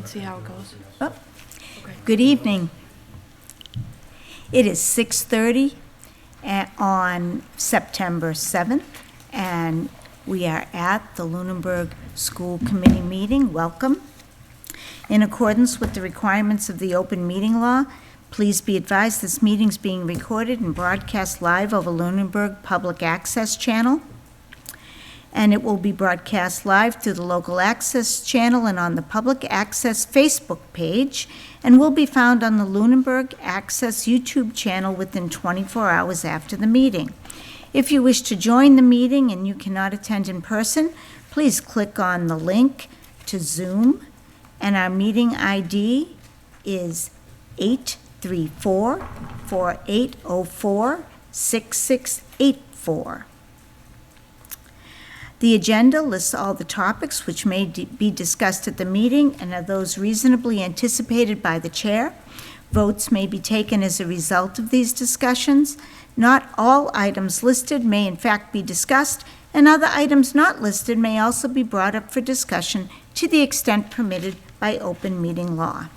See how it goes. Oh. Okay. Good evening. It is 6:30 on September 7th, and we are at the Lunenburg School Committee meeting. Welcome. In accordance with the requirements of the open meeting law, please be advised this meeting is being recorded and broadcast live over Lunenburg Public Access Channel. And it will be broadcast live through the local access channel and on the public access Facebook page, and will be found on the Lunenburg Access YouTube channel within 24 hours after the meeting. If you wish to join the meeting and you cannot attend in person, please click on the link to Zoom, and our meeting ID is 834-4804-6684. The agenda lists all the topics which may be discussed at the meeting and are those reasonably anticipated by the chair. Votes may be taken as a result of these discussions. Not all items listed may in fact be discussed, and other items not listed may also be brought up for discussion to the extent permitted by open meeting law.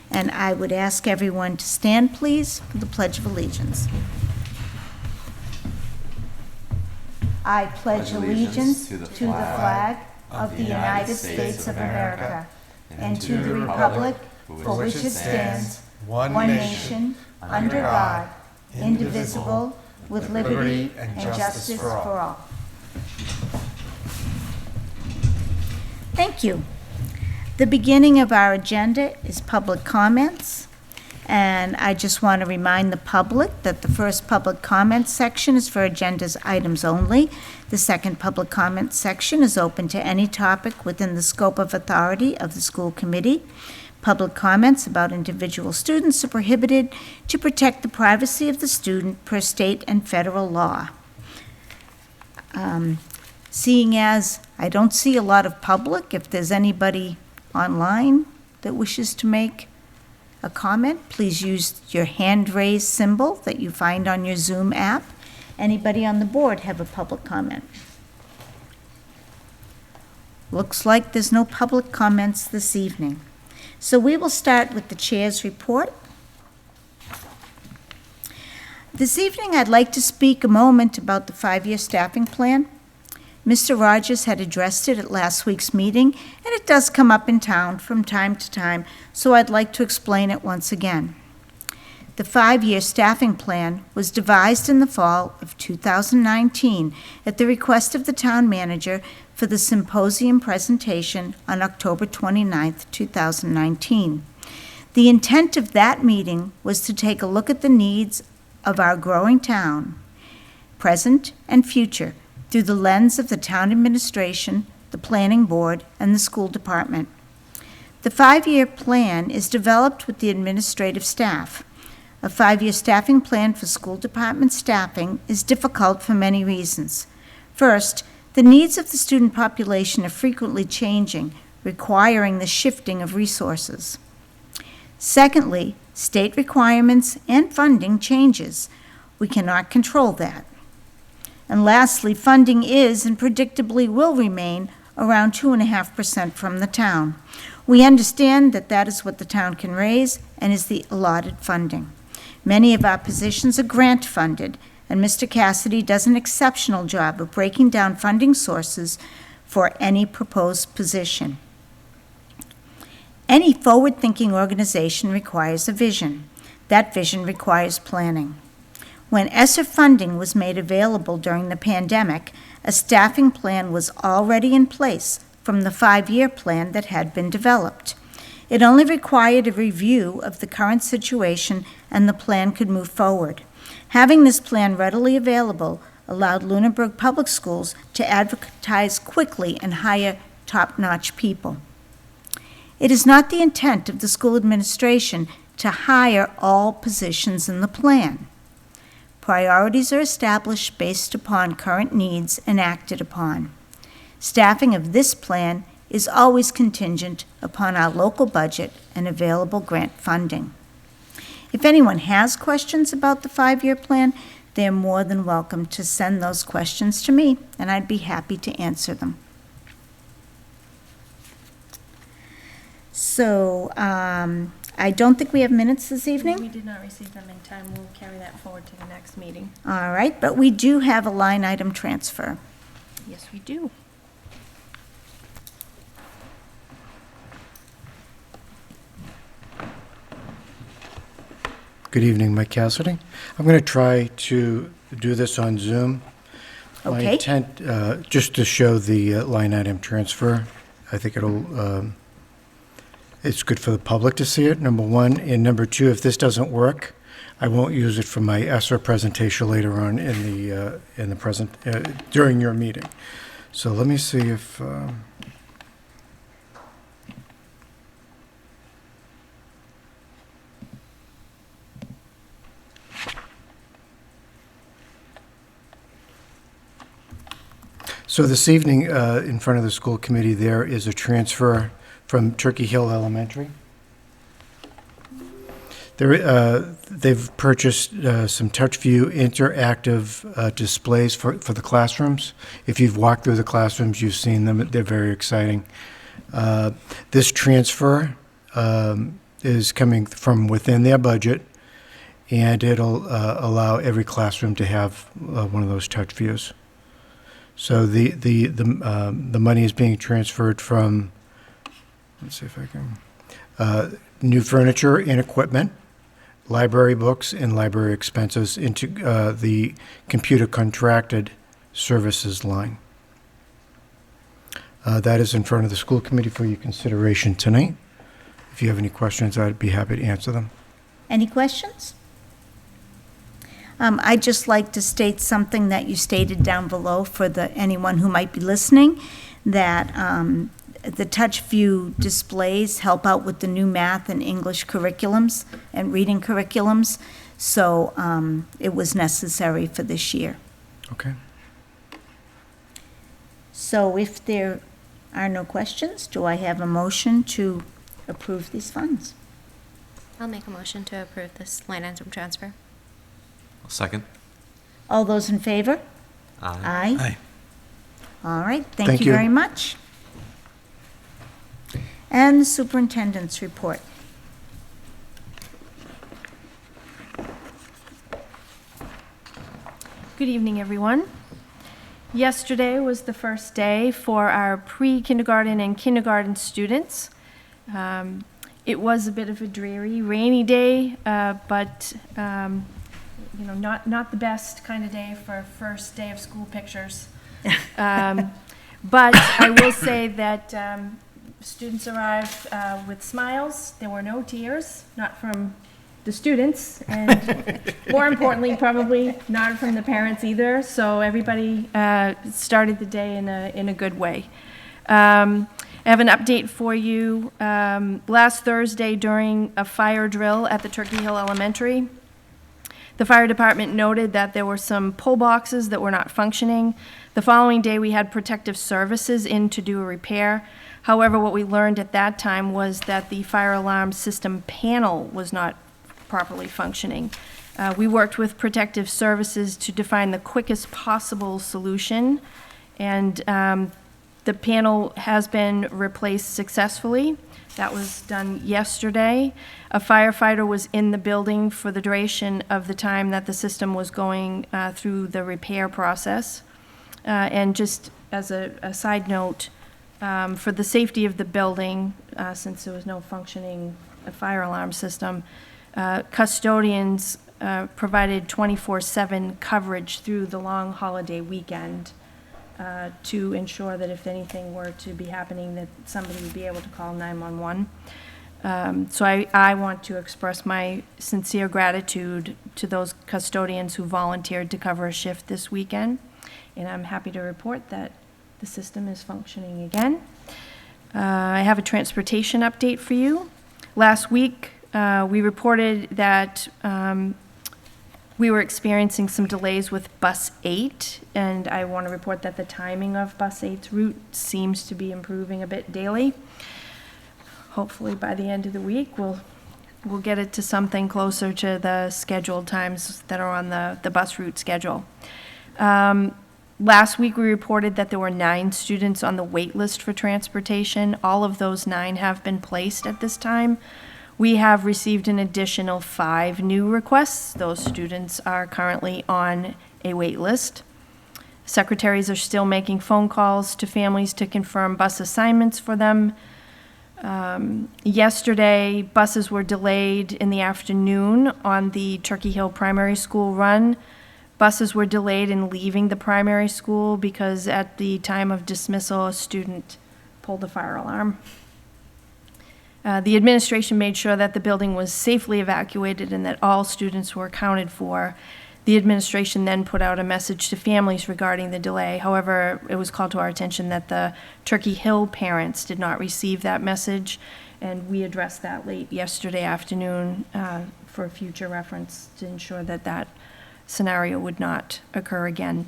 And I would ask everyone to stand, please, for the Pledge of Allegiance. I pledge allegiance to the flag of the United States of America and to the republic for which it stands, one nation, under God, indivisible, with liberty and justice for all. Thank you. The beginning of our agenda is public comments. And I just want to remind the public that the first public comment section is for agenda's items only. The second public comment section is open to any topic within the scope of authority of the school committee. Public comments about individual students are prohibited to protect the privacy of the student per state and federal law. Seeing as I don't see a lot of public, if there's anybody online that wishes to make a comment, please use your hand raise symbol that you find on your Zoom app. Anybody on the board have a public comment? Looks like there's no public comments this evening. So we will start with the chair's report. This evening, I'd like to speak a moment about the 5-year staffing plan. Mr. Rogers had addressed it at last week's meeting, and it does come up in town from time to time, so I'd like to explain it once again. The 5-year staffing plan was devised in the fall of 2019 at the request of the town manager for the symposium presentation on October 29, 2019. The intent of that meeting was to take a look at the needs of our growing town, present and future, through the lens of the town administration, the planning board, and the school department. The 5-year plan is developed with the administrative staff. A 5-year staffing plan for school department staffing is difficult for many reasons. First, the needs of the student population are frequently changing, requiring the shifting of resources. Secondly, state requirements and funding changes. We cannot control that. And lastly, funding is and predictably will remain around 2.5% from the town. We understand that that is what the town can raise and is the allotted funding. Many of our positions are grant funded, and Mr. Cassidy does an exceptional job of breaking down funding sources for any proposed position. Any forward-thinking organization requires a vision. That vision requires planning. When ESSER funding was made available during the pandemic, a staffing plan was already in place from the 5-year plan that had been developed. It only required a review of the current situation and the plan could move forward. Having this plan readily available allowed Lunenburg Public Schools to advertise quickly and hire top-notch people. It is not the intent of the school administration to hire all positions in the plan. Priorities are established based upon current needs and acted upon. Staffing of this plan is always contingent upon our local budget and available grant funding. If anyone has questions about the 5-year plan, they're more than welcome to send those questions to me, and I'd be happy to answer them. So I don't think we have minutes this evening. We did not receive them in time. We'll carry that forward to the next meeting. All right, but we do have a line item transfer. Yes, we do. Good evening, Mike Cassidy. I'm going to try to do this on Zoom. My Okay. intent, just to show the line item transfer. I think it's good for the public to see it, number one. And number two, if this doesn't work, I won't use it for my ESSER presentation later on during your meeting. So let me see if, so this evening, in front of the school committee, there is a transfer from Turkey Hill Elementary. They've purchased some TouchView interactive displays for the classrooms. If you've walked through the classrooms, you've seen them. They're very exciting. This transfer is coming from within their budget, and it'll allow every classroom to have one of those TouchViews. So the money is being transferred from, let's see if I can, new furniture and equipment, library books, and library expenses into the computer contracted services line. That is in front of the school committee for your consideration tonight. If you have any questions, I'd be happy to answer them. Any questions? I'd just like to state something that you stated down below for anyone who might be listening, that the TouchView displays help out with the new math and English curriculums and reading curriculums, so it was necessary for this year. Okay. So if there are no questions, do I have a motion to approve these funds? I'll make a motion to approve this line item transfer. I'll second. All those in favor? Aye. Aye. All right, thank Thank you you. very much. And the superintendent's report. Good evening, everyone. Yesterday was the first day for our pre-kindergarten and kindergarten students. It was a bit of a dreary, rainy day, but not the best kind of day for first day of school pictures. But I will say that students arrived with smiles. There were no tears, not from the students, and more importantly, probably not from the parents either. So everybody started the day in a good way. I have an update for you. Last Thursday, during a fire drill at the Turkey Hill Elementary, the fire department noted that there were some pull boxes that were not functioning. The following day, we had protective services in to do a repair. However, what we learned at that time was that the fire alarm system panel was not properly functioning. We worked with protective services to define the quickest possible solution, and the panel has been replaced successfully. That was done yesterday. A firefighter was in the building for the duration of the time that the system was going through the repair process. And just as a side note, for the safety of the building, since there was no functioning fire alarm system, custodians provided 24/7 coverage through the long holiday weekend to ensure that if anything were to be happening, that somebody would be able to call 911. So I want to express my sincere gratitude to those custodians who volunteered to cover a shift this weekend, and I'm happy to report that the system is functioning again. I have a transportation update for you. Last week, we reported that we were experiencing some delays with Bus 8, and I want to report that the timing of Bus 8's route seems to be improving a bit daily. Hopefully by the end of the week, we'll get it to something closer to the scheduled times that are on the bus route schedule. Last week, we reported that there were 9 students on the wait list for transportation. All of those 9 have been placed at this time. We have received an additional 5 new requests. Those students are currently on a wait list. Secretaries are still making phone calls to families to confirm bus assignments for them. Yesterday, buses were delayed in the afternoon on the Turkey Hill Primary School run. Buses were delayed in leaving the primary school because at the time of dismissal, a student pulled the fire alarm. The administration made sure that the building was safely evacuated and that all students were accounted for. The administration then put out a message to families regarding the delay. However, it was called to our attention that the Turkey Hill parents did not receive that message, and we addressed that late yesterday afternoon for future reference to ensure that that scenario would not occur again.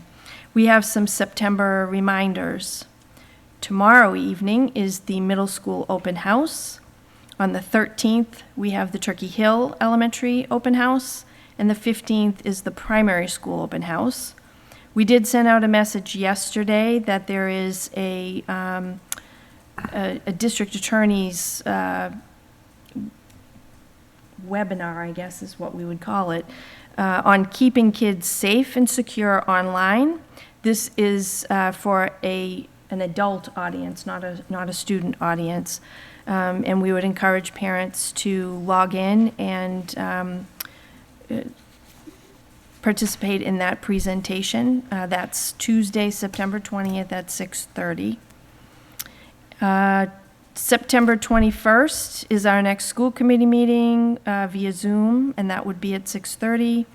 We have some September reminders. Tomorrow evening is the middle school open house. On the 13th, we have the Turkey Hill Elementary open house, and the 15th is the primary school open house. We did send out a message yesterday that there is a district attorney's webinar, I guess is what we would call it, on keeping kids safe and secure online. This is for an adult audience, not a student audience. And we would encourage parents to log in and participate in that presentation. That's Tuesday, September 20th at 6:30. September 21st is our next school committee meeting via Zoom, and that would be at 6:30.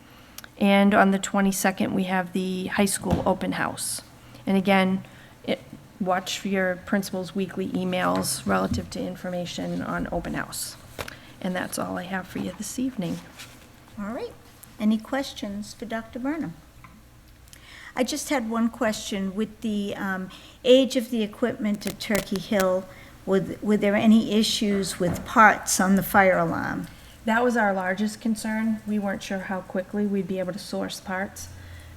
And on the 22nd, we have the high school open house. And again, watch for your principal's weekly emails relative to information on open house. And that's all I have for you this evening. All right. Any questions for Dr. Burnham? I just had one question. With the age of the equipment at Turkey Hill, were there any issues with parts on the fire alarm? That was our largest concern. We weren't sure how quickly we'd be able to source parts.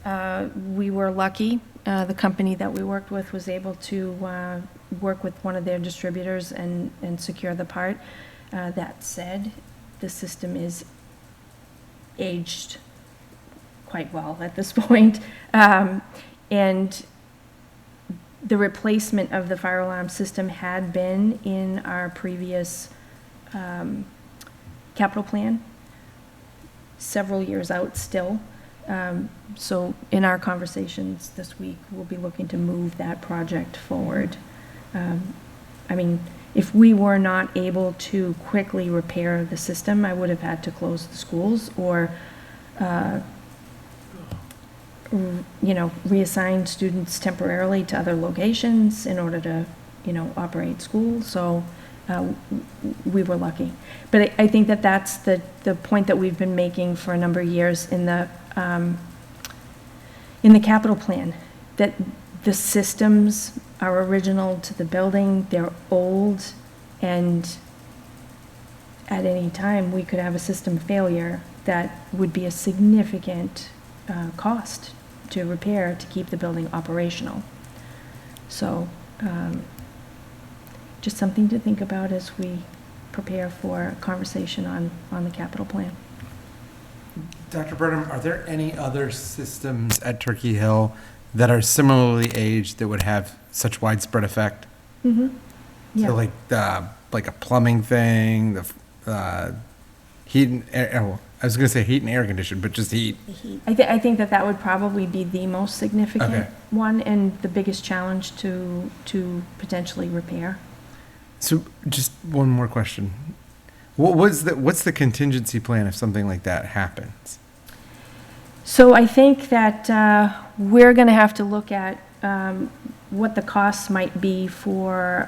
We were lucky. The company that we worked with was able to work with one of their distributors and secure the part. That said, the system is aged quite well at this point. And the replacement of the fire alarm system had been in our previous capital plan, several years out still. So in our conversations this week, we'll be looking to move that project forward. I mean, if we were not able to quickly repair the system, I would have had to close the schools or, reassign students temporarily to other locations in order to, operate schools. So we were lucky. But I think that that's the point that we've been making for a number of years in the capital plan, that the systems are original to the building, they're old, and at any time, we could have a system failure that would be a significant cost to repair to keep the building operational. So just something to think about as we prepare for a conversation on the capital plan. Dr. Burnham, are there any other systems at Turkey Hill that are similarly aged that would have such widespread effect? Mm-hmm. Yeah. So like a plumbing thing, the heat and air, I was going to say heat and air condition, but just heat. I think that would probably be the most significant Okay. one and the biggest challenge to potentially repair. So just one more question. What's the contingency plan if something like that happens? So I think that we're going to have to look at what the costs might be for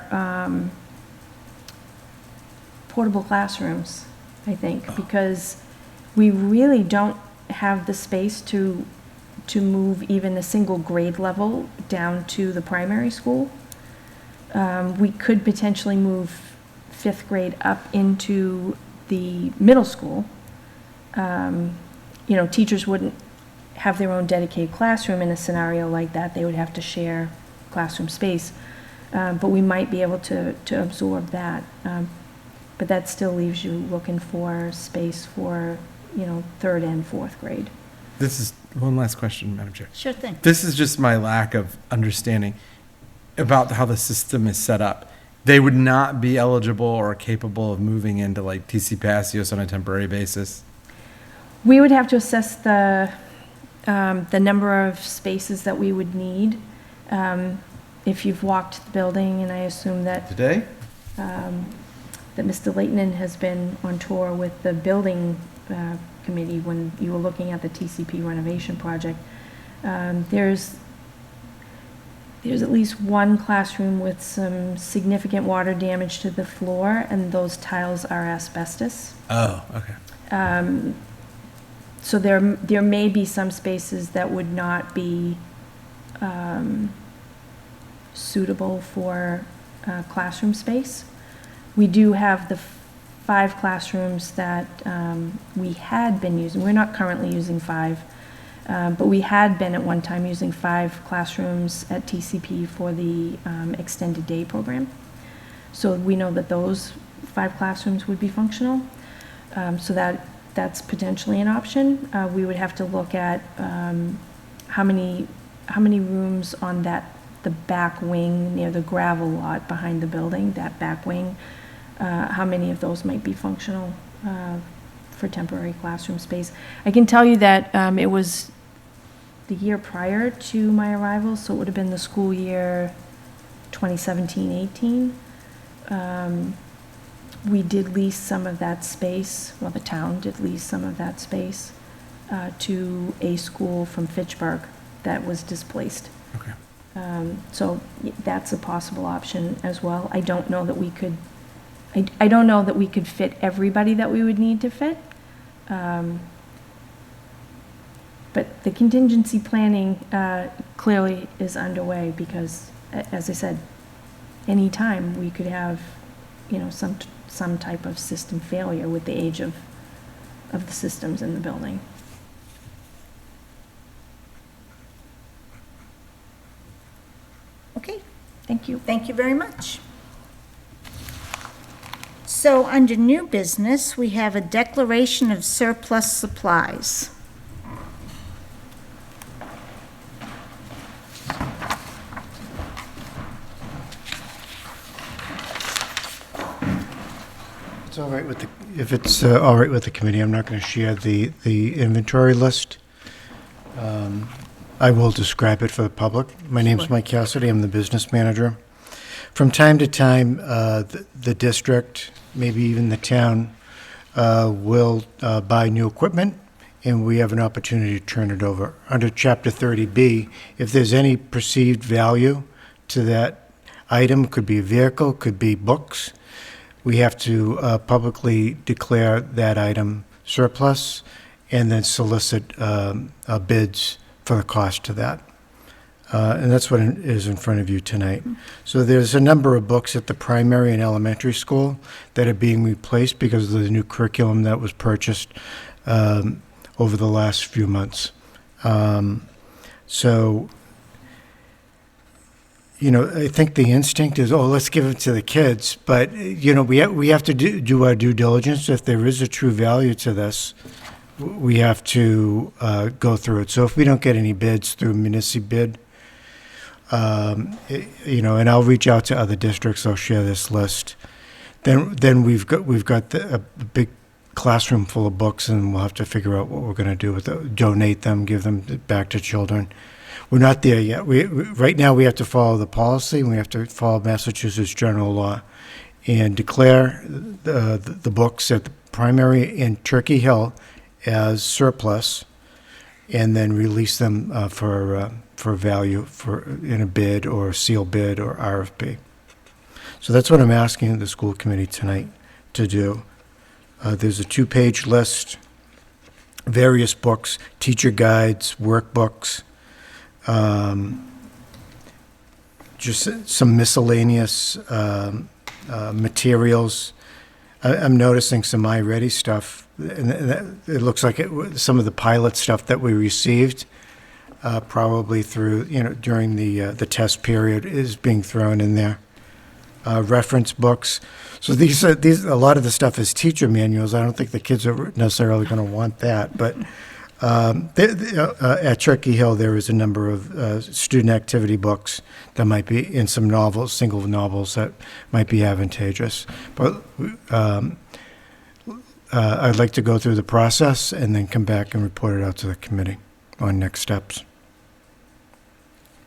portable classrooms, I think, because we really don't have the space to move even a single grade level down to the primary school. We could potentially move 5th grade up into the middle school. Teachers wouldn't have their own dedicated classroom in a scenario like that. They would have to share classroom space. But we might be able to absorb that. But that still leaves you looking for space for, third and fourth grade. This is one last question, Madam Chair. Sure thing. This is just my lack of understanding about how the system is set up. They would not be eligible or capable of moving into like TC Passios on a temporary basis. We would have to assess the number of spaces that we would need. If you've walked the building, and I assume that Today? that Mr. Leighton has been on tour with the building committee when you were looking at the TCP renovation project. There's at least one classroom with some significant water damage to the floor, and those tiles are asbestos. Oh, okay. So there may be some spaces that would not be suitable for classroom space. We do have the 5 classrooms that we had been using. We're not currently using 5, but we had been at one time using 5 classrooms at TCP for the extended day program. So we know that those 5 classrooms would be functional. So that's potentially an option. We would have to look at how many rooms on the back wing near the gravel lot behind the building, that back wing, how many of those might be functional for temporary classroom space. I can tell you that it was the year prior to my arrival, so it would have been the school year 2017-18. We did lease some of that space, well, the town did lease some of that space to a school from Fitchburg that was displaced. Okay. So that's a possible option as well. I don't know that we could, I don't know that we could fit everybody that we would need to fit. But the contingency planning clearly is underway because, as I said, anytime we could have, some type of system failure with the age of the systems in the building. Okay, Thank you. thank you very much. So, under new business, we have a declaration of surplus supplies. It's all right with if it's all right with the committee, I'm not going to share the inventory list. I will describe it for the public. My name's Mike Cassidy, I'm the business manager. From time to time, the district, maybe even the town, will buy new equipment, and we have an opportunity to turn it over. Under Chapter 30B, if there's any perceived value to that item, could be a vehicle, could be books, we have to publicly declare that item surplus and then solicit bids for the cost to that. And that's what is in front of you tonight. So there's a number of books at the primary and elementary school that are being replaced because of the new curriculum that was purchased over the last few months. So, I think the instinct is, let's give it to the kids. But, we have to do our due diligence. If there is a true value to this, we have to go through it. So if we don't get any bids through municipal bid, and I'll reach out to other districts, I'll share this list. Then we've got a big classroom full of books, and we'll have to figure out what we're going to do with it. Donate them, give them back to children. We're not there yet. Right now we have to follow the policy, and we have to follow Massachusetts general law and declare the books at the primary in Turkey Hill as surplus, and then release them for value in a bid or seal bid or RFP. So that's what I'm asking the school committee tonight to do. There's a 2-page list, various books, teacher guides, workbooks, just some miscellaneous materials. I'm noticing some iReady stuff, and it looks like some of the pilot stuff that we received, probably through, during the test period, is being thrown in there. Reference books. So these, a lot of the stuff is teacher manuals. I don't think the kids are necessarily going to want that, but at Turkey Hill, there is a number of student activity books that might be in some novels, single novels that might be advantageous. But I'd like to go through the process and then come back and report it out to the committee on next steps.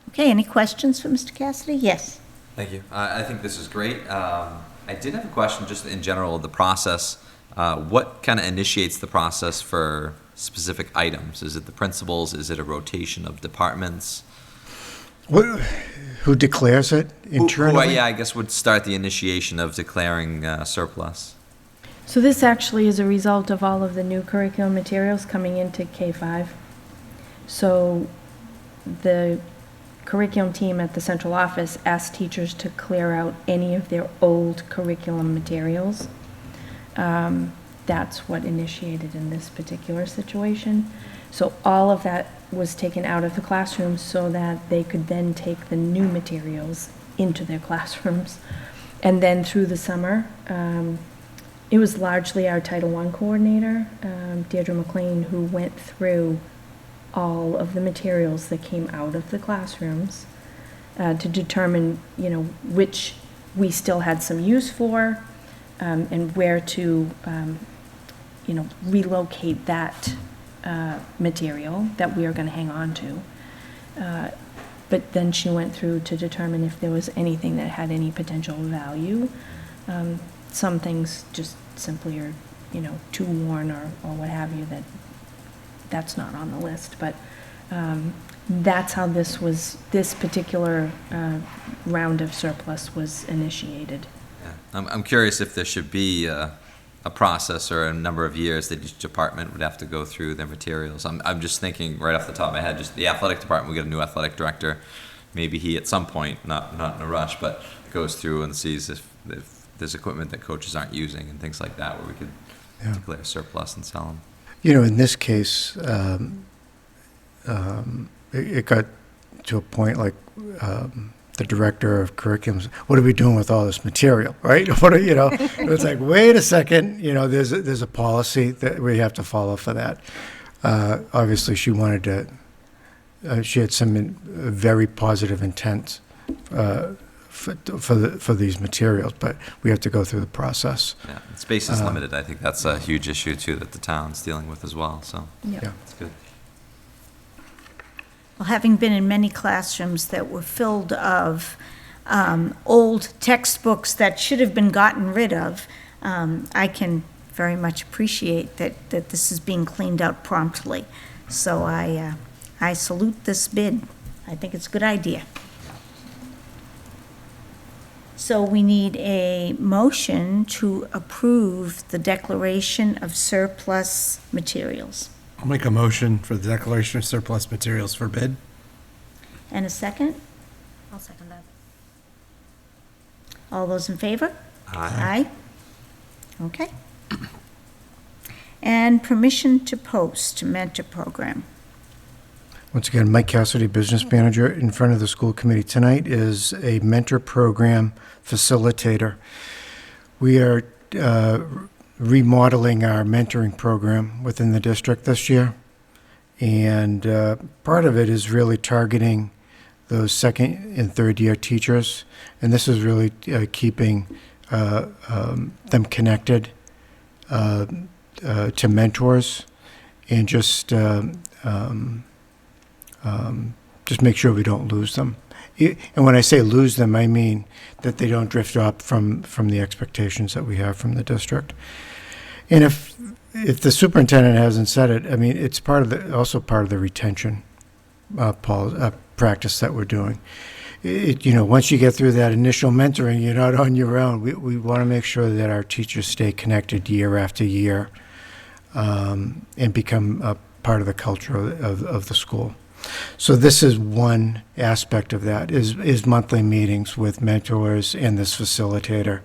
Okay, any questions for Mr. Cassidy? Yes. Thank you. I think this is great. I did have a question just in general of the process. What kind of initiates the process for specific items? Is it the principals? Is it a rotation of departments? Who declares it internally? Yeah, I guess would start the initiation of declaring surplus. So this actually is a result of all of the new curriculum materials coming into K-5. So the curriculum team at the central office asked teachers to clear out any of their old curriculum materials. That's what initiated in this particular situation. So all of that was taken out of the classrooms so that they could then take the new materials into their classrooms. And then through the summer, it was largely our Title I coordinator, Deirdre McLean, who went through all of the materials that came out of the classrooms to determine, which we still had some use for, and where to, relocate that material that we are going to hang on to. But then she went through to determine if there was anything that had any potential value. Some things just simply are, too worn or what have you, that's not on the list. But that's how this particular round of surplus was initiated. Yeah. I'm curious if there should be a process or a number of years that each department would have to go through their materials. I'm just thinking right off the top of my head, just the athletic department, we get a new athletic director. Maybe he at some point, not in a rush, but goes through and sees if there's equipment that coaches aren't using and things like that where we could declare surplus and sell them. In this case, it got to a point like the director of curriculums, what are we doing with all this material, right? It's like, wait a second, there's a policy that we have to follow for that. Obviously, she wanted to, she had some very positive intent for these materials, but we have to go through the process. Yeah, space is limited. I think that's a huge issue too that the town's dealing with as well. So Yeah. it's good. Well, having been in many classrooms that were filled of old textbooks that should have been gotten rid of, I can very much appreciate that this is being cleaned out promptly. So I salute this bid. I think it's a good idea. So we need a motion to approve the declaration of surplus materials. I'll make a motion for the declaration of surplus materials for bid. And a second? I'll second that. All those in favor? Aye. Aye. Okay. And permission to post mentor program. Once again, Mike Cassidy, business manager. In front of the school committee tonight is a mentor program facilitator. We are remodeling our mentoring program within the district this year. And part of it is really targeting those second and third year teachers. And this is really keeping them connected to mentors and just make sure we don't lose them. And when I say lose them, I mean that they don't drift up from the expectations that we have from the district. And if the superintendent hasn't said it, I mean, it's also part of the retention practice that we're doing. Once you get through that initial mentoring, you're not on your own. We want to make sure that our teachers stay connected year after year and become a part of the culture of the school. So this is one aspect of that, is monthly meetings with mentors and this facilitator.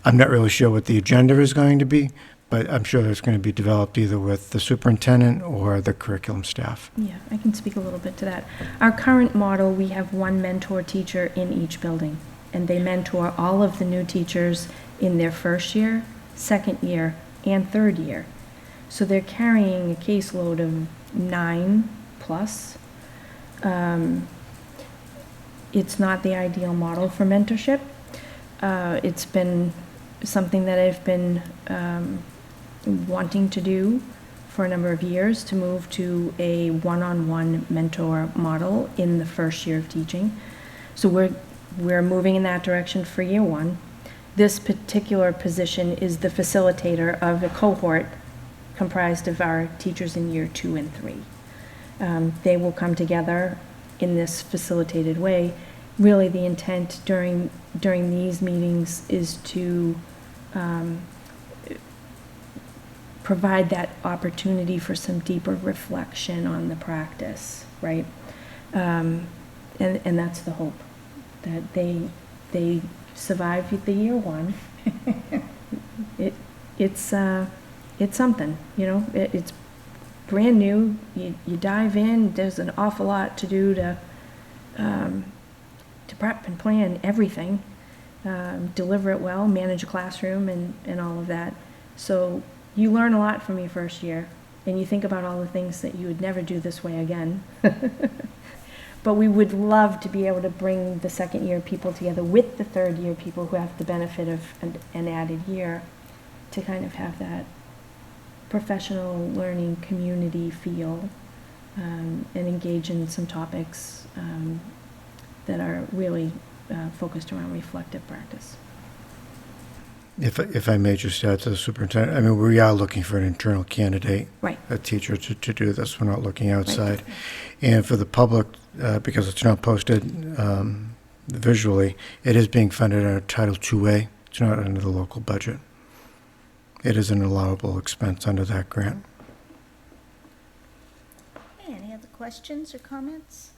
I'm not really sure what the agenda is going to be, but I'm sure it's going to be developed either with the superintendent or the curriculum staff. Yeah, I can speak a little bit to that. Our current model, we have one mentor teacher in each building, and they mentor all of the new teachers in their first year, second year, and third year. So they're carrying a caseload of 9 plus. It's not the ideal model for mentorship. It's been something that I've been wanting to do for a number of years, to move to a one-on-one mentor model in the first year of teaching. So we're moving in that direction for year one. This particular position is the facilitator of a cohort comprised of our teachers in year 2 and 3. They will come together in this facilitated way. Really, the intent during these meetings is to provide that opportunity for some deeper reflection on the practice, right? And that's the hope, that they survive the year one. It's something, you know. It's brand new. You dive in. There's an awful lot to do to prep and plan everything, deliver it well, manage a classroom, and all of that. So you learn a lot from your first year, and you think about all the things that you would never do this way again. But we would love to be able to bring the second year people together with the third year people who have the benefit of an added year, to kind of have that professional learning community feel, and engage in some topics that are really focused around reflective practice. If I may just add to the superintendent, I mean, we are looking for an internal candidate, Right. a teacher to do this. We're not looking outside. And for the public, because it's not posted visually, it is being funded under Title IIA. It's not under the local budget. It is an allowable expense under that grant. Okay, any other questions or comments?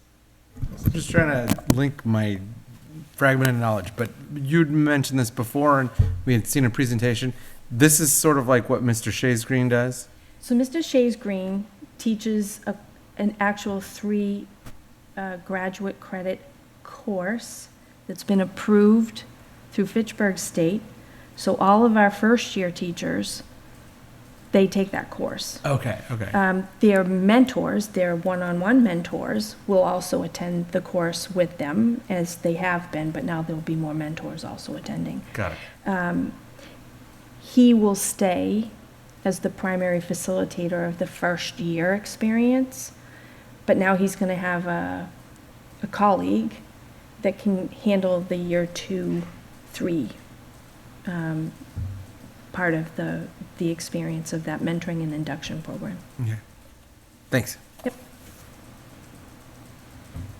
I'm just trying to link my fragmented knowledge, but you'd mentioned this before, and we had seen a presentation. This is sort of like what Mr. Shays Green does? So Mr. Shays Green teaches an actual 3 graduate credit course that's been approved through Fitchburg State. So all of our first year teachers, they take that course. Okay, okay. Their mentors, their one-on-one mentors, will also attend the course with them, as they have been, but now there'll be more mentors also attending. Got it. He will stay as the primary facilitator of the first year experience, but now he's going to have a colleague that can handle the year 2, 3 part of the experience of that mentoring and induction program. Okay. Thanks. Yep.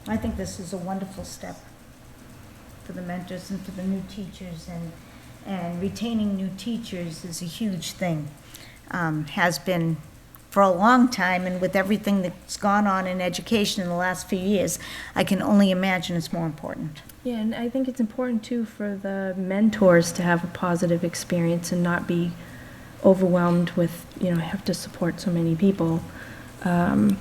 I think this is a wonderful step for the mentors and for the new teachers, and retaining new teachers is a huge thing. Has been for a long time, and with everything that's gone on in education in the last few years, I can only imagine it's more important. Yeah, and I think it's important too for the mentors to have a positive experience and not be overwhelmed with, have to support so many people, and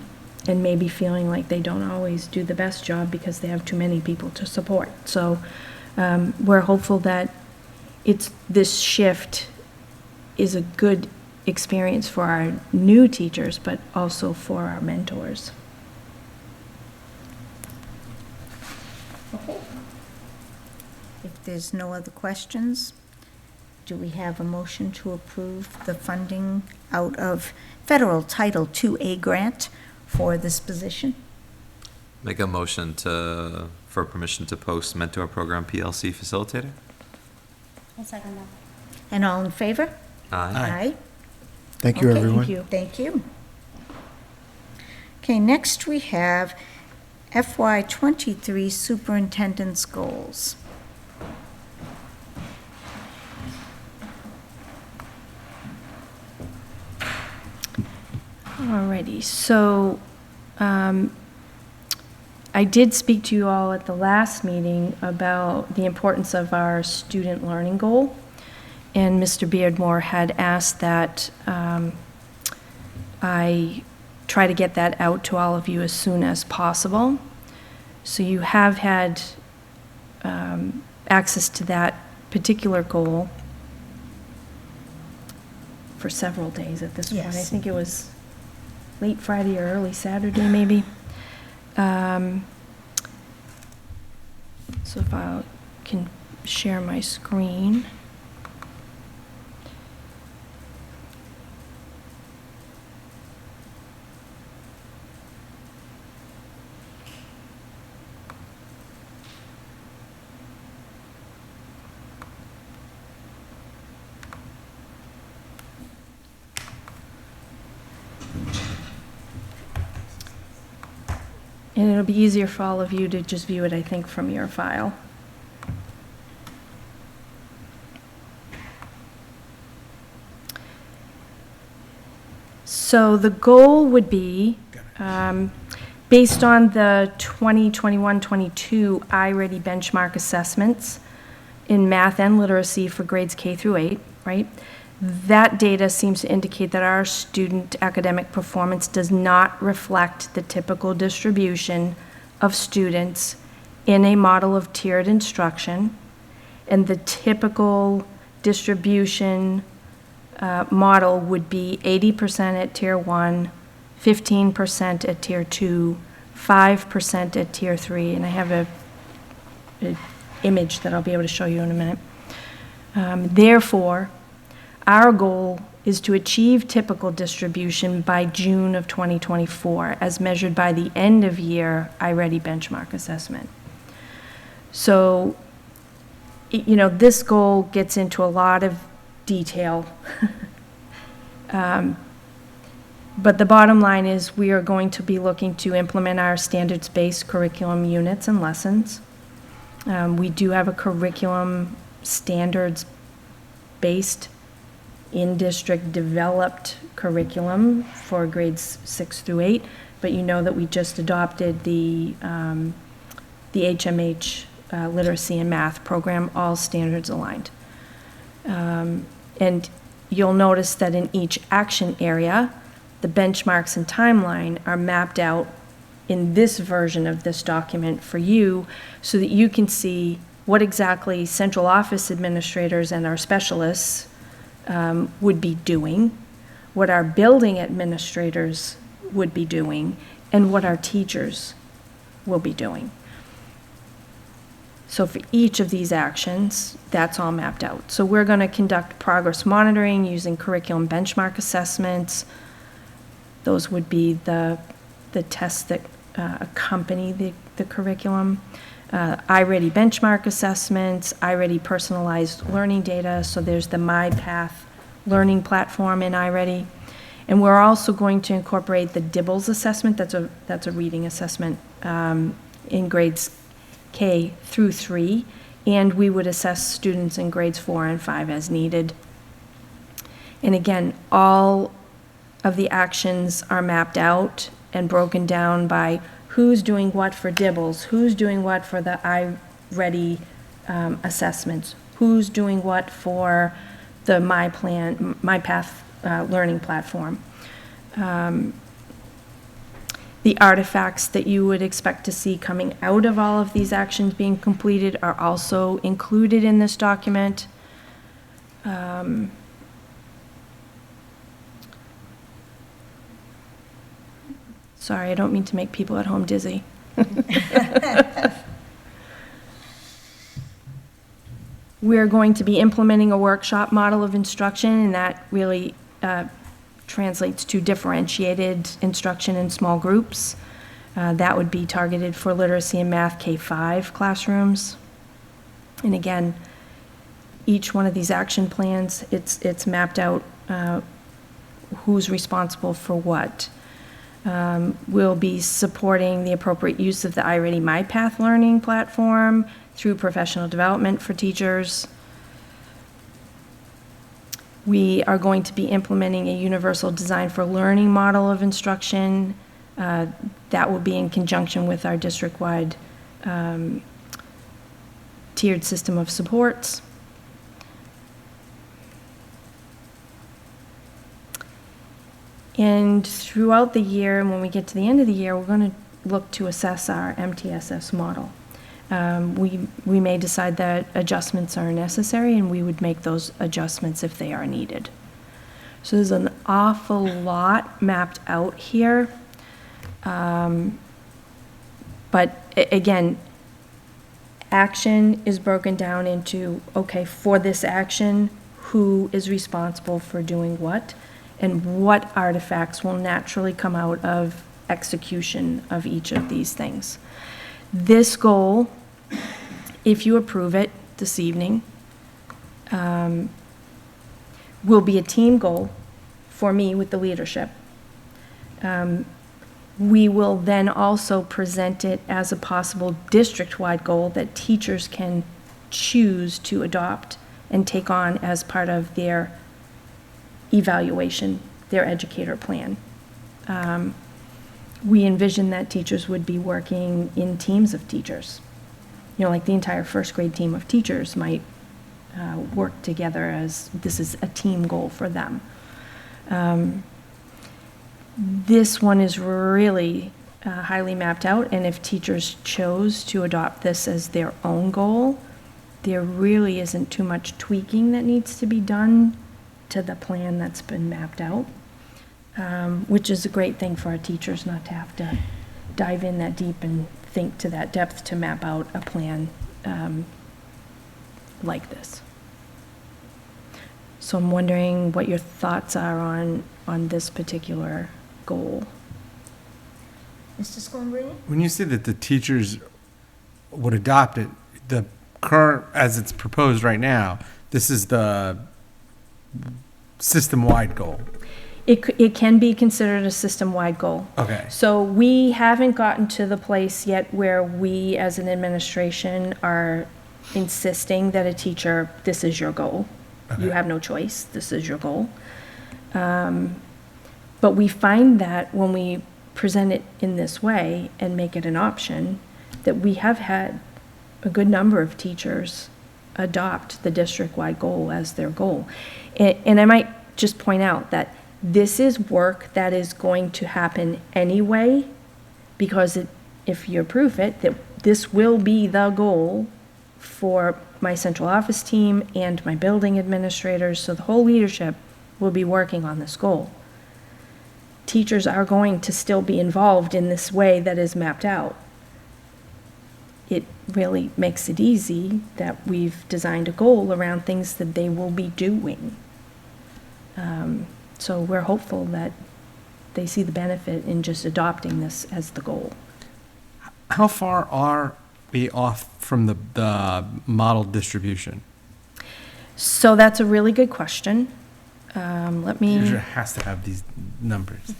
maybe feeling like they don't always do the best job because they have too many people to support. So we're hopeful that this shift is a good experience for our new teachers, but also for our mentors. Okay. If there's no other questions, do we have a motion to approve the funding out of federal Title IIA grant for this position? Make a motion for permission to post mentor program PLC facilitator. I'll second that. And all in favor? Aye. Thank you, Okay, everyone. Thank you. Thank you. Okay, next we have FY23 Superintendent's Goals. Alrighty, so I did speak to you all at the last meeting about the importance of our student learning goal. and Mr. Beardmore had asked that I try to get that out to all of you as soon as possible. So you have had access to that particular goal for several days at this point. I Yes. think it was late Friday or early Saturday, maybe. So if I can share my screen. And it'll be easier for all of you to just view it, I think, from your file. So the goal would be, based on the 2021-22 iReady benchmark assessments in math and literacy for grades K through 8, right? That data seems to indicate that our student academic performance does not reflect the typical distribution of students in a model of tiered instruction. And the typical distribution model would be 80% at Tier 1, 15% at Tier 2, 5% at Tier 3, and I have an image that I'll be able to show you in a minute. Therefore, our goal is to achieve typical distribution by June of 2024, as measured by the end-of-year iReady benchmark assessment. So, you know, this goal gets into a lot of detail. But the bottom line is we are going to be looking to implement our standards-based curriculum units and lessons. We do have a curriculum standards-based in-district developed curriculum for grades 6 through 8, but you know that we just adopted the HMH literacy and math program, all standards aligned. And you'll notice that in each action area, the benchmarks and timeline are mapped out in this version of this document for you so that you can see what exactly central office administrators and our specialists would be doing, what our building administrators would be doing, and what our teachers will be doing. So for each of these actions, that's all mapped out. So we're going to conduct progress monitoring using curriculum benchmark assessments. Those would be the tests that accompany the curriculum. iReady benchmark assessments, iReady personalized learning data. So there's the MyPath learning platform in iReady. And we're also going to incorporate the DIBBLES assessment. That's a reading assessment in grades K through 3. And we would assess students in grades 4 and 5 as needed. And again, all of the actions are mapped out and broken down by who's doing what for DIBBLES, who's doing what for the iReady assessments, who's doing what for the MyPath learning platform. The artifacts that you would expect to see coming out of all of these actions being completed are also included in this document. Sorry, I don't mean to make people at home dizzy. We're going to be implementing a workshop model of instruction, and that really translates to differentiated instruction in small groups. That would be targeted for literacy and math K-5 classrooms. And again, each one of these action plans, it's mapped out who's responsible for what. We'll be supporting the appropriate use of the iReady MyPath learning platform through professional development for teachers. We are going to be implementing a universal design for learning model of instruction. That will be in conjunction with our district-wide tiered system of supports. And throughout the year, and when we get to the end of the year, we're going to look to assess our MTSS model. We may decide that adjustments are necessary, and we would make those adjustments if they are needed. So there's an awful lot mapped out here. But again, action is broken down into, okay, for this action, who is responsible for doing what, and what artifacts will naturally come out of execution of each of these things. This goal, if you approve it this evening, will be a team goal for me with the leadership. We will then also present it as a possible district-wide goal that teachers can choose to adopt and take on as part of their evaluation, their educator plan. We envision that teachers would be working in teams of teachers. You know, like the entire first grade team of teachers might work together as this is a team goal for them. This one is really highly mapped out, and if teachers chose to adopt this as their own goal, there really isn't too much tweaking that needs to be done to the plan that's been mapped out, which is a great thing for our teachers, not to have to dive in that deep and think to that depth to map out a plan like this. So I'm wondering what your thoughts are on this particular goal. Mr. Schoenbruder? When you say that the teachers would adopt it, the current, as it's proposed right now, this is the system-wide goal. It can be considered a system-wide goal. Okay. So we haven't gotten to the place yet where we, as an administration, are insisting that a teacher, this is your goal. You have no choice, this is your goal. But we find that when we present it in this way and make it an option, that we have had a good number of teachers adopt the district-wide goal as their goal. And I might just point out that this is work that is going to happen anyway, because if you approve it, that this will be the goal for my central office team and my building administrators, so the whole leadership will be working on this goal. Teachers are going to still be involved in this way that is mapped out. It really makes it easy that we've designed a goal around things that they will be doing. So we're hopeful that they see the benefit in just adopting this as the goal. How far are we off from the model distribution? So that's a really good question. Let me. Teacher has to have these numbers.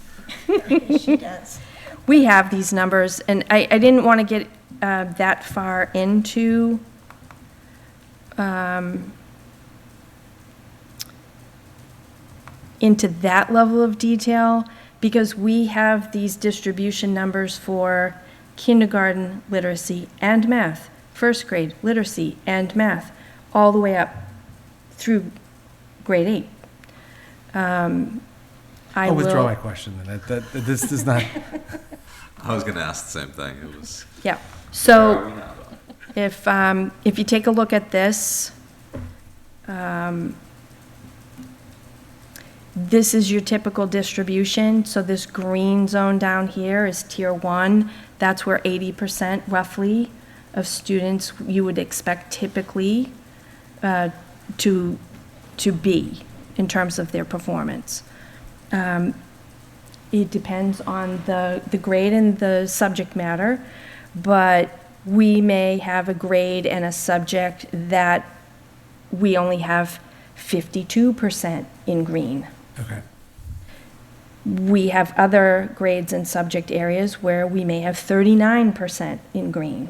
She does. We have these numbers, and I didn't want to get that far into that level of detail, because we have these distribution numbers for kindergarten literacy and math, first grade literacy and math, all the way up through grade 8. I'll withdraw my question then. This does not. I was going to ask the same thing. It was. Yeah. Where are So we now? if you take a look at this, this is your typical distribution. So this green zone down here is tier 1. That's where 80% roughly of students you would expect typically to be in terms of their performance. It depends on the grade and the subject matter, but we may have a grade and a subject that we only have 52% in green. Okay. We have other grades and subject areas where we may have 39% in green.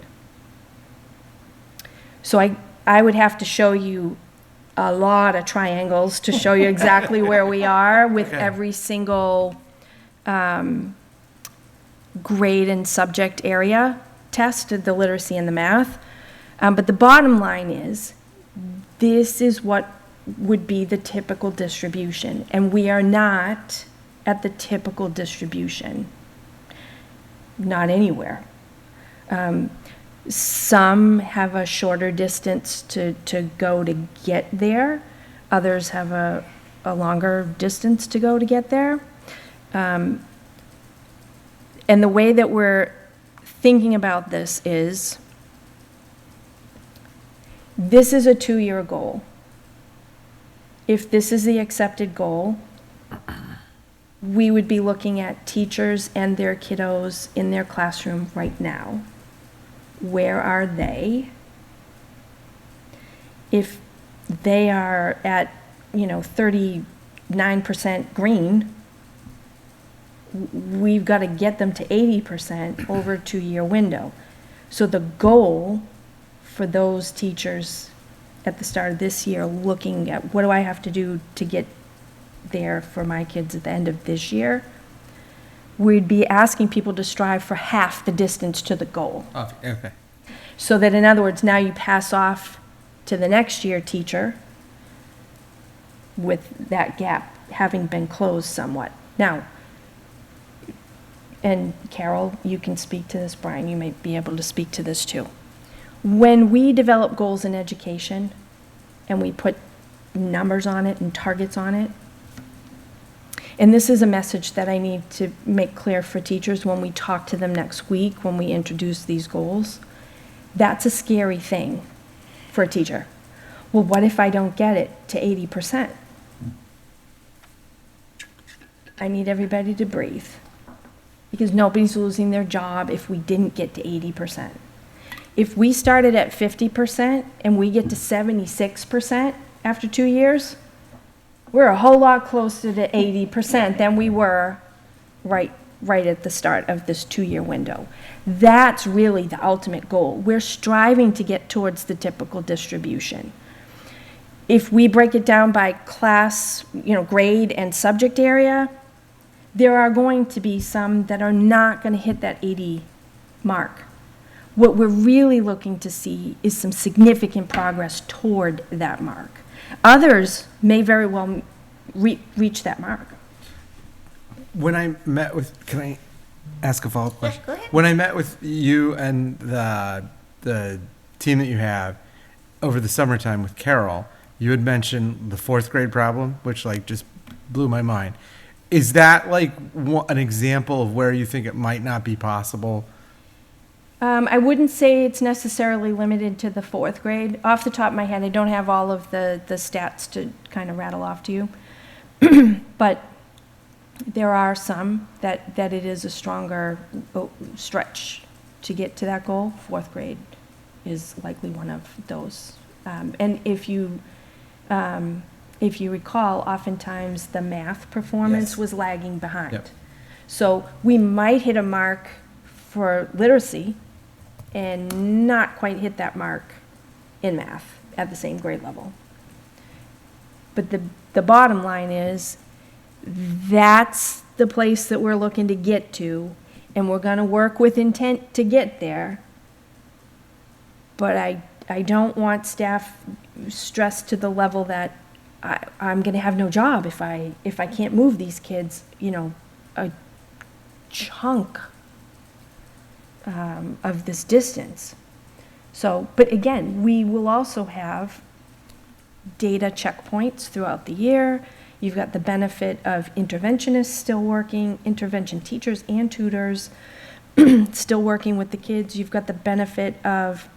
So I would have to show you a lot of triangles to show you exactly where we are with Okay. every single grade and subject area test, the literacy and the math. But the bottom line is, this is what would be the typical distribution. And we are not at the typical distribution. Not anywhere. Some have a shorter distance to go to get there. Others have a longer distance to go to get there. And the way that we're thinking about this is a 2-year goal. If this is the accepted goal, we would be looking at teachers and their kiddos in their classroom right now. Where are they? If they are at, 39% green, we've got to get them to 80% over a 2-year window. So the goal for those teachers at the start of this year, looking at what do I have to do to get there for my kids at the end of this year, we'd be asking people to strive for half the distance to the goal. Oh, okay. So that, in other words, now you pass off to the next year teacher with that gap having been closed somewhat. Now, and Carol, you can speak to this, Brian, you may be able to speak to this too. When we develop goals in education and we put numbers on it and targets on it, and this is a message that I need to make clear for teachers when we talk to them next week, when we introduce these goals, that's a scary thing for a teacher. Well, what if I don't get it to 80%? I need everybody to breathe, because nobody's losing their job if we didn't get to 80%. If we started at 50% and we get to 76% after 2 years, we're a whole lot closer to 80% than we were right at the start of this 2-year window. That's really the ultimate goal. We're striving to get towards the typical distribution. If we break it down by class, grade and subject area, there are going to be some that are not going to hit that 80 mark. What we're really looking to see is some significant progress toward that mark. Others may very well reach that mark. When I met with, can I ask a follow-up question? go ahead. When I met with you and the team that you have over the summertime with Carol, you had mentioned the 4th grade problem, which just blew my mind. Is that an example of where you think it might not be possible? I wouldn't say it's necessarily limited to the 4th grade. Off the top of my head, I don't have all of the stats to kind of rattle off to you. But there are some that it is a stronger stretch to get to that goal. 4th grade is likely one of those. And if you recall, oftentimes the math performance Yes. was lagging behind. Yep. So we might hit a mark for literacy and not quite hit that mark in math at the same grade level. But the bottom line is, that's the place that we're looking to get to, and we're going to work with intent to get there. But I don't want staff stressed to the level that I'm going to have no job if I can't move these kids, a chunk of this distance. So, but again, we will also have data checkpoints throughout the year. You've got the benefit of interventionists still working, intervention teachers and tutors still working with the kids. You've got the benefit of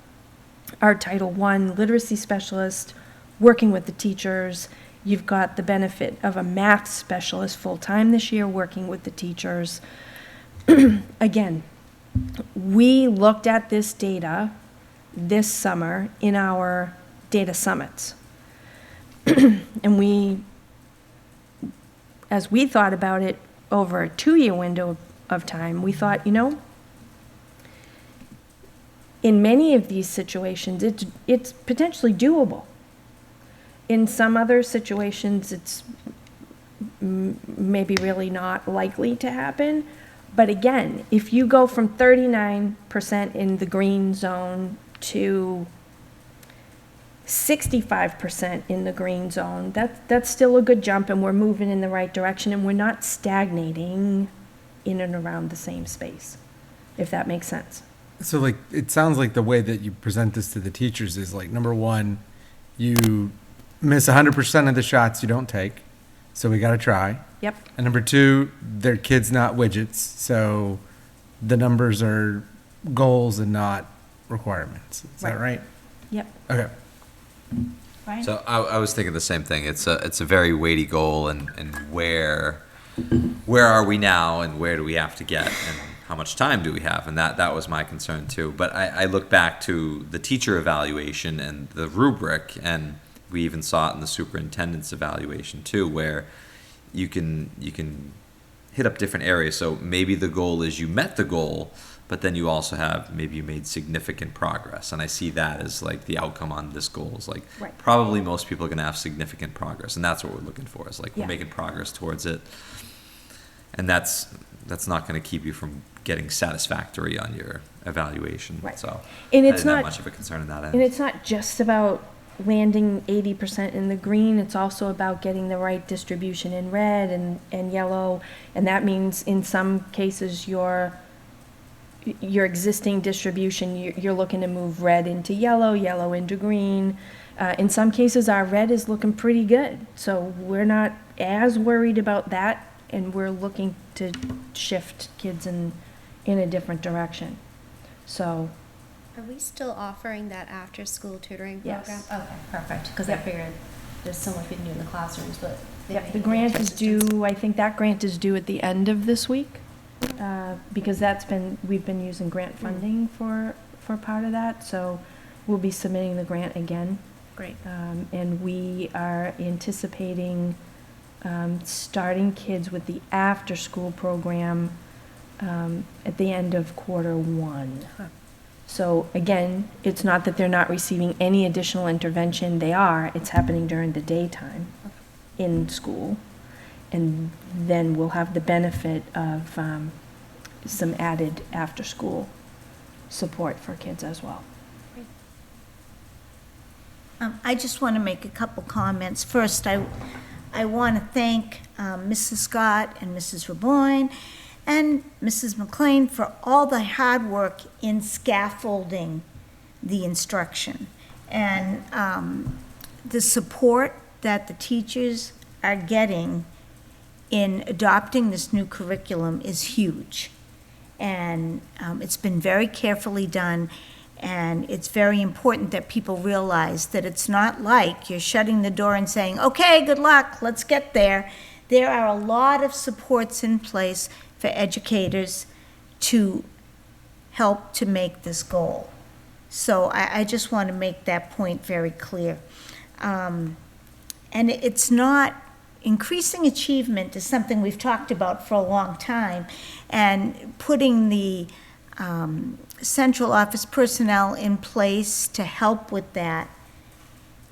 our Title I literacy specialist working with the teachers. You've got the benefit of a math specialist full-time this year working with the teachers. Again, we looked at this data this summer in our data summits. And as we thought about it over a 2-year window of time, we thought, in many of these situations, it's potentially doable. In some other situations, it's maybe really not likely to happen. But again, if you go from 39% in the green zone to 65% in the green zone. That's still a good jump, and we're moving in the right direction, and we're not stagnating in and around the same space, if that makes sense. So like, it sounds like the way that you present this to the teachers is like, number one, you miss 100% of the shots you don't take, so we got to try. Yep. And number two, they're kids, not widgets, so the numbers are goals and not requirements. Is that right? Yep. Okay. Brian? So I was thinking the same thing. It's a very weighty goal, and where are we now, and where do we have to get, and how much time do we have? And that was my concern too. But I look back to the teacher evaluation and the rubric, and we even saw it in the superintendent's evaluation too, where you can hit up different areas. So maybe the goal is you met the goal, but then you also have, maybe you made significant progress. And I see that as like the outcome on this goal is like, Right. probably most people are going to have significant progress. And that's what we're looking for, is like, Yeah. we're making progress towards it. And that's not going to keep you from getting satisfactory on your evaluation. Right. So And I it's didn't have not- much of a concern in that end. And it's not just about landing 80% in the green, it's also about getting the right distribution in red and yellow. And that means in some cases your existing distribution, you're looking to move red into yellow, yellow into green. In some cases, our red is looking pretty good, so we're not as worried about that, and we're looking to shift kids in a different direction. So, Are we still offering that after-school tutoring Yes. program? Okay, perfect, because I figured there's so much we can do in the classrooms, but. they yep, may the need grant extra is assistance. due, I think that grant is due at the end of this week, because we've been using grant funding for part of that, so we'll be submitting the grant again. Great. And we are anticipating starting kids with the after-school program at the end of Q1. So again, it's not that they're not receiving any additional intervention, they are, it's happening during the daytime in school. And then we'll have the benefit of some added after-school support for kids as well. I just want to make a couple comments. First, I want to thank Mrs. Scott and Mrs. Raboyne and Mrs. McLean for all the hard work in scaffolding the instruction. And the support that the teachers are getting in adopting this new curriculum is huge. And it's been very carefully done. And it's very important that people realize that it's not like you're shutting the door and saying, okay, good luck, let's get there. There are a lot of supports in place for educators to help to make this goal. So I just want to make that point very clear. And it's not, increasing achievement is something we've talked about for a long time. And putting the central office personnel in place to help with that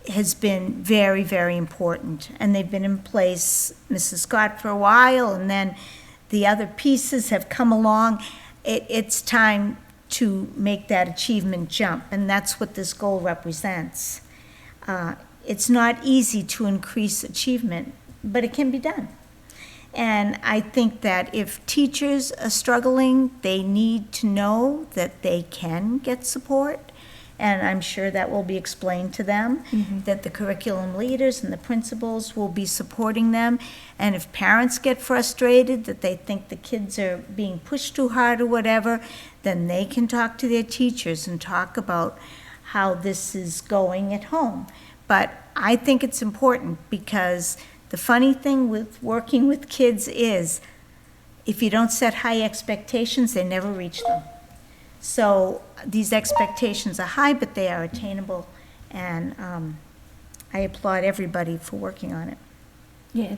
has been very, very important. And they've been in place, Mrs. Scott, for a while, and then the other pieces have come along. It's time to make that achievement jump, and that's what this goal represents. It's not easy to increase achievement, but it can be done. And I think that if teachers are struggling, they need to know that they can get support. And I'm sure that will be explained to them, that the curriculum leaders and the principals will be supporting them. And if parents get frustrated that they think the kids are being pushed too hard or whatever, then they can talk to their teachers and talk about how this is going at home. But I think it's important because the funny thing with working with kids is if you don't set high expectations, they never reach them. So these expectations are high, but they are attainable, and I applaud everybody for working on it. Yeah,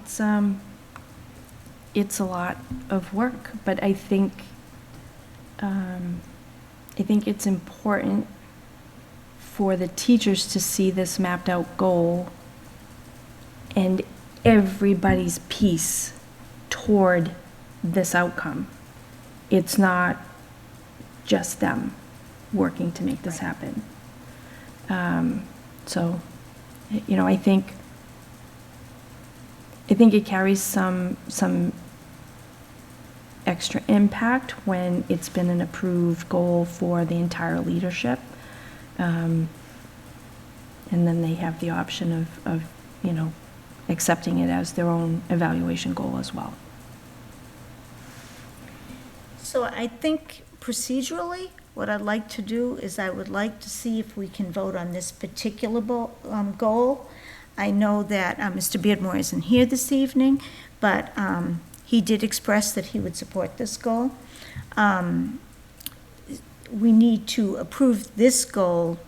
it's a lot of work, but I think it's important for the teachers to see this mapped out goal and everybody's piece toward this outcome. It's not just them working to make this happen. So, I think it carries some extra impact when it's been an approved goal for the entire leadership. And then they have the option of accepting it as their own evaluation goal as well. So I think procedurally, what I'd like to do is I would like to see if we can vote on this particular goal. I know that Mr. Beardmore isn't here this evening, but he did express that he would support this goal. We need to approve this goal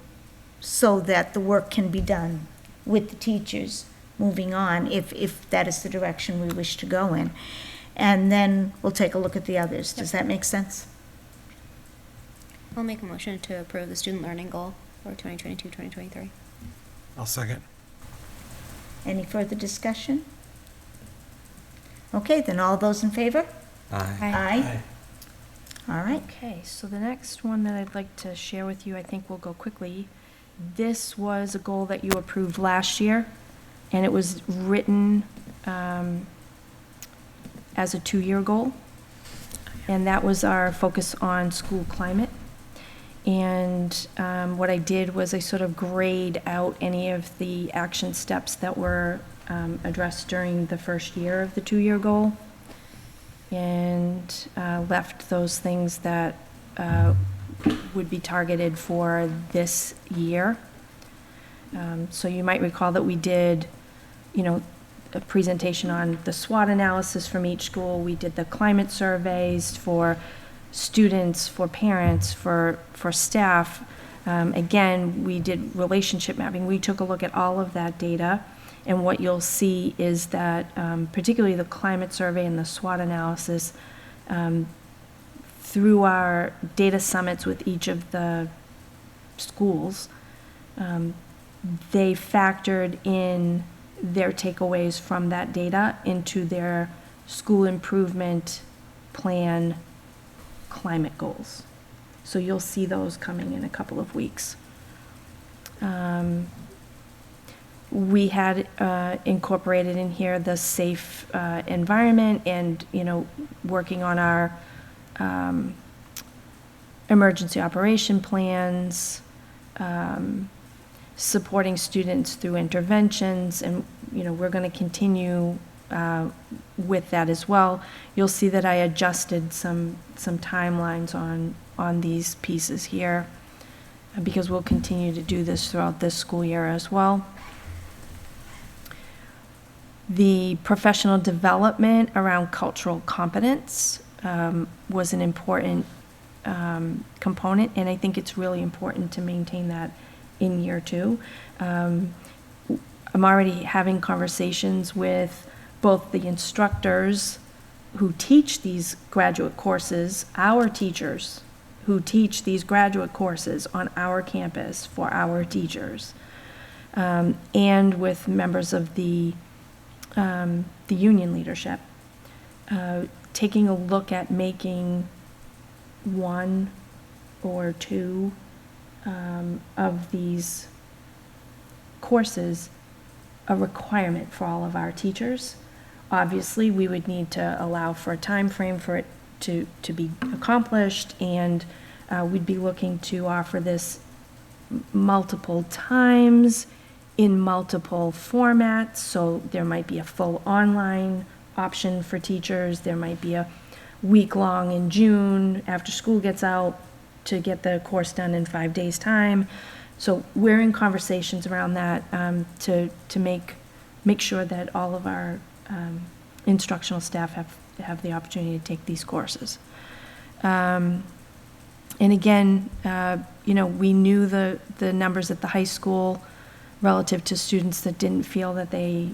so that the work can be done with the teachers moving on, if that is the direction we wish to go in. And then we'll take a look at the others. Does that make sense? I'll make a motion to approve the student learning goal for 2022-2023. I'll second. Any further discussion? Okay, then all those in favor? Aye. All right. Okay, so the next one that I'd like to share with you, I think we'll go quickly. This was a goal that you approved last year, and it was written as a 2-year goal. And that was our focus on school climate. And what I did was I sort of grayed out any of the action steps that were addressed during the first year of the 2-year goal, and left those things that would be targeted for this year. So you might recall that we did, a presentation on the SWOT analysis from each school. We did the climate surveys for students, for parents, for staff. Again, we did relationship mapping. We took a look at all of that data, and what you'll see is that particularly the climate survey and the SWOT analysis, through our data summits with each of the schools, they factored in their takeaways from that data into their school improvement plan climate goals. So you'll see those coming in a couple of weeks. We had incorporated in here the safe environment and, working on our emergency operation plans, supporting students through interventions, and we're going to continue with that as well. You'll see that I adjusted some timelines on these pieces here, because we'll continue to do this throughout this school year as well. The professional development around cultural competence was an important component, and I think it's really important to maintain that in year 2. I'm already having conversations with both the instructors who teach these graduate courses, our teachers who teach these graduate courses on our campus for our teachers, and with members of the union leadership, taking a look at making 1 or 2 of these courses a requirement for all of our teachers. Obviously, we would need to allow for a time frame for it to be accomplished, and we'd be looking to offer this multiple times in multiple formats. So there might be a full online option for teachers. There might be a week-long in June after school gets out to get the course done in 5 days' time. So we're in conversations around that to make sure that all of our instructional staff have the opportunity to take these courses. And again, we knew the numbers at the high school relative to students that didn't feel that they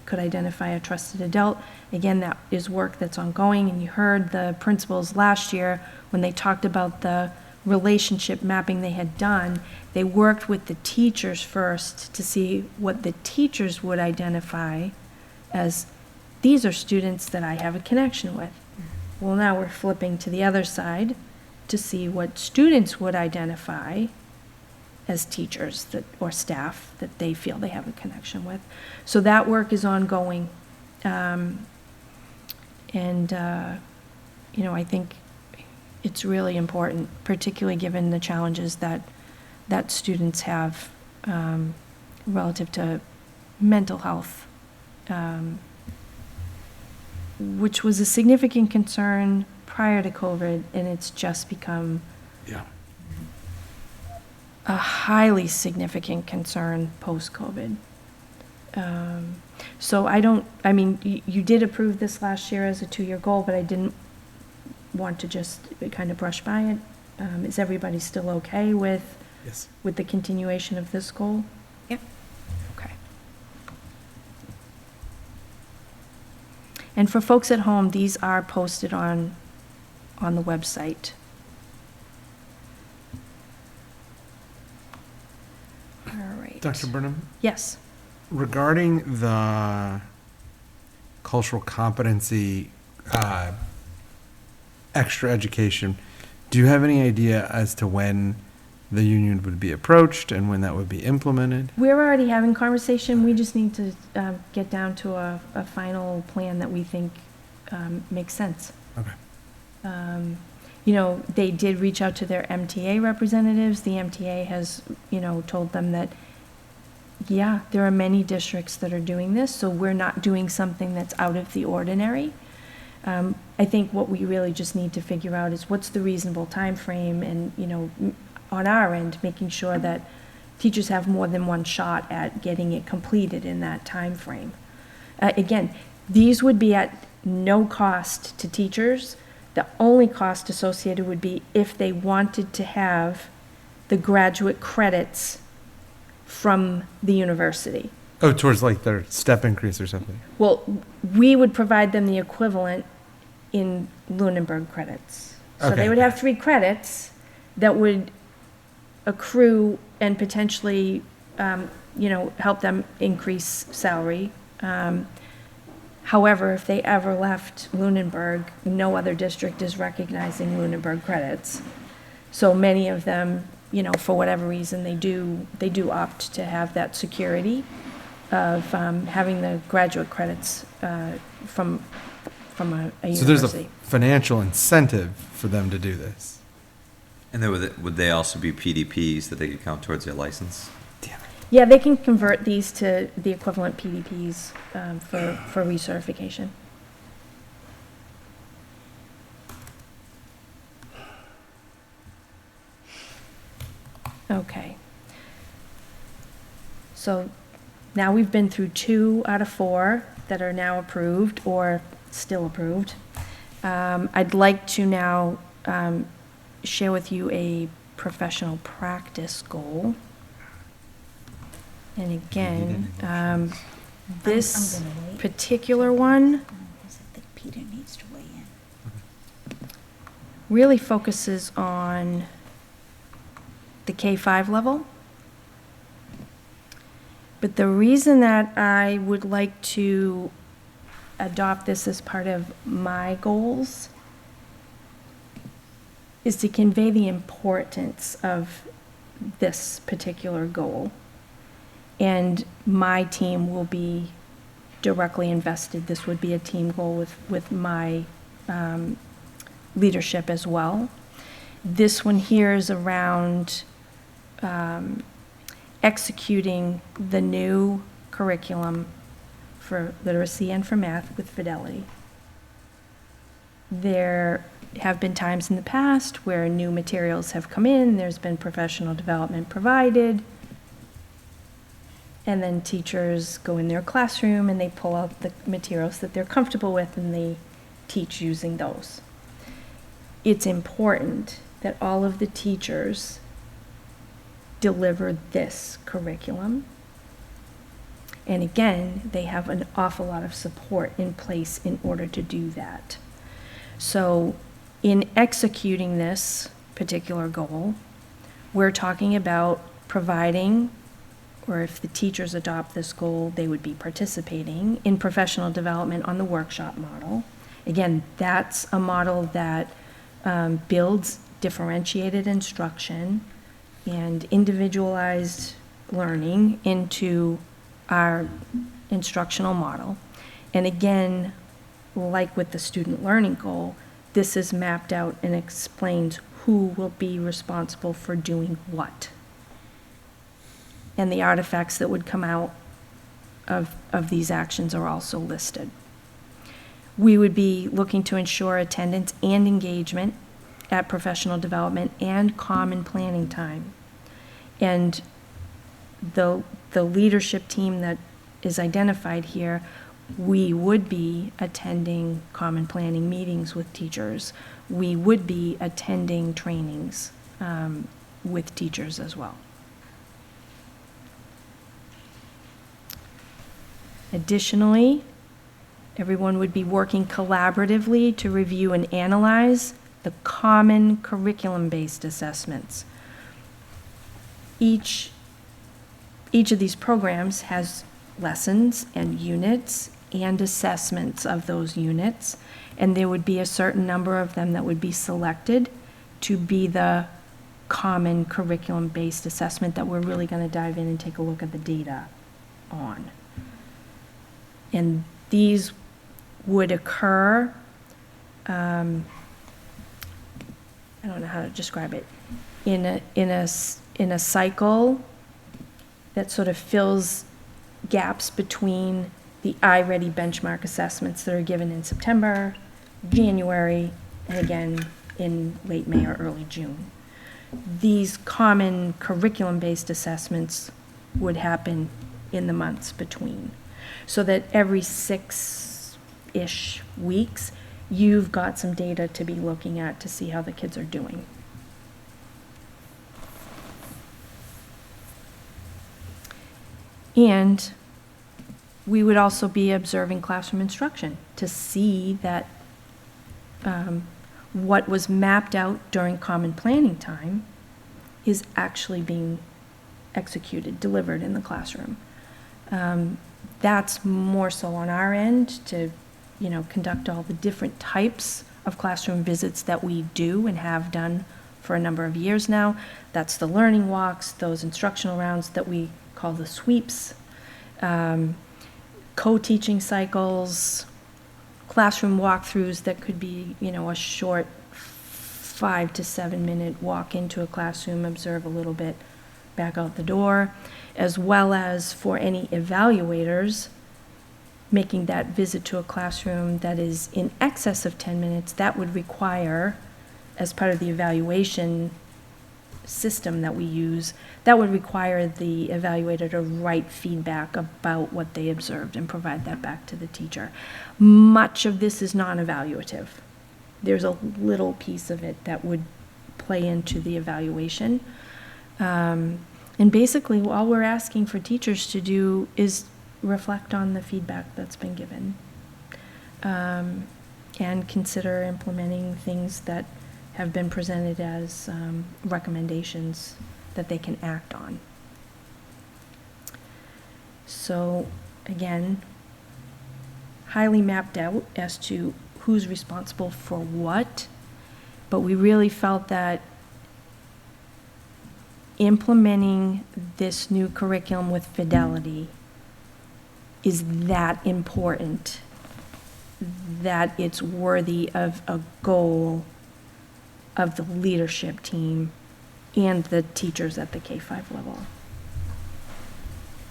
could identify a trusted adult. Again, that is work that's ongoing, and you heard the principals last year when they talked about the relationship mapping they had done. They worked with the teachers first to see what the teachers would identify as, these are students that I have a connection with. Well, now we're flipping to the other side to see what students would identify as teachers that, or staff that they feel they have a connection with. So that work is ongoing. You know, I think it's really important, particularly given the challenges that students have relative to mental health, which was a significant concern prior to COVID, and it's just become Yeah. a highly significant concern post-COVID. So I mean, you did approve this last year as a 2-year goal, but I didn't want to just kind of brush by it. Is everybody still okay with Yes. the continuation of this goal? Yep. Okay. And for folks at home, these are posted on the website. All right. Dr. Burnham, Yes. regarding the cultural competency extra education, do you have any idea as to when the union would be approached and when that would be implemented? We're already having conversation. We just need to get down to a final plan that we think makes sense. Okay. You know, they did reach out to their MTA representatives. The MTA has, you know, told them that, yeah, there are many districts that are doing this, so we're not doing something that's out of the ordinary. I think what we really just need to figure out is what's the reasonable time frame, and, you know, on our end, making sure that teachers have more than one shot at getting it completed in that time frame. Again, these would be at no cost to teachers. The only cost associated would be if they wanted to have the graduate credits from the university. Oh, towards like their step increase or something? Well, we would provide them the equivalent in Lunenburg credits. So they Okay. would have 3 credits that would accrue and potentially, you know, help them increase salary. However, if they ever left Lunenburg, no other district is recognizing Lunenburg credits. So many of them, you know, for whatever reason, they do opt to have that security of having the graduate credits from a So there's a university. financial incentive for them to do this. And then would they also be PDPs that they could count towards their license? Damn it. Yeah, they can convert these to the equivalent PDPs for recertification. Okay. So now we've been through 2 out of 4 that are now approved or still approved. I'd like to now share with you a professional practice goal. And again, this I'm gonna wait. particular one Because I think Peter needs to weigh in. really focuses on the K-5 level. But the reason that I would like to adopt this as part of my goals is to convey the importance of this particular goal. And my team will be directly invested. This would be a team goal with my leadership as well. This one here is around executing the new curriculum for literacy and for math with fidelity. There have been times in the past where new materials have come in, there's been professional development provided, and then teachers go in their classroom and they pull out the materials that they're comfortable with and they teach using those. It's important that all of the teachers deliver this curriculum. And again, they have an awful lot of support in place in order to do that. So in executing this particular goal, we're talking about providing, or if the teachers adopt this goal, they would be participating in professional development on the workshop model. Again, that's a model that builds differentiated instruction and individualized learning into our instructional model. And again, like with the student learning goal, this is mapped out and explains who will be responsible for doing what. And the artifacts that would come out of these actions are also listed. We would be looking to ensure attendance and engagement at professional development and common planning time. And the leadership team that is identified here, we would be attending common planning meetings with teachers. We would be attending trainings with teachers as well. Additionally, everyone would be working collaboratively to review and analyze the common curriculum-based assessments. Each of these programs has lessons and units and assessments of those units, and there would be a certain number of them that would be selected to be the common curriculum-based assessment that we're really going to dive in and take a look at the data on. And these would occur, I don't know how to describe it, in a cycle that sort of fills gaps between the iReady benchmark assessments that are given in September, January, and again in late May or early June. These common curriculum-based assessments would happen in the months between, so that every 6-ish weeks, you've got some data to be looking at to see how the kids are doing. And we would also be observing classroom instruction to see that what was mapped out during common planning time is actually being executed, delivered in the classroom. That's more so on our end to, conduct all the different types of classroom visits that we do and have done for a number of years now. That's the learning walks, those instructional rounds that we call the sweeps, co-teaching cycles, classroom walkthroughs that could be, a short 5 to 7 minute walk into a classroom, observe a little bit, back out the door, as well as for any evaluators making that visit to a classroom that is in excess of 10 minutes. That would require, as part of the evaluation system that we use, that would require the evaluator to write feedback about what they observed and provide that back to the teacher. Much of this is non-evaluative. There's a little piece of it that would play into the evaluation. And basically, all we're asking for teachers to do is reflect on the feedback that's been given, and consider implementing things that have been presented as recommendations that they can act on. So, again, highly mapped out as to who's responsible for what, but we really felt that implementing this new curriculum with fidelity is that important, that it's worthy of a goal of the leadership team and the teachers at the K-5 level.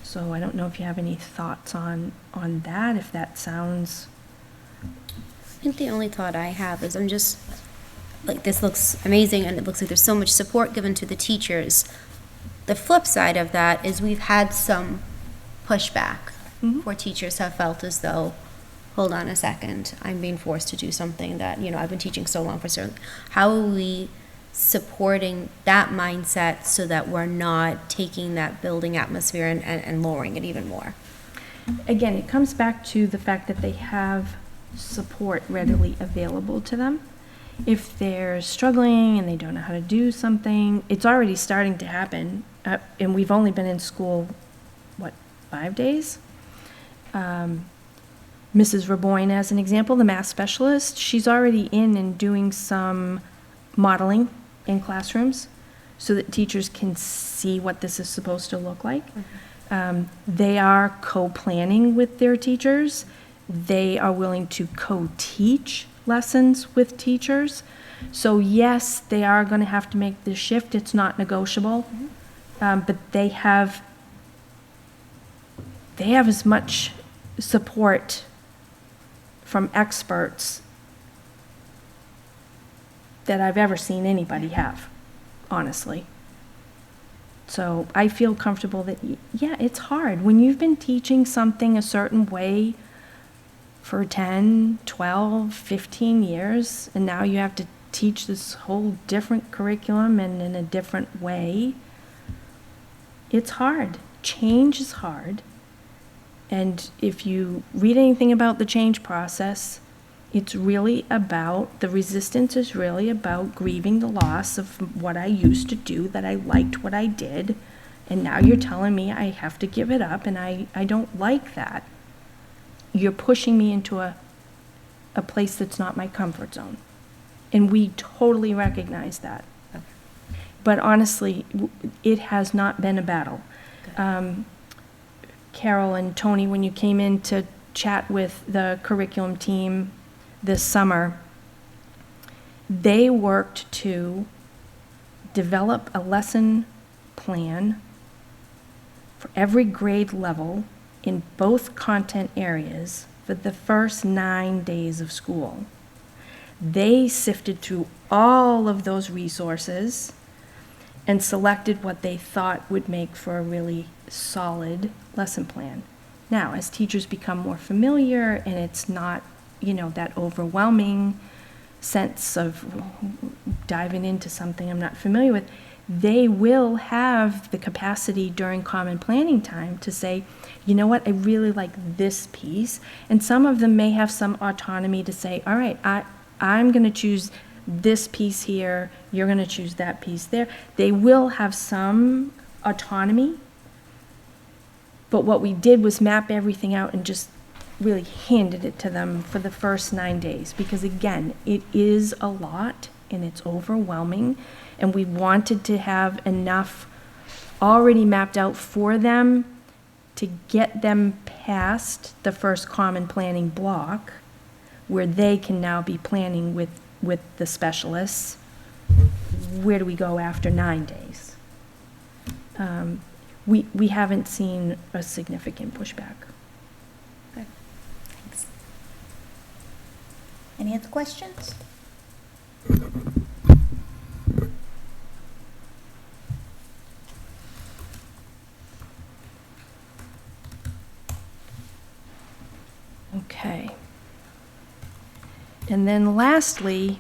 So I don't know if you have any thoughts on that, if that sounds... I think the only thought I have is this looks amazing, and it looks like there's so much support given to the teachers. The flip side of that is we've had some pushback where teachers have felt as though, hold on a second, I'm being forced to do something that, I've been teaching so long for certain. How are we supporting that mindset so that we're not taking that building atmosphere and lowering it even more? Again, it comes back to the fact that they have support readily available to them. If they're struggling and they don't know how to do something, it's already starting to happen. And we've only been in school, 5 days? Mrs. Raboyne, as an example, the math specialist, she's already in and doing some modeling in classrooms. so that teachers can see what this is supposed to look like. They are co-planning with their teachers. They are willing to co-teach lessons with teachers. So yes, they are going to have to make this shift. It's not negotiable. But they have as much support from experts that I've ever seen anybody have, honestly. So I feel comfortable that, yeah, it's hard. When you've been teaching something a certain way for 10, 12, 15 years, and now you have to teach this whole different curriculum and in a different way, it's hard. Change is hard. And if you read anything about the change process, it's really about, the resistance is really about grieving the loss of what I used to do, that I liked what I did, and now you're telling me I have to give it up, and I don't like that. You're pushing me into a place that's not my comfort zone. And we totally recognize that. But honestly, it has not been a battle. Carol and Tony, when you came in to chat with the curriculum team this summer, they worked to develop a lesson plan for every grade level in both content areas for the first 9 days of school. They sifted through all of those resources and selected what they thought would make for a really solid lesson plan. Now, as teachers become more familiar and it's not, that overwhelming sense of diving into something I'm not familiar with, they will have the capacity during common planning time to say, you know what, I really like this piece. And some of them may have some autonomy to say, all right, I'm going to choose this piece here, you're going to choose that piece there. They will have some autonomy, but what we did was map everything out and just really handed it to them for the first 9 days, because again, it is a lot and it's overwhelming, and we wanted to have enough already mapped out for them to get them past the first common planning block, where they can now be planning with the specialists. Where do we go after 9 days? We haven't seen a significant pushback. Good. Thanks. Any other questions? Okay. And then lastly,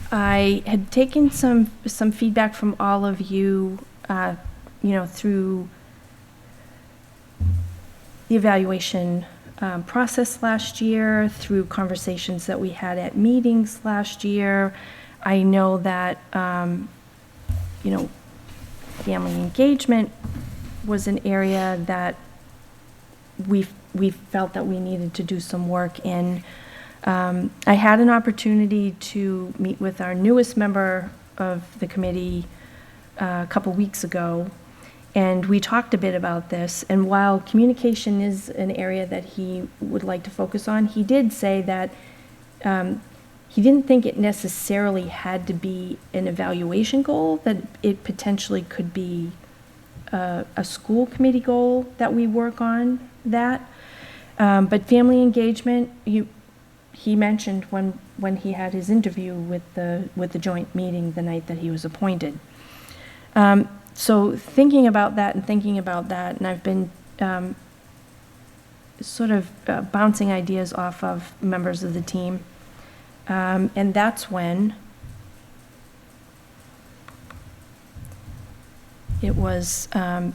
I had taken some feedback from all of you, through the evaluation process last year, through conversations that we had at meetings last year. I know that, family engagement was an area that we felt that we needed to do some work in. I had an opportunity to meet with our newest member of the committee a couple weeks ago, and we talked a bit about this. And while communication is an area that he would like to focus on, he did say that he didn't think it necessarily had to be an evaluation goal, that it potentially could be a school committee goal that we work on that. But family engagement, he mentioned when he had his interview with the joint meeting the night that he was appointed. So thinking about that, and I've been sort of bouncing ideas off of members of the team, and that's when it was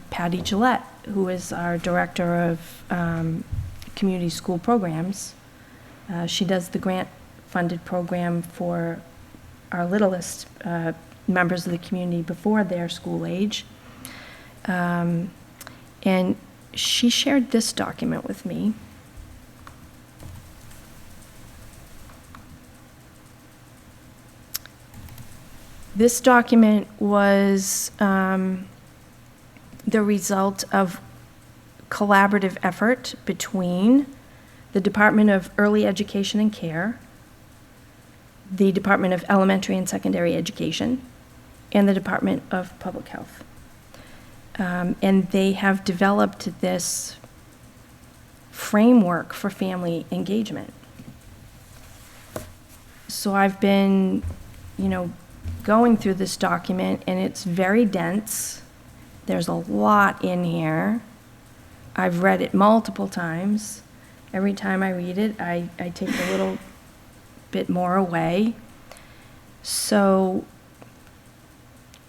Patty Gillette, who is our director of community school programs. She does the grant-funded program for our littlest members of the community before their school age. And she shared this document with me. This document was the result of collaborative effort between the Department of Early Education and Care, the Department of Elementary and Secondary Education, and the Department of Public Health. And they have developed this framework for family engagement. So I've been, going through this document, and it's very dense. There's a lot in here. I've read it multiple times. Every time I read it, I take a little bit more away. So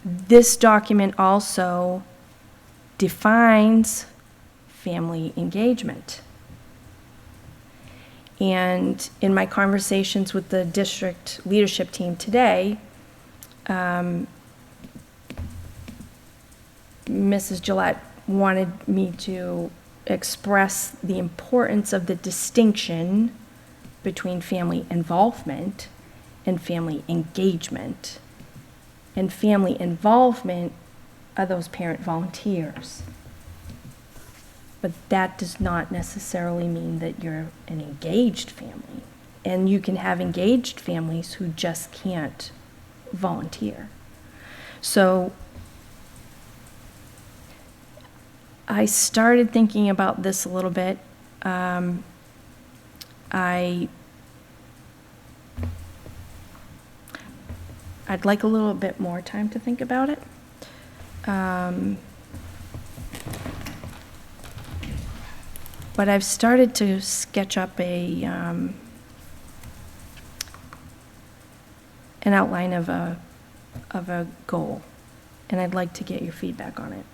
this document also defines family engagement. And in my conversations with the district leadership team today, Mrs. Gillette wanted me to express the importance of the distinction between family involvement and family engagement. And family involvement are those parent volunteers. But that does not necessarily mean that you're an engaged family. And you can have engaged families who just can't volunteer. So I started thinking about this a little bit. I'd like a little bit more time to think about it. But I've started to sketch up an outline of a goal, and I'd like to get your feedback on it.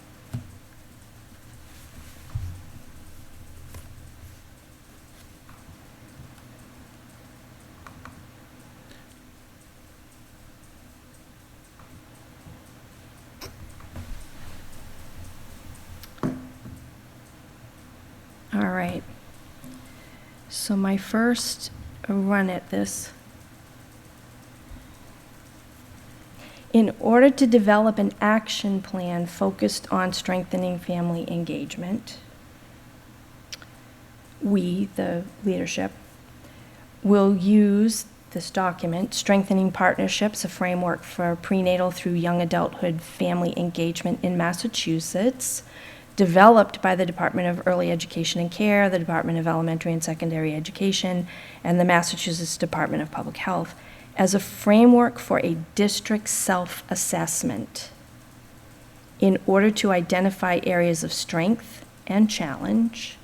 All right. So my first run at this. In order to develop an action plan focused on strengthening family engagement, we, the leadership, will use this document, Strengthening Partnerships, a Framework for Prenatal through Young Adulthood Family Engagement in Massachusetts, developed by the Department of Early Education and Care, the Department of Elementary and Secondary Education, and the Massachusetts Department of Public Health, as a framework for a district self-assessment in order to identify areas of strength and challenge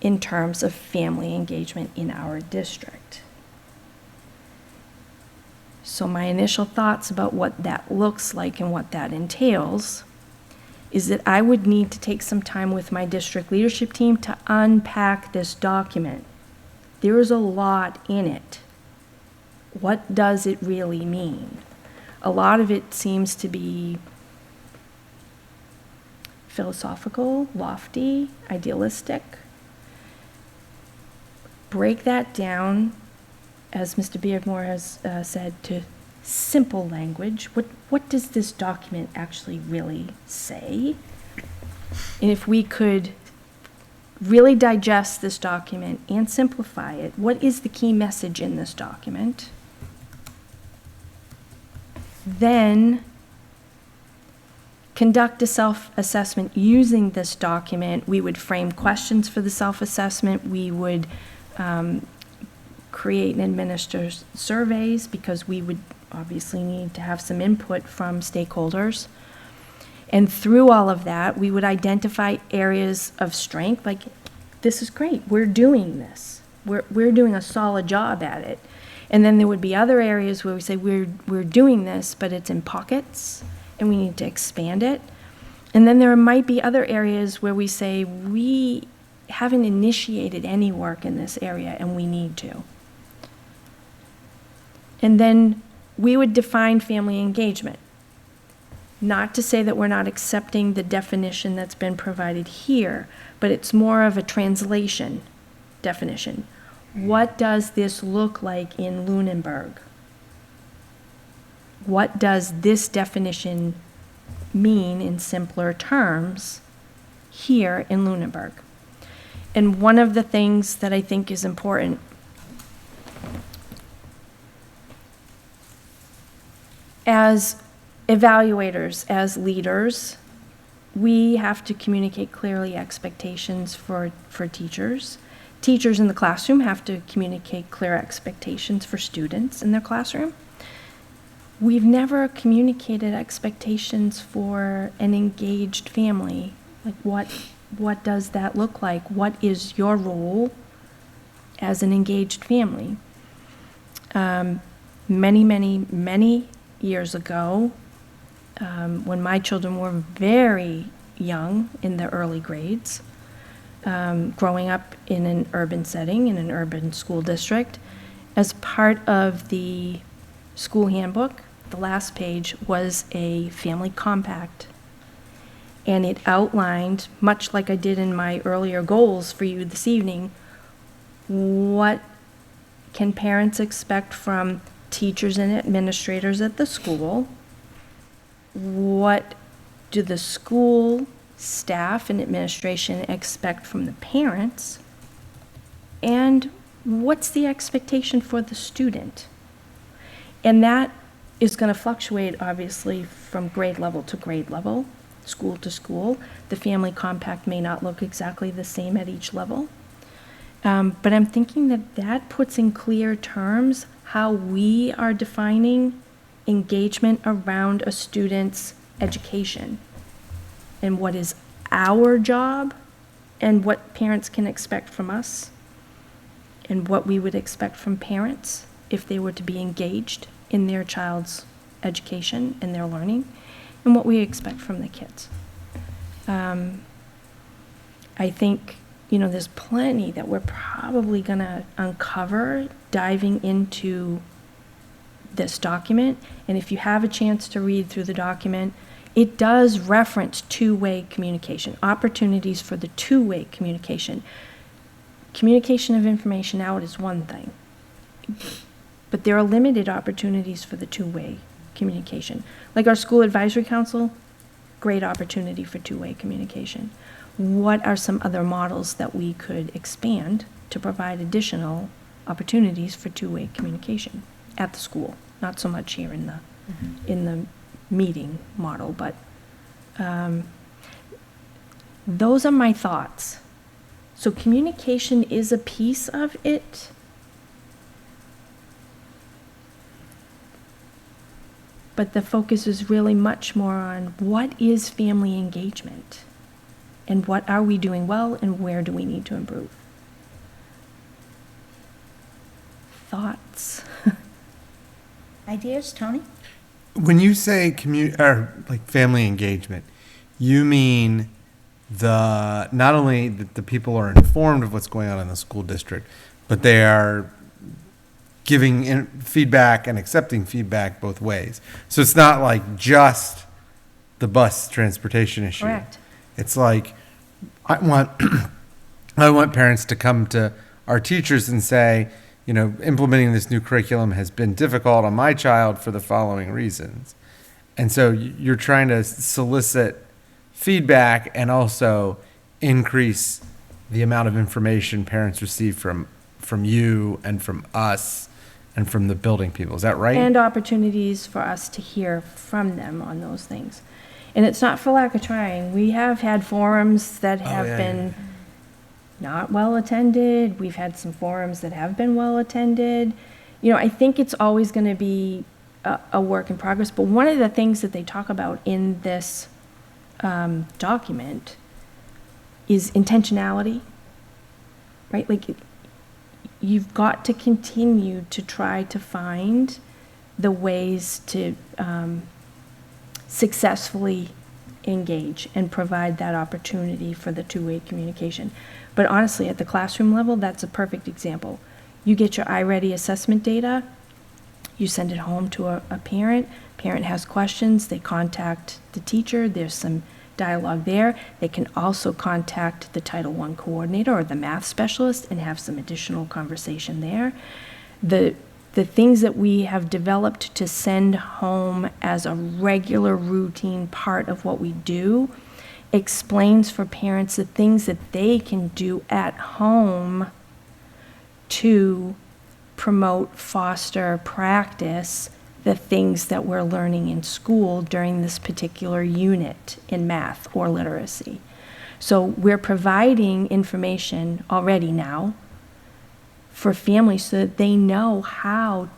in terms of family engagement in our district. So my initial thoughts about what that looks like and what that entails is that I would need to take some time with my district leadership team to unpack this document. There is a lot in it. What does it really mean? A lot of it seems to be philosophical, lofty, idealistic. Break that down, as Mr. Beardmore has said, to simple language. What does this document actually really say? And if we could really digest this document and simplify it, what is the key message in this document? Then conduct a self-assessment using this document. We would frame questions for the self-assessment. We would create and administer surveys, because we would obviously need to have some input from stakeholders. And through all of that, we would identify areas of strength, like, this is great, we're doing this. We're doing a solid job at it. And then there would be other areas where we say we're doing this, but it's in pockets, and we need to expand it. And then there might be other areas where we say we haven't initiated any work in this area, and we need to. And then we would define family engagement. Not to say that we're not accepting the definition that's been provided here, but it's more of a translation definition. What does this look like in Lunenburg? what does this definition mean in simpler terms here in Lunenburg? And one of the things that I think is important, as evaluators, as leaders, we have to communicate clearly expectations for teachers. Teachers in the classroom have to communicate clear expectations for students in their classroom. We've never communicated expectations for an engaged family. Like, what does that look like? What is your role as an engaged family? Many years ago, when my children were very young, in the early grades, growing up in an urban setting, in an urban school district, as part of the school handbook, the last page was a family compact. And it outlined, much like I did in my earlier goals for you this evening, what can parents expect from teachers and administrators at the school? What do the school staff and administration expect from the parents? And what's the expectation for the student? And that is going to fluctuate, obviously, from grade level to grade level, school to school. The family compact may not look exactly the same at each level. But I'm thinking that puts in clear terms how we are defining engagement around a student's education and what is our job and what parents can expect from us and what we would expect from parents if they were to be engaged in their child's education and their learning, and what we expect from the kids. I think, there's plenty that we're probably going to uncover diving into this document. And if you have a chance to read through the document, it does reference two-way communication, opportunities for the two-way communication. Communication of information out is one thing, but there are limited opportunities for the two-way communication. Like our school advisory council, great opportunity for two-way communication. What are some other models that we could expand to provide additional opportunities for two-way communication at the school? Not so much here in the meeting model, but those are my thoughts. So communication is a piece of it. But the focus is really much more on what is family engagement and what are we doing well and where do we need to improve. Thoughts? Ideas, Tony? When you say family engagement, you mean not only that the people are informed of what's going on in the school district, but they are giving feedback and accepting feedback both ways. So it's not like just the bus transportation issue. Correct. It's like, I want parents to come to our teachers and say, implementing this new curriculum has been difficult on my child for the following reasons. And so you're trying to solicit feedback and also increase the amount of information parents receive from you and from us and from the building people. Is that right? And opportunities for us to hear from them on those things. And it's not for lack of trying. We have had forums that have been not well attended. We've had some forums that have been well attended. I think it's always going to be a work in progress. But one of the things that they talk about in this document is intentionality, right? Like, you've got to continue to try to find the ways to successfully engage and provide that opportunity for the two-way communication. But honestly, at the classroom level, that's a perfect example. You get your iReady assessment data, you send it home to a parent has questions, they contact the teacher, there's some dialogue there. They can also contact the Title I coordinator or the math specialist and have some additional conversation there. The the things that we have developed to send home as a regular routine part of what we do explains for parents the things that they can do at home to promote, foster, practice the things that we're learning in school during this particular unit in math or literacy. So we're providing information already now for families so that they know how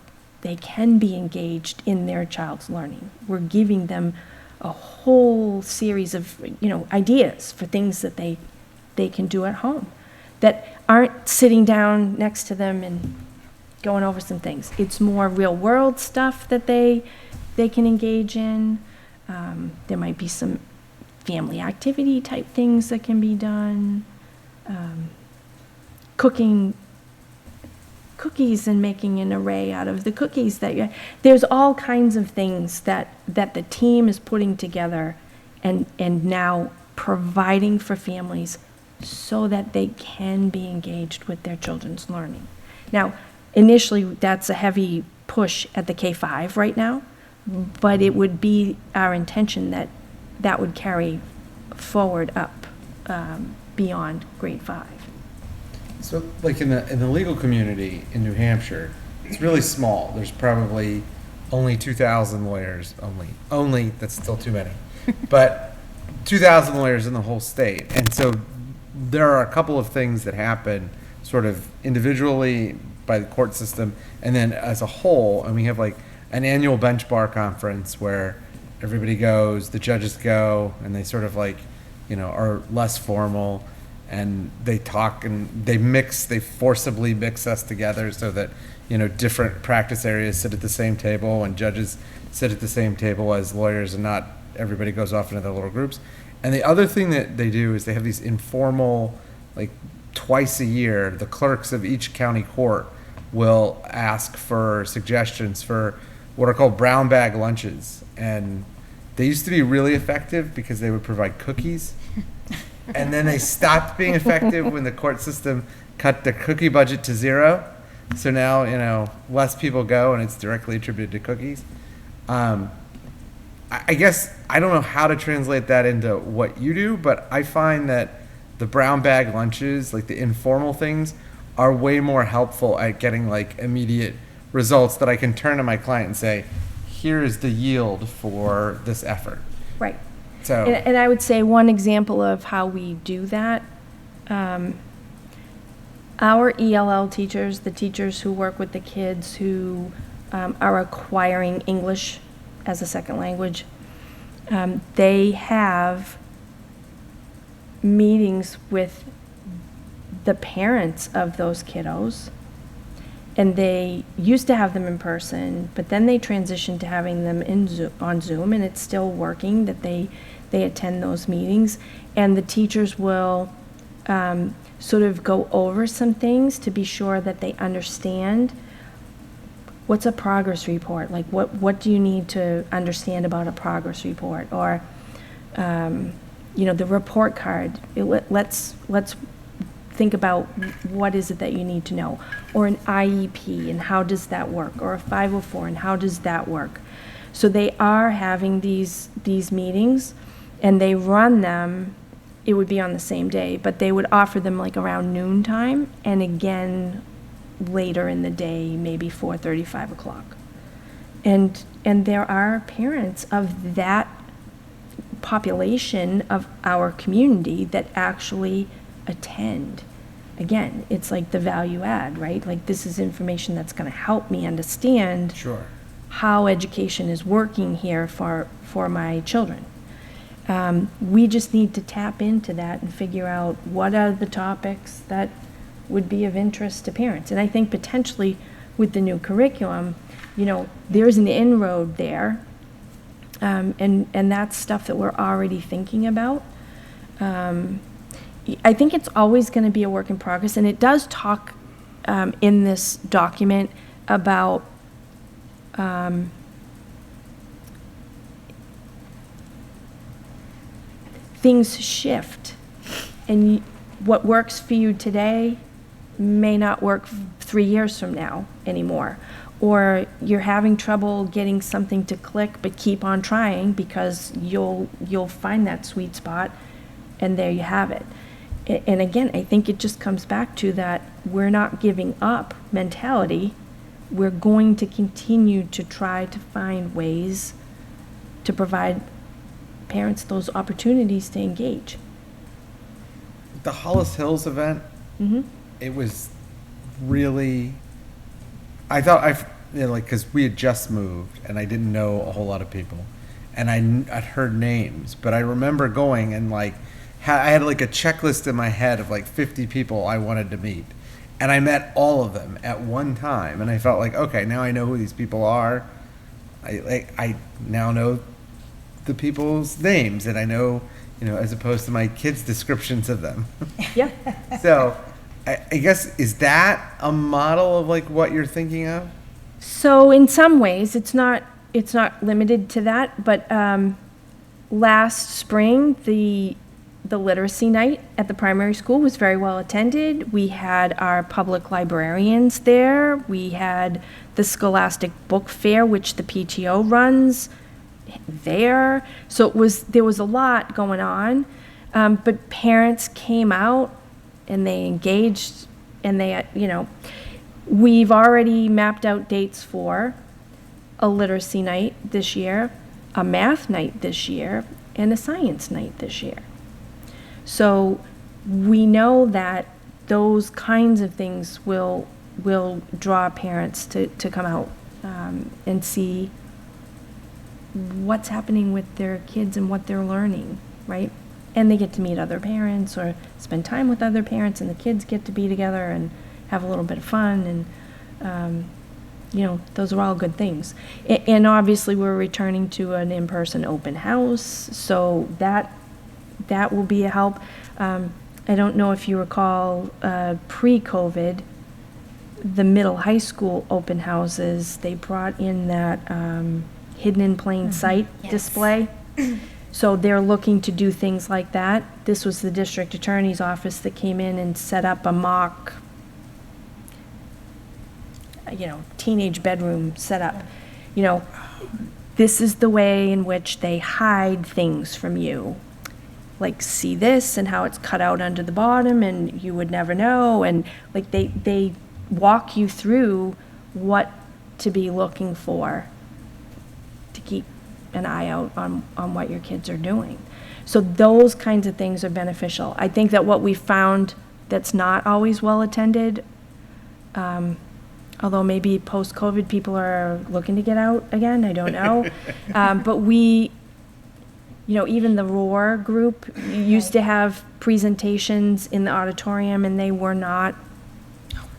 they can be engaged in their child's learning. We're giving them a whole series of, ideas for things that they can do at home that aren't sitting down next to them and going over some things. It's more real world stuff that they can engage in. There might be some family activity type things that can be done. Cooking cookies and making an array out of the cookies there's all kinds of things that the team is putting together and now providing for families so that they can be engaged with their children's learning. Now, initially, that's a heavy push at the K-5 right now, but it would be our intention that would carry forward up beyond grade 5. So, like in the legal community in New Hampshire, it's really small. There's probably only 2,000 lawyers. Only that's still too many, but 2,000 lawyers in the whole state. And so, there are a couple of things that happen, sort of individually by the court system, and then as a whole. And we have like an annual bench bar conference where everybody goes, the judges go, and they sort of like, are less formal. And they talk and they forcibly mix us together so that, different practice areas sit at the same table and judges sit at the same table as lawyers, and not everybody goes off into their little groups. And the other thing that they do is they have these informal, like twice a year, the clerks of each county court will ask for suggestions for what are called brown bag lunches. And they used to be really effective because they would provide cookies. And then they stopped being effective when the court system cut the cookie budget to 0. So now, less people go and it's directly attributed to cookies. I guess I don't know how to translate that into what you do, but I find that the brown bag lunches, like the informal things, are way more helpful at getting like immediate results that I can turn to my client and say, here is the yield for this effort. Right. So, and I would say one example of how we do that, our ELL teachers, the teachers who work with the kids who are acquiring English as a second language, they have meetings with the parents of those kiddos. And they used to have them in person, but then they transitioned to having them on Zoom, and it's still working that they attend those meetings. And the teachers will sort of go over some things to be sure that they understand what's a progress report, like what do you need to understand about a progress report, or the report card. Let's think about what is it that you need to know, or an IEP and how does that work, or a 504 and how does that work. So they are having these meetings, and they run them, it would be on the same day, but they would offer them like around noontime, and again later in the day, maybe 4:30, 5 o'clock. And there are parents of that population of our community that actually attend. Again, it's like the value add, right? Like, this is information that's going to help me understand sure. how education is working here for my children. We just need to tap into that and figure out what are the topics that would be of interest to parents. And I think potentially with the new curriculum, there's an inroad there, and that's stuff that we're already thinking about. I think it's always going to be a work in progress, and it does talk in this document about things shift, and what works for you today may not work 3 years from now anymore, or you're having trouble getting something to click, but keep on trying because you'll find that sweet spot, and there you have it. And again, I think it just comes back to that we're not giving up mentality. We're going to continue to try to find ways to provide parents those opportunities to engage. The Hollis Hills event, it was really, I thought like, because we had just moved and I didn't know a whole lot of people, and I'd heard names, but I remember going and like, I had like a checklist in my head of like 50 people I wanted to meet, and I met all of them at one time, and I felt like, okay, now I know who these people are. I now know the people's names, and I know, as opposed to my kids' descriptions of them. Yeah. So, I guess, is that a model of like what you're thinking of? So in some ways, it's not limited to that, but last spring, the literacy night at the primary school was very well attended. We had our public librarians there. We had the Scholastic Book Fair, which the PTO runs, there. So there was a lot going on, but parents came out and they engaged, and they, we've already mapped out dates for a literacy night this year, a math night this year, and a science night this year. So we know that those kinds of things will draw parents to come out and see what's happening with their kids and what they're learning, right? And they get to meet other parents or spend time with other parents, and the kids get to be together and have a little bit of fun, and those are all good things. And obviously we're returning to an in-person open house, so that will be a help. I don't know if you recall, pre-COVID, the middle high school open houses, they brought in that hidden in plain sight display. So they're looking to do things like that. This was the district attorney's office that came in and set up a mock, teenage bedroom setup. This is the way in which they hide things from you. Like, see this and how it's cut out under the bottom, and you would never know. And like they walk you through what to be looking for to keep an eye out on what your kids are doing. So those kinds of things are beneficial. I think that what we found that's not always well attended, although maybe post-COVID people are looking to get out again, I don't know. But we, even the ROAR group used to have presentations in the auditorium, and they were not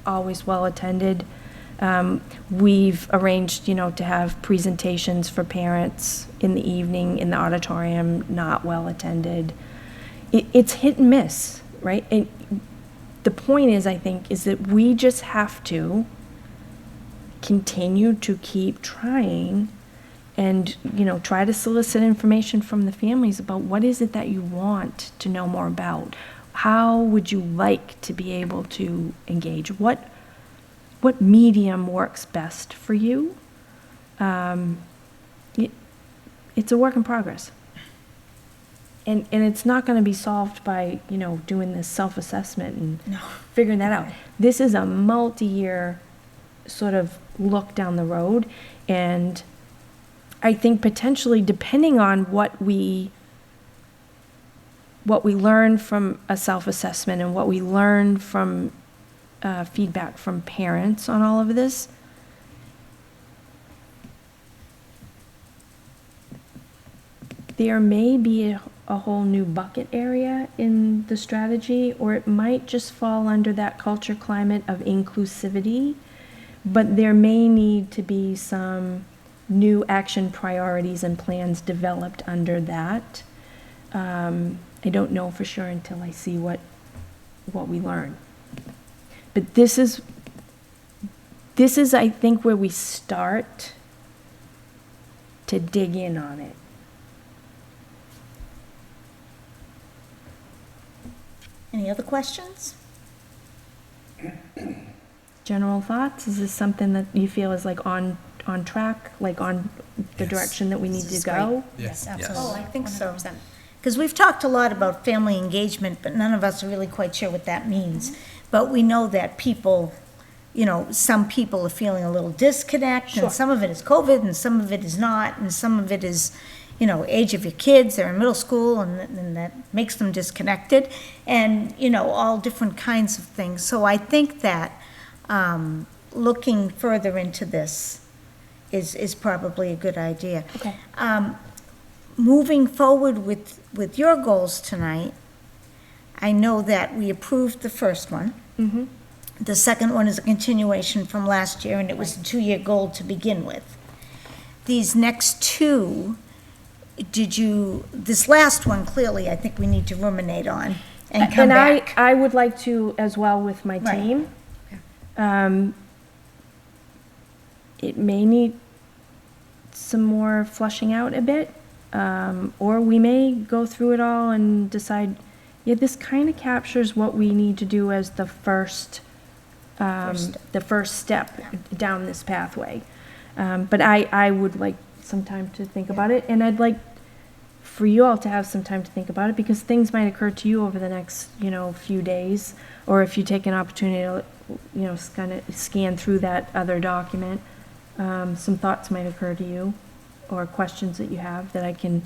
always well attended. We've arranged, to have presentations for parents in the evening in the auditorium, not well attended. It's hit and miss, right? And the point is, I think, is that we just have to continue to keep trying and, try to solicit information from the families about what is it that you want to know more about. How would you like to be able to engage? What medium works best for you? It's a work in progress. And it's not going to be solved by, doing this self-assessment and figuring that out. This is a multi-year sort of look down the road. And I think potentially, depending on what we learn from a self-assessment and what we learn from feedback from parents on all of this, there may be a whole new bucket area in the strategy, or it might just fall under that culture climate of inclusivity, but there may need to be some new action priorities and plans developed under that. I don't know for sure until I see what we learn. But this is, I think, where we start to dig in on it. Any other questions? general thoughts? Is this something that you feel is like on track, like on the Yes. direction that we need This to is go? Yes. Oh, I think so. 100%. Because we've talked a lot about family engagement, but none of us are really quite sure what that means. But we know that people, you know, some people are feeling a little disconnect, Sure. and some of it is COVID, and some of it is not, and some of it is, you know, age of your kids, they're in middle school, and that makes them disconnected, and, you know, all different kinds of things. So I think that looking further into this is probably a good idea. Okay. Moving forward with your goals tonight, I know that we approved the first one. Mm-hmm. The second one is a continuation from last year, and it was a 2-year goal to begin with. These next two, this last one, clearly, I think we need to ruminate on and come back. I would like to as well with my Right. team. It may need some more flushing out a bit, or we may go through it all and decide, yeah, this kind of captures what we need to do as the first step down this pathway. But I would like some time to think about it, and I'd like for you all to have some time to think about it, because things might occur to you over the next, few days, or if you take an opportunity to, kind of scan through that other document, some thoughts might occur to you, or questions that you have that I can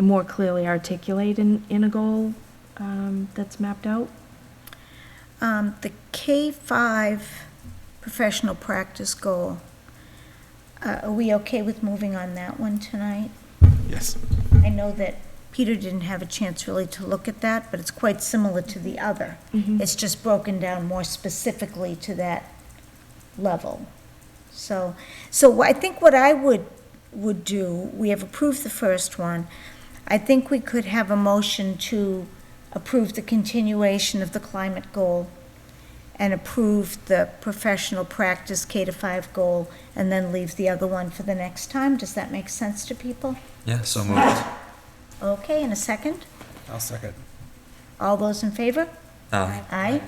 more clearly articulate in a goal that's mapped out. The K-5 professional practice goal, are we okay with moving on that one tonight? Yes. I know that Peter didn't have a chance really to look at that, but it's quite similar to the other. Mhm. It's just broken down more specifically to that level. So I think what I would do, we have approved the first one. I think we could have a motion to approve the continuation of the climate goal and approve the professional practice K-5 goal, and then leave the other one for the next time. Does that make sense to people? Yeah, so moved. Okay, in a second. I'll second. All those in favor? Aye.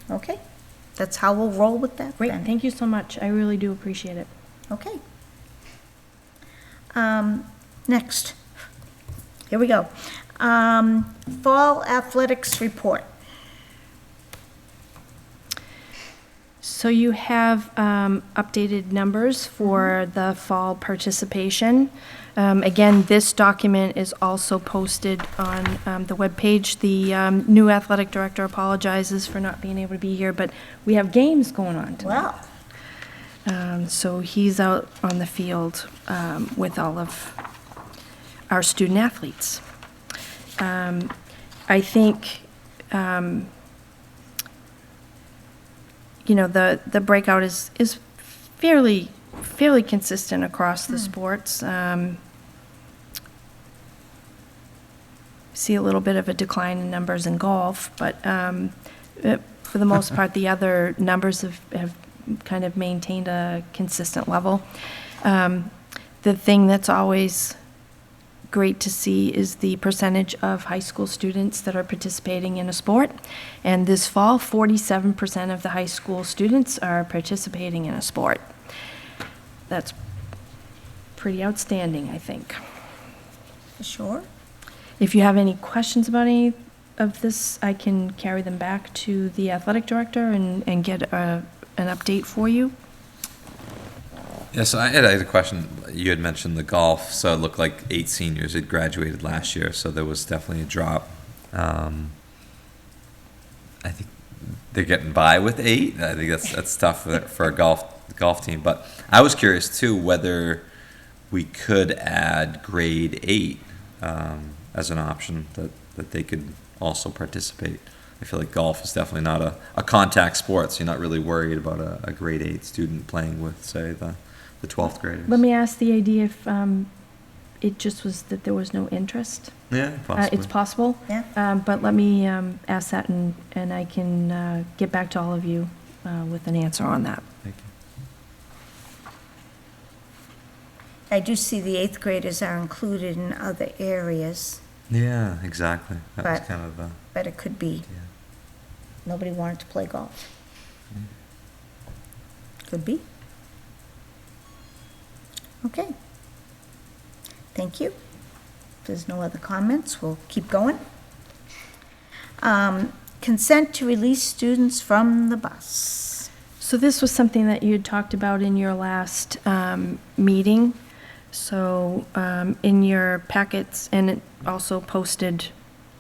Okay, that's how we'll roll with that Great, then. thank you so much. I really do appreciate it. Okay. Next. Here we go. Fall athletics report. So you have updated numbers for the fall participation. Again, this document is also posted on the webpage. The new athletic director apologizes for not being able to be here, but we have games going on tonight. Well, So he's out on the field with all of our student athletes. I think, the breakout is fairly consistent across the sports. See a little bit of a decline in numbers in golf, but for the most part, the other numbers have kind of maintained a consistent level. The thing that's always great to see is the percentage of high school students that are participating in a sport. And this fall, 47% of the high school students are participating in a sport. That's pretty outstanding, I think. for sure. If you have any questions about any of this, I can carry them back to the athletic director and get an update for you. Yeah, so I had a question. You had mentioned the golf, so it looked like 8 seniors had graduated last year, so there was definitely a drop. I think they're getting by with 8. I think that's tough for a golf team. But I was curious too whether we could add grade 8 as an option that they could also participate. I feel like golf is definitely not a contact sport, so you're not really worried about a grade 8 student playing with, say, the 12th graders. Let me ask the AD if it just was that there was no interest. Yeah, possibly. It's possible. Yeah. But let me ask that, and I can get back to all of you with an answer on that. Thank you. I do see the 8th graders are included in other areas, Yeah, exactly. That was But- kind of but it could be yeah. nobody wanted to play golf. Could be. Okay. Thank you. If there's no other comments, we'll keep going. Consent to release students from the bus. So this was something that you had talked about in your last meeting. So in your packets, and it also posted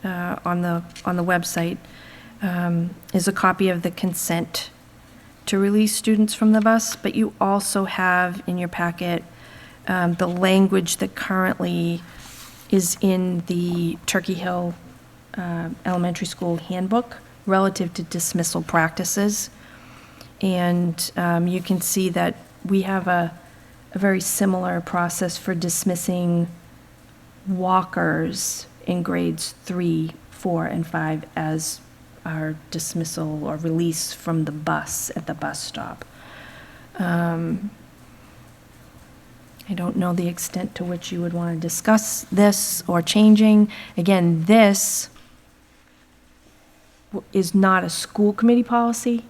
on the website, is a copy of the consent to release students from the bus, but you also have in your packet the language that currently is in the Turkey Hill Elementary School handbook relative to dismissal practices. And you can see that we have a very similar process for dismissing walkers in grades 3, 4, and 5 as our dismissal or release from the bus at the bus stop. I don't know the extent to which you would want to discuss this or changing. Again, this is not a school committee policy.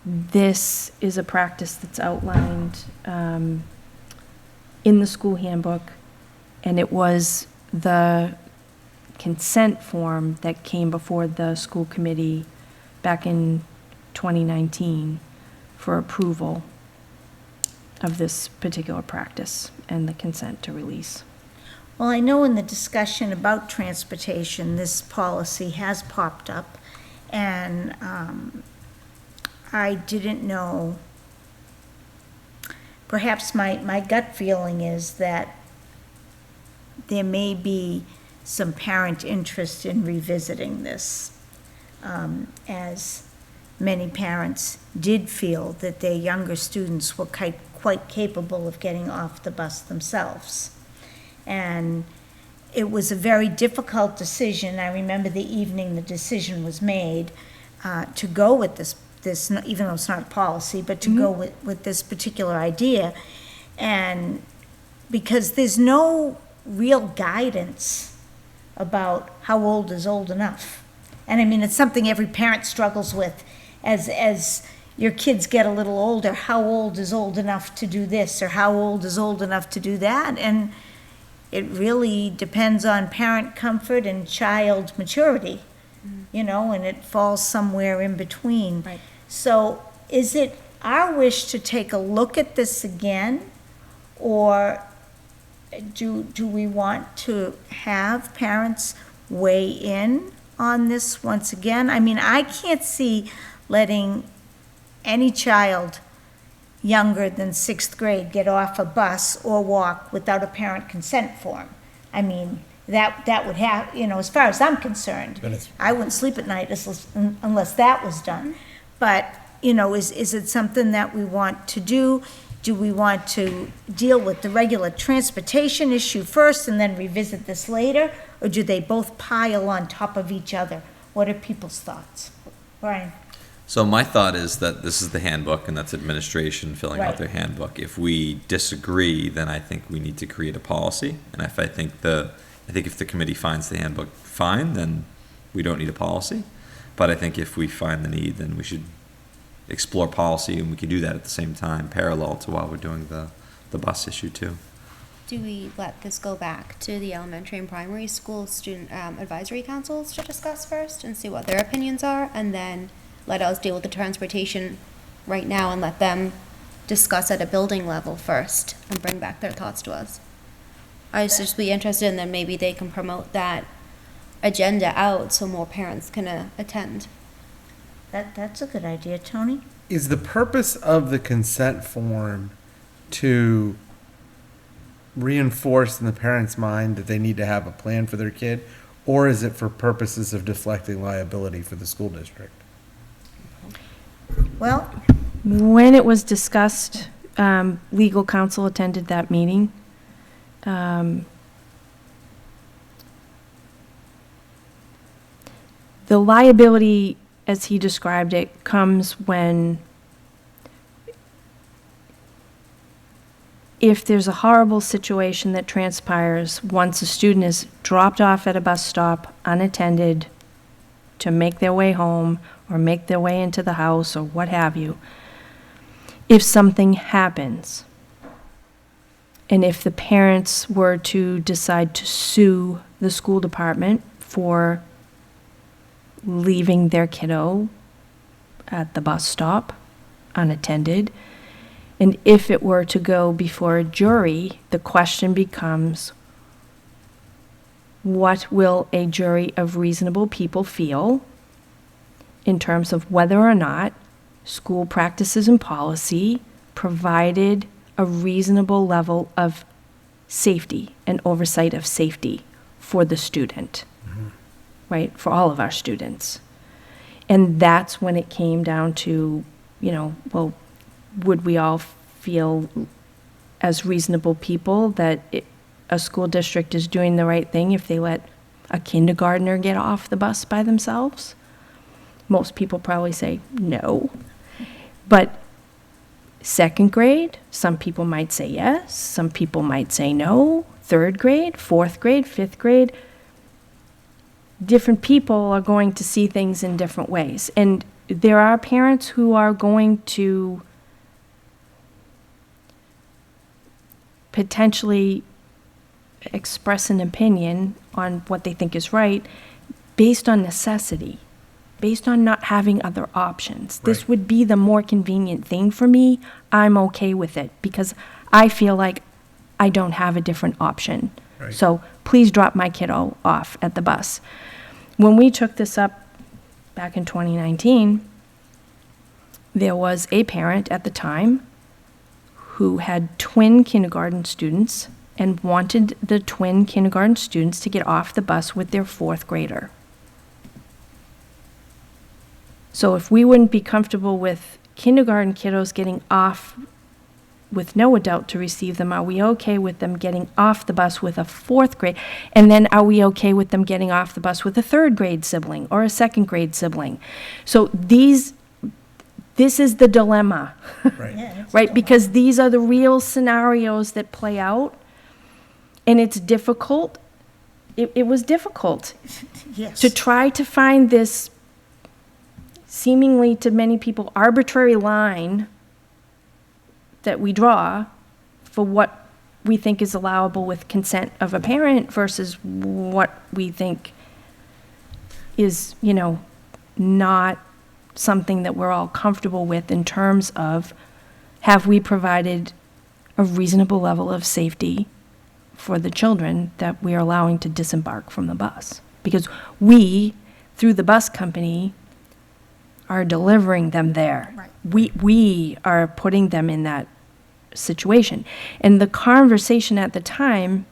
This is a practice that's outlined in the school handbook, and it was the consent form that came before the school committee back in 2019 for approval of this particular practice and the consent to release. Well, I know in the discussion about transportation, this policy has popped up, and I didn't know, perhaps my gut feeling is that there may be some parent interest in revisiting this, as many parents did feel that their younger students were quite capable of getting off the bus themselves. And it was a very difficult decision. I remember the evening the decision was made to go with this, even though it's not a policy, but to go with this particular idea. And because there's no real guidance about how old is old enough. And I mean, it's something every parent struggles with as your kids get a little older. How old is old enough to do this, or how old is old enough to do that? And it really depends on parent comfort and child maturity, you know, and it falls somewhere in between. Right. So is it our wish to take a look at this again, or do we want to have parents weigh in on this once again? I mean, I can't see letting any child younger than 6th grade get off a bus or walk without a parent consent form. I mean, that would have, you know, as far as I'm concerned, I wouldn't sleep at night unless that was done. But, you know, is it something that we want to do? Do we want to deal with the regular transportation issue first and then revisit this later? Or do they both pile on top of each other? What are people's thoughts? Brian? So my thought is that this is the handbook, and that's administration filling out Right. their handbook. If we disagree, then I think we need to create a policy. And if I think if the committee finds the handbook fine, then we don't need a policy. But I think if we find the need, then we should explore policy, and we can do that at the same time, parallel to while we're doing the bus issue too. Do we let this go back to the elementary and primary school student advisory councils to discuss first and see what their opinions are, and then let us deal with the transportation right now and let them discuss at a building level first and bring back their thoughts to us? I was just be interested, and then maybe they can promote that agenda out so more parents can attend. That's a good idea, Tony. Is the purpose of the consent form to reinforce in the parent's mind that they need to have a plan for their kid, or is it for purposes of deflecting liability for the school district? Well, When it was discussed, legal counsel attended that meeting. The liability, as he described it, comes when if there's a horrible situation that transpires once a student is dropped off at a bus stop unattended to make their way home, or make their way into the house or what have you, if something happens, and if the parents were to decide to sue the school department for leaving their kiddo at the bus stop unattended, and if it were to go before a jury, the question becomes, what will a jury of reasonable people feel in terms of whether or not school practices and policy provided a reasonable level of safety and oversight of safety for the student, right? For all of our students. And that's when it came down to, well, would we all feel as reasonable people that a school district is doing the right thing if they let a kindergartner get off the bus by themselves? Most people probably say no. But second grade, some people might say yes, some people might say no. Third grade, fourth grade, fifth grade, different people are going to see things in different ways. And there are parents who are going to potentially express an opinion on what they think is right based on necessity, based on not having other options. This would be the more convenient thing for me. I'm okay with it because I feel like I don't have a different option. Right. So please drop my kiddo off at the bus. When we took this up back in 2019, there was a parent at the time who had twin kindergarten students and wanted the twin kindergarten students to get off the bus with their fourth grader. So if we wouldn't be comfortable with kindergarten kiddos getting off with no adult to receive them, are we okay with them getting off the bus with a fourth grade? And then are we okay with them getting off the bus with a third grade sibling or a second grade sibling? So this is the dilemma, Right. right? Because these are the real scenarios that play out, and it's difficult. It was difficult Yes. to try to find this seemingly to many people arbitrary line that we draw for what we think is allowable with consent of a parent versus what we think is, not something that we're all comfortable with in terms of, have we provided a reasonable level of safety for the children that we are allowing to disembark from the bus? Because we, through the bus company, are delivering them there. Right. We are putting them in that situation. And the conversation at the time,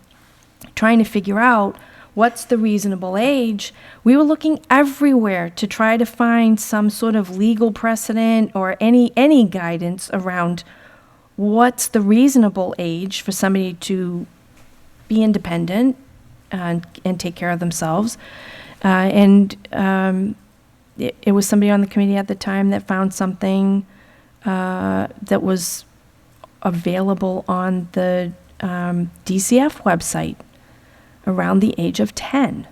trying to figure out what's the reasonable age, we were looking everywhere to try to find some sort of legal precedent or any guidance around what's the reasonable age for somebody to be independent and take care of themselves. It was somebody on the committee at the time that found something that was available on the DCF website around the age of 10,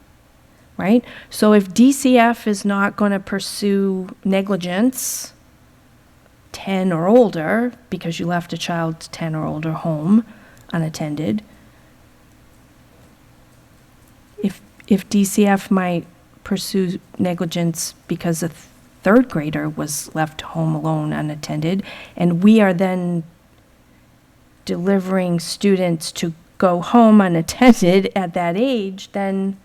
right? So if DCF is not going to pursue negligence 10 or older because you left a child 10 or older home unattended, if DCF might pursue negligence because a third grader was left home alone unattended, and we are then delivering students to go home unattended at that age, then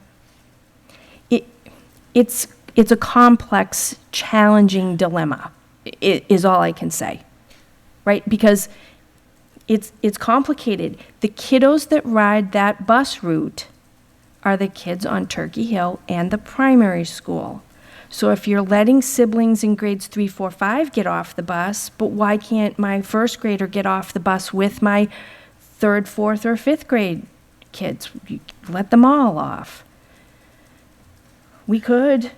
it's a complex, challenging dilemma, is all I can say, right? Because it's complicated. The kiddos that ride that bus route are the kids on Turkey Hill and the primary school. So if you're letting siblings in grades 3, 4, 5 get off the bus, but why can't my first grader get off the bus with my third, fourth, or fifth grade kids? You let them all off. We could.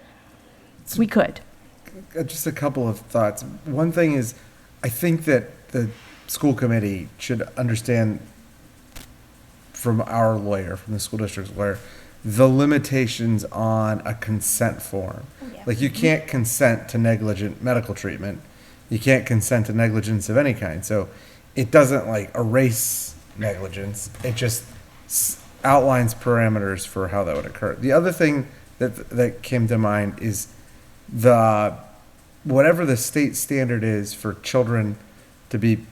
Just a couple of thoughts. One thing is, I think that the school committee should understand from our lawyer, from the school district's lawyer, the limitations on a consent form. Like, you can't consent to negligent medical treatment. You can't consent to negligence of any kind. So it doesn't like erase negligence. It just outlines parameters for how that would occur. The other thing that came to mind is whatever the state standard is for children to be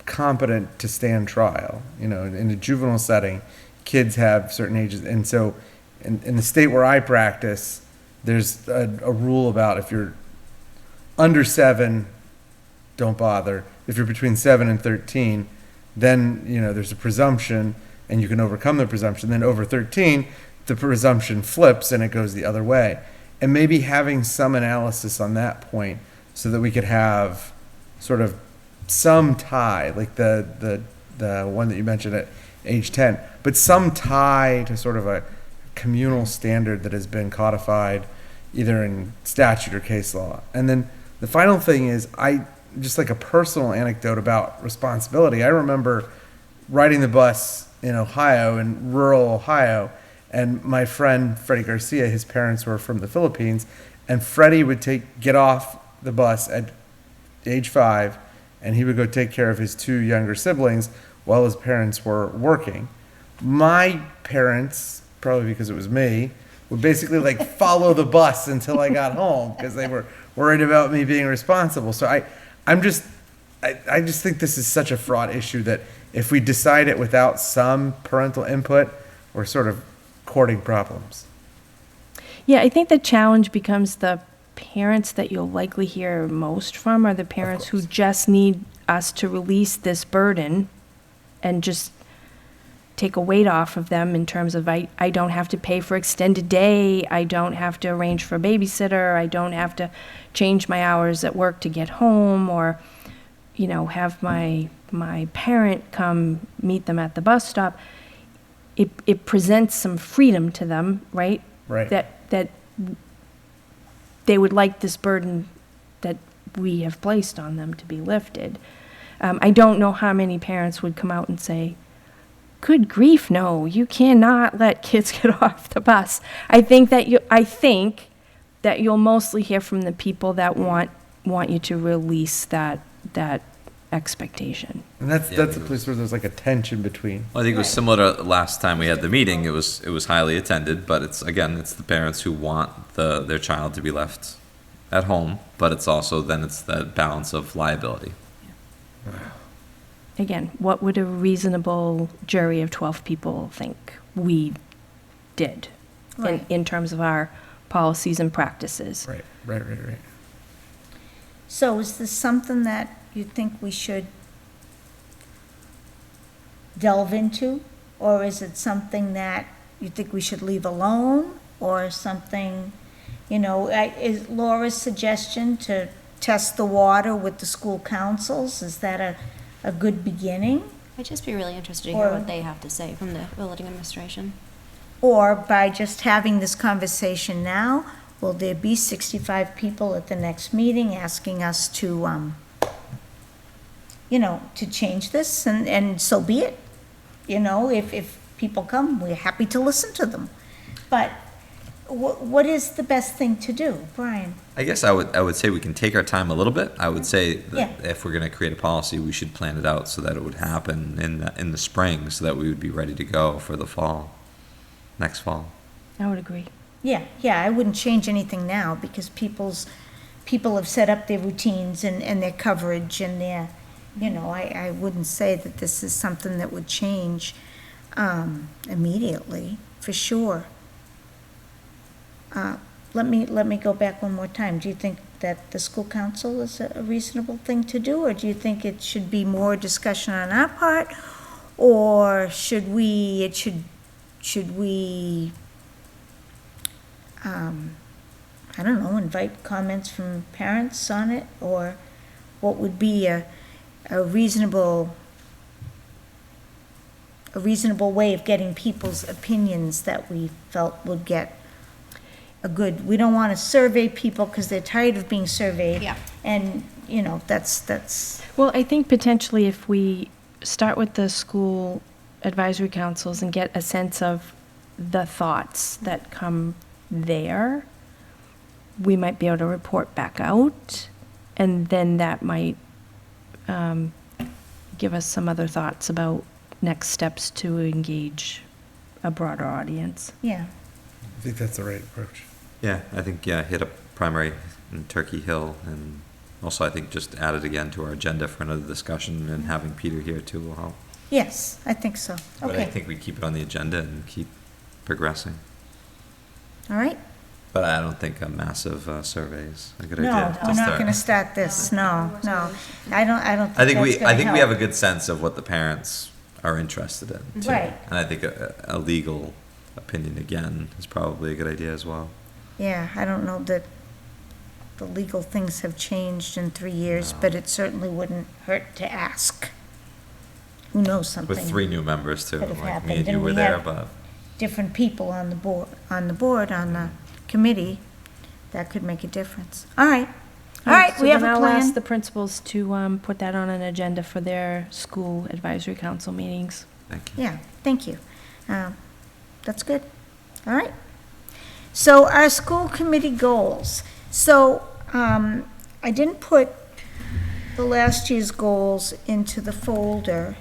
competent to stand trial. You know, in a juvenile setting, kids have certain ages. And so in the state where I practice, there's a rule about if you're under 7, don't bother. If you're between 7 and 13, then, you know, there's a presumption and you can overcome the presumption. Then over 13, the presumption flips and it goes the other way. And maybe having some analysis on that point so that we could have sort of some tie, like the one that you mentioned at age 10, but some tie to sort of a communal standard that has been codified either in statute or case law. And then the final thing is, just like a personal anecdote about responsibility. I remember riding the bus in Ohio, in rural Ohio, and my friend Freddie Garcia, his parents were from the Philippines, and Freddie would get off the bus at age 5, and he would go take care of his 2 younger siblings while his parents were working. My parents, probably because it was me, would basically like follow the bus until I got home because they were worried about me being responsible. So I just think this is such a fraught issue that if we decide it without some parental input, we're sort of courting problems. Yeah, I think the challenge becomes the parents that you'll likely hear most from are the parents who just need us to release this burden and just take a weight off of them in terms of I don't have to pay for extended day, I don't have to arrange for a babysitter, I don't have to change my hours at work to get home, or, you know, have my parent come meet them at the bus stop. It presents some freedom to them, right? Right. That they would like this burden that we have placed on them to be lifted. I don't know how many parents would come out and say, good grief, no, you cannot let kids get off the bus. I think that you'll mostly hear from the people that want you to release that expectation. And that's a place where there's like a tension between. Well, I think it was similar to last time we had the meeting. It was highly attended, but it's the parents who want their child to be left at home, but it's also that balance of liability. Again, what would a reasonable jury of 12 people think we did Right. in terms of our policies and practices? Right. So is this something that you think we should delve into? Or is it something that you think we should leave alone? Or something, you know, is Laura's suggestion to test the water with the school councils, is that a good beginning? I'd just be really interested to hear Or- what they have to say from the building administration. Or by just having this conversation now, will there be 65 people at the next meeting asking us to, you know, to change this, and so be it. You know, if people come, we're happy to listen to them. But what is the best thing to do, Brian? I guess I would say we can take our time a little bit. I would say that Yeah. if we're going to create a policy, we should plan it out so that it would happen in the spring, so that we would be ready to go for the fall, next fall. I would agree. Yeah, I wouldn't change anything now, because people have set up their routines and their coverage and their, you know, I wouldn't say that this is something that would change immediately, for sure. Let me go back one more time. Do you think that the school council is a reasonable thing to do, or do you think it should be more discussion on our part? Or should we I don't know, invite comments from parents on it? Or what would be a reasonable way of getting people's opinions that we felt would get we don't want to survey people because they're tired of being surveyed. Yeah. And, you know, that's, Well, I think potentially if we start with the school advisory councils and get a sense of the thoughts that come there, we might be able to report back out, and then that might give us some other thoughts about next steps to engage a broader audience. Yeah, I think that's the right approach. Yeah, I think, yeah, hit a primary in Turkey Hill, and also I think just add it again to our agenda for another discussion, and having Peter here too will help. yes, I think so. But I Okay, think we keep it on the agenda and keep progressing. all right. But I don't think a massive survey is a good No, idea to we're not start. going to start this, no. I don't I think think that's gonna we have a help. good sense of what the parents are interested in too. Right. And I think a legal opinion again is probably a good idea as well. Yeah, I don't know that the legal things have changed in 3 years, No. but it certainly wouldn't hurt to ask. Who knows something? With 3 new members too, could have like me happened, and you and were we there, have- but Different people on the board, on the committee, that could make a difference. All right, all right, we have a So then I'll ask plan. the principals to put that on an agenda for their school advisory council meetings. thank you. Yeah, thank you. That's good. All right. So our school committee goals. So I didn't put the last year's goals into the folder.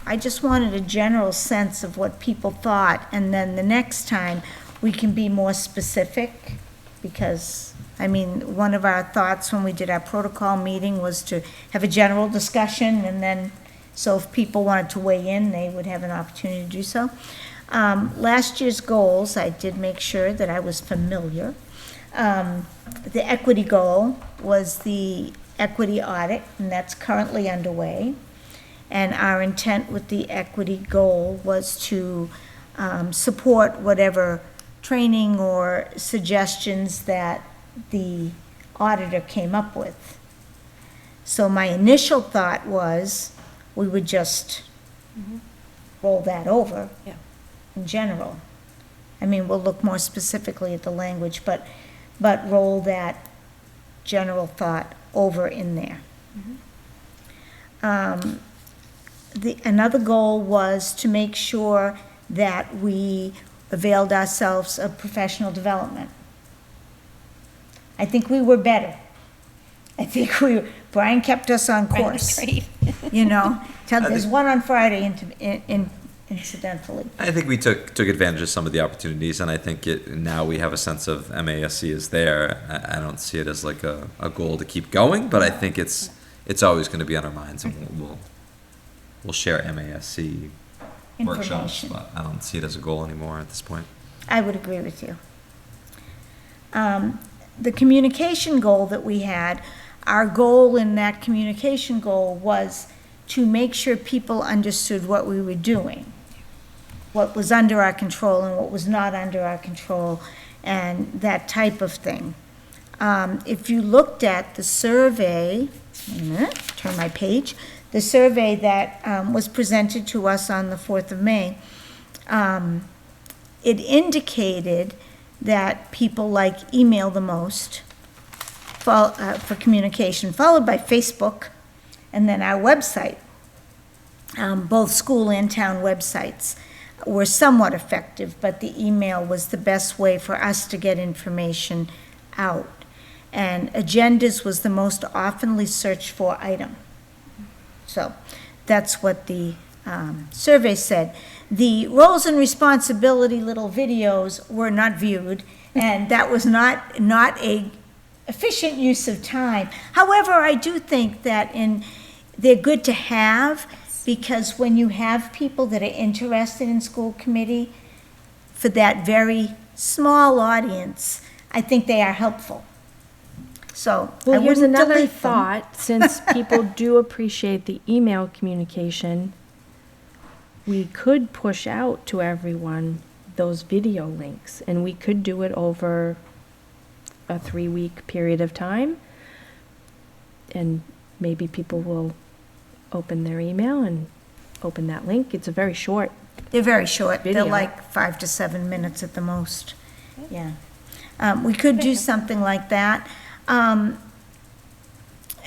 I just wanted a general sense of what people thought, and then the next time we can be more specific, because, I mean, one of our thoughts when we did our protocol meeting was to have a general discussion, and then, so if people wanted to weigh in, they would have an opportunity to do so. Last year's goals, I did make sure that I was familiar. The equity goal was the equity audit, and that's currently underway. And our intent with the equity goal was to support whatever training or suggestions that the auditor came up with. So my initial thought was we would just roll that over Yeah. in general. I mean, we'll look more specifically at the language, but roll that general thought over in there. Another goal was to make sure that we availed ourselves of professional development. I think we were better. I think Brian kept us on course. You know, there's one on Friday incidentally. I think we took advantage of some of the opportunities, and I think now we have a sense of MASC is there. I don't see it as like a goal to keep going, but I think it's always going to be on our minds, and we'll share MASC workshops, Information. but I don't see it as a goal anymore at this point. I would agree with you. The communication goal that we had, our goal in that communication goal was to make sure people understood what we were doing, what was under our control and what was not under our control, and that type of thing. If you looked at the survey, wait a minute, turn my page, the survey that was presented to us on the 4th of May, it indicated that people like email the most for communication, followed by Facebook, and then our website. Both school and town websites were somewhat effective, but the email was the best way for us to get information out. And agendas was the most oftenly searched for item. So that's what the survey said. The roles and responsibility little videos were not viewed, and that was not a efficient use of time. However, I do think that they're good to have, because when you have people that are interested in school committee, for that very small audience, I think they are helpful. So I Well, here's wouldn't another delete them. thought, since people do appreciate the email communication, we could push out to everyone those video links, and we could do it over a 3-week period of time. And maybe people will open their email and open that link. It's a very short. They're very short. They're Video. like 5 to 7 minutes at the most. Yeah. We could do something like that.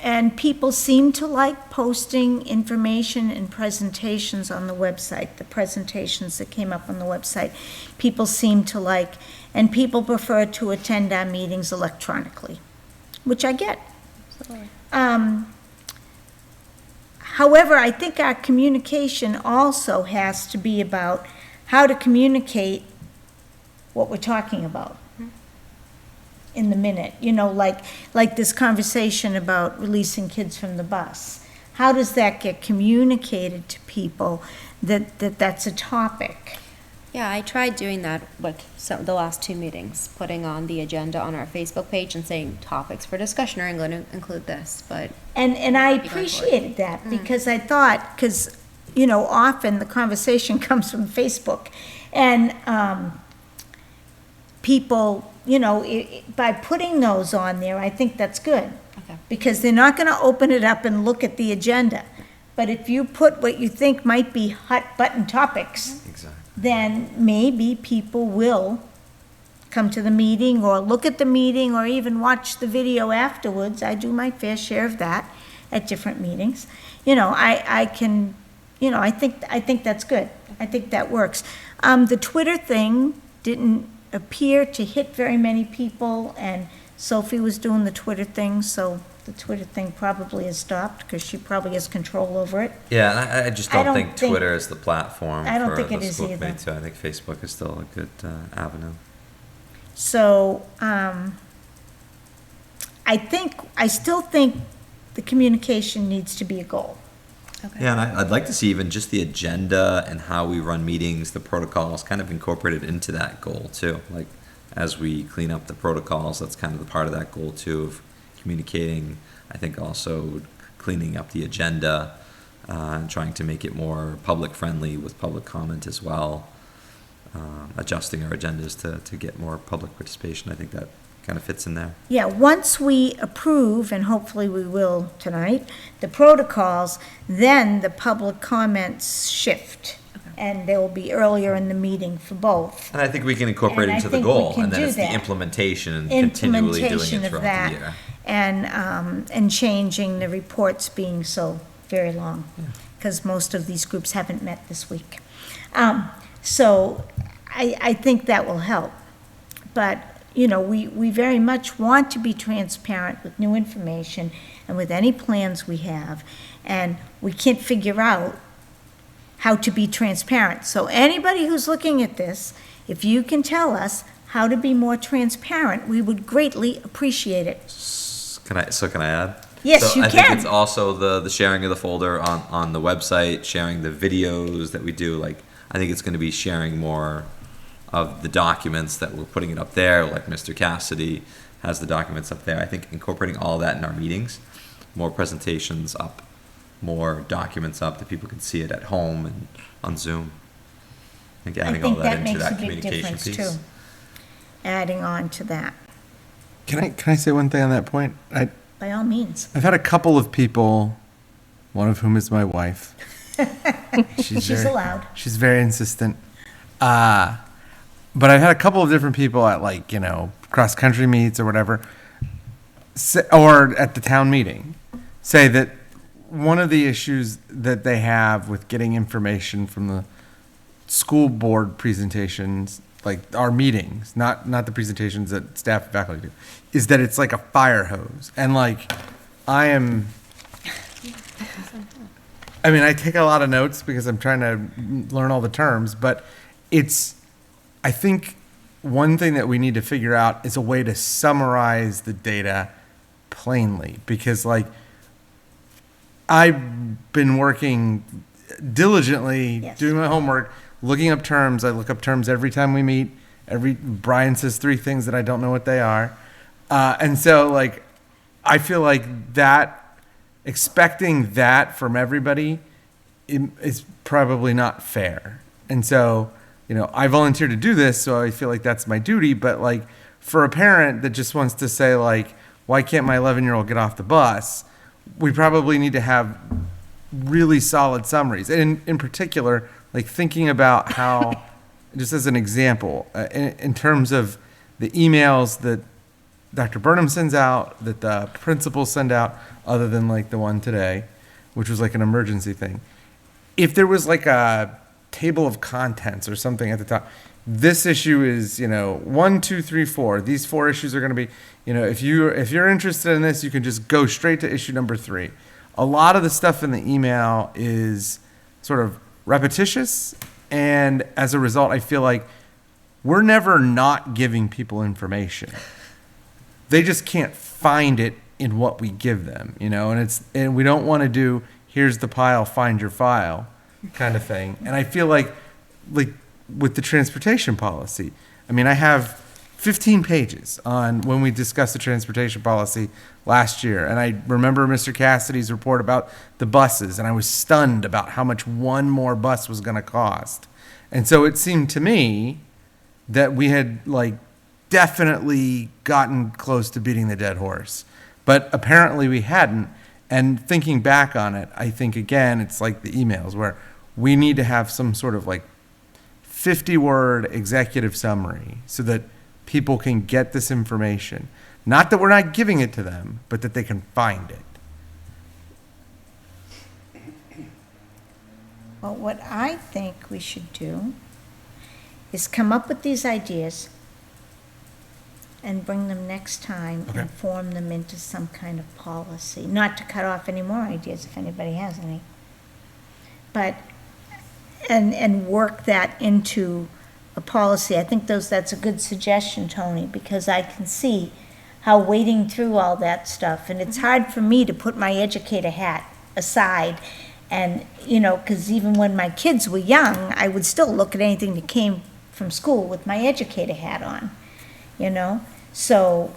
And people seem to like posting information and presentations on the website, the presentations that came up on the website. People seem to like, and people prefer to attend our meetings electronically, which I get. However, I think our communication also has to be about how to communicate what we're talking about in the minute, like this conversation about releasing kids from the bus. How does that get communicated to people that's a topic? Yeah, I tried doing that with the last two meetings, putting on the agenda on our Facebook page and saying topics for discussion are going to include this, but. And I Going forward. appreciated that, because I thought, because, often the conversation comes from Facebook, and people, by putting those on there, I think that's good. Okay. Because they're not gonna open it up and look at the agenda. But if you put what you think might be hot button topics, Exactly. then maybe people will come to the meeting or look at the meeting or even watch the video afterwards. I do my fair share of that at different meetings. I think that's good. I think that works. The Twitter thing didn't appear to hit very many people, and Sophie was doing the Twitter thing, so the Twitter thing probably has stopped because she probably has control over it. Yeah, and I just I don't don't think think- Twitter is the platform I don't for think the it is school either. committee, too. I think Facebook is still a good avenue. So, I still think the communication needs to be a goal. Yeah, and I'd like to see even just the agenda and how we run meetings, the protocols, kind of incorporated into that goal too. Like, as we clean up the protocols, that's kind of the part of that goal too, of communicating. I think also cleaning up the agenda, and trying to make it more public friendly with public comment as well. Adjusting our agendas to get more public participation. I think that kind of fits in there. Yeah, once we approve, and hopefully we will tonight, the protocols, then the public comments shift. And they will be earlier in the meeting for both. And I think we can incorporate And I into the think we goal, can and then do it's the that. implementation and continually doing Implementation it of throughout that. the year. And changing the reports being so very long, because most of these groups haven't met this week. So I think that will help. But, we very much want to be transparent with new information and with any plans we have, and we can't figure out how to be transparent. So anybody who's looking at this, if you can tell us how to be more transparent, we would greatly appreciate it. Can I add? Yes, So you I think can. it's also the sharing of the folder on the website, sharing the videos that we do. Like, I think it's going to be sharing more of the documents that we're putting it up there. Like Mr. Cassidy has the documents up there. I think incorporating all that in our meetings, more presentations up, more documents up that people can see it at home and on Zoom. I think adding all that into that communication piece. Too. Adding on to that, Can I say one thing on that point? by all means. I've had a couple of people, one of whom is my wife. She's allowed. She's very insistent. But I've had a couple of different people at cross country meets or whatever, or at the town meeting, say that one of the issues that they have with getting information from the school board presentations, like our meetings, not the presentations that staff and faculty do, is that it's like a fire hose. And I take a lot of notes because I'm trying to learn all the terms, but I think one thing that we need to figure out is a way to summarize the data plainly, because I've been working diligently, Yes. doing my homework, looking up terms. I look up terms every time we meet. Brian says 3 things that I don't know what they are. And so I feel like that, expecting that from everybody is probably not fair. And so, I volunteer to do this, so I feel like that's my duty. But for a parent that just wants to say why can't my 11-year-old get off the bus? We probably need to have really solid summaries. And in particular, thinking about how, just as an example, in terms of the emails that Dr. Burnham sends out, that the principals send out, other than like the one today, which was like an emergency thing. If there was like a table of contents or something at the top, this issue is, 1, 2, 3, 4. These 4 issues are going to be, if you're interested in this, you can just go straight to issue number 3. A lot of the stuff in the email is sort of repetitious, and as a result, I feel like we're never not giving people information. They just can't find it in what we give them, and we don't want to do, here's the pile, find your file kind of thing. And I feel like with the transportation policy, I have 15 pages on when we discussed the transportation policy last year. And I remember Mr. Cassidy's report about the buses, and I was stunned about how much one more bus was going to cost. And so it seemed to me that we had definitely gotten close to beating the dead horse. But apparently we hadn't. And thinking back on it, I think, again, it's like the emails where we need to have some sort of 50-word executive summary so that people can get this information. Not that we're not giving it to them, but that they can find it. Well, what I think we should do is come up with these ideas and bring them next time Okay. and form them into some kind of policy. Not to cut off any more ideas if anybody has any. But, and work that into a policy. I think that's a good suggestion, Tony, because I can see how wading through all that stuff, and it's hard for me to put my educator hat aside. And, because even when my kids were young, I would still look at anything that came from school with my educator hat on, So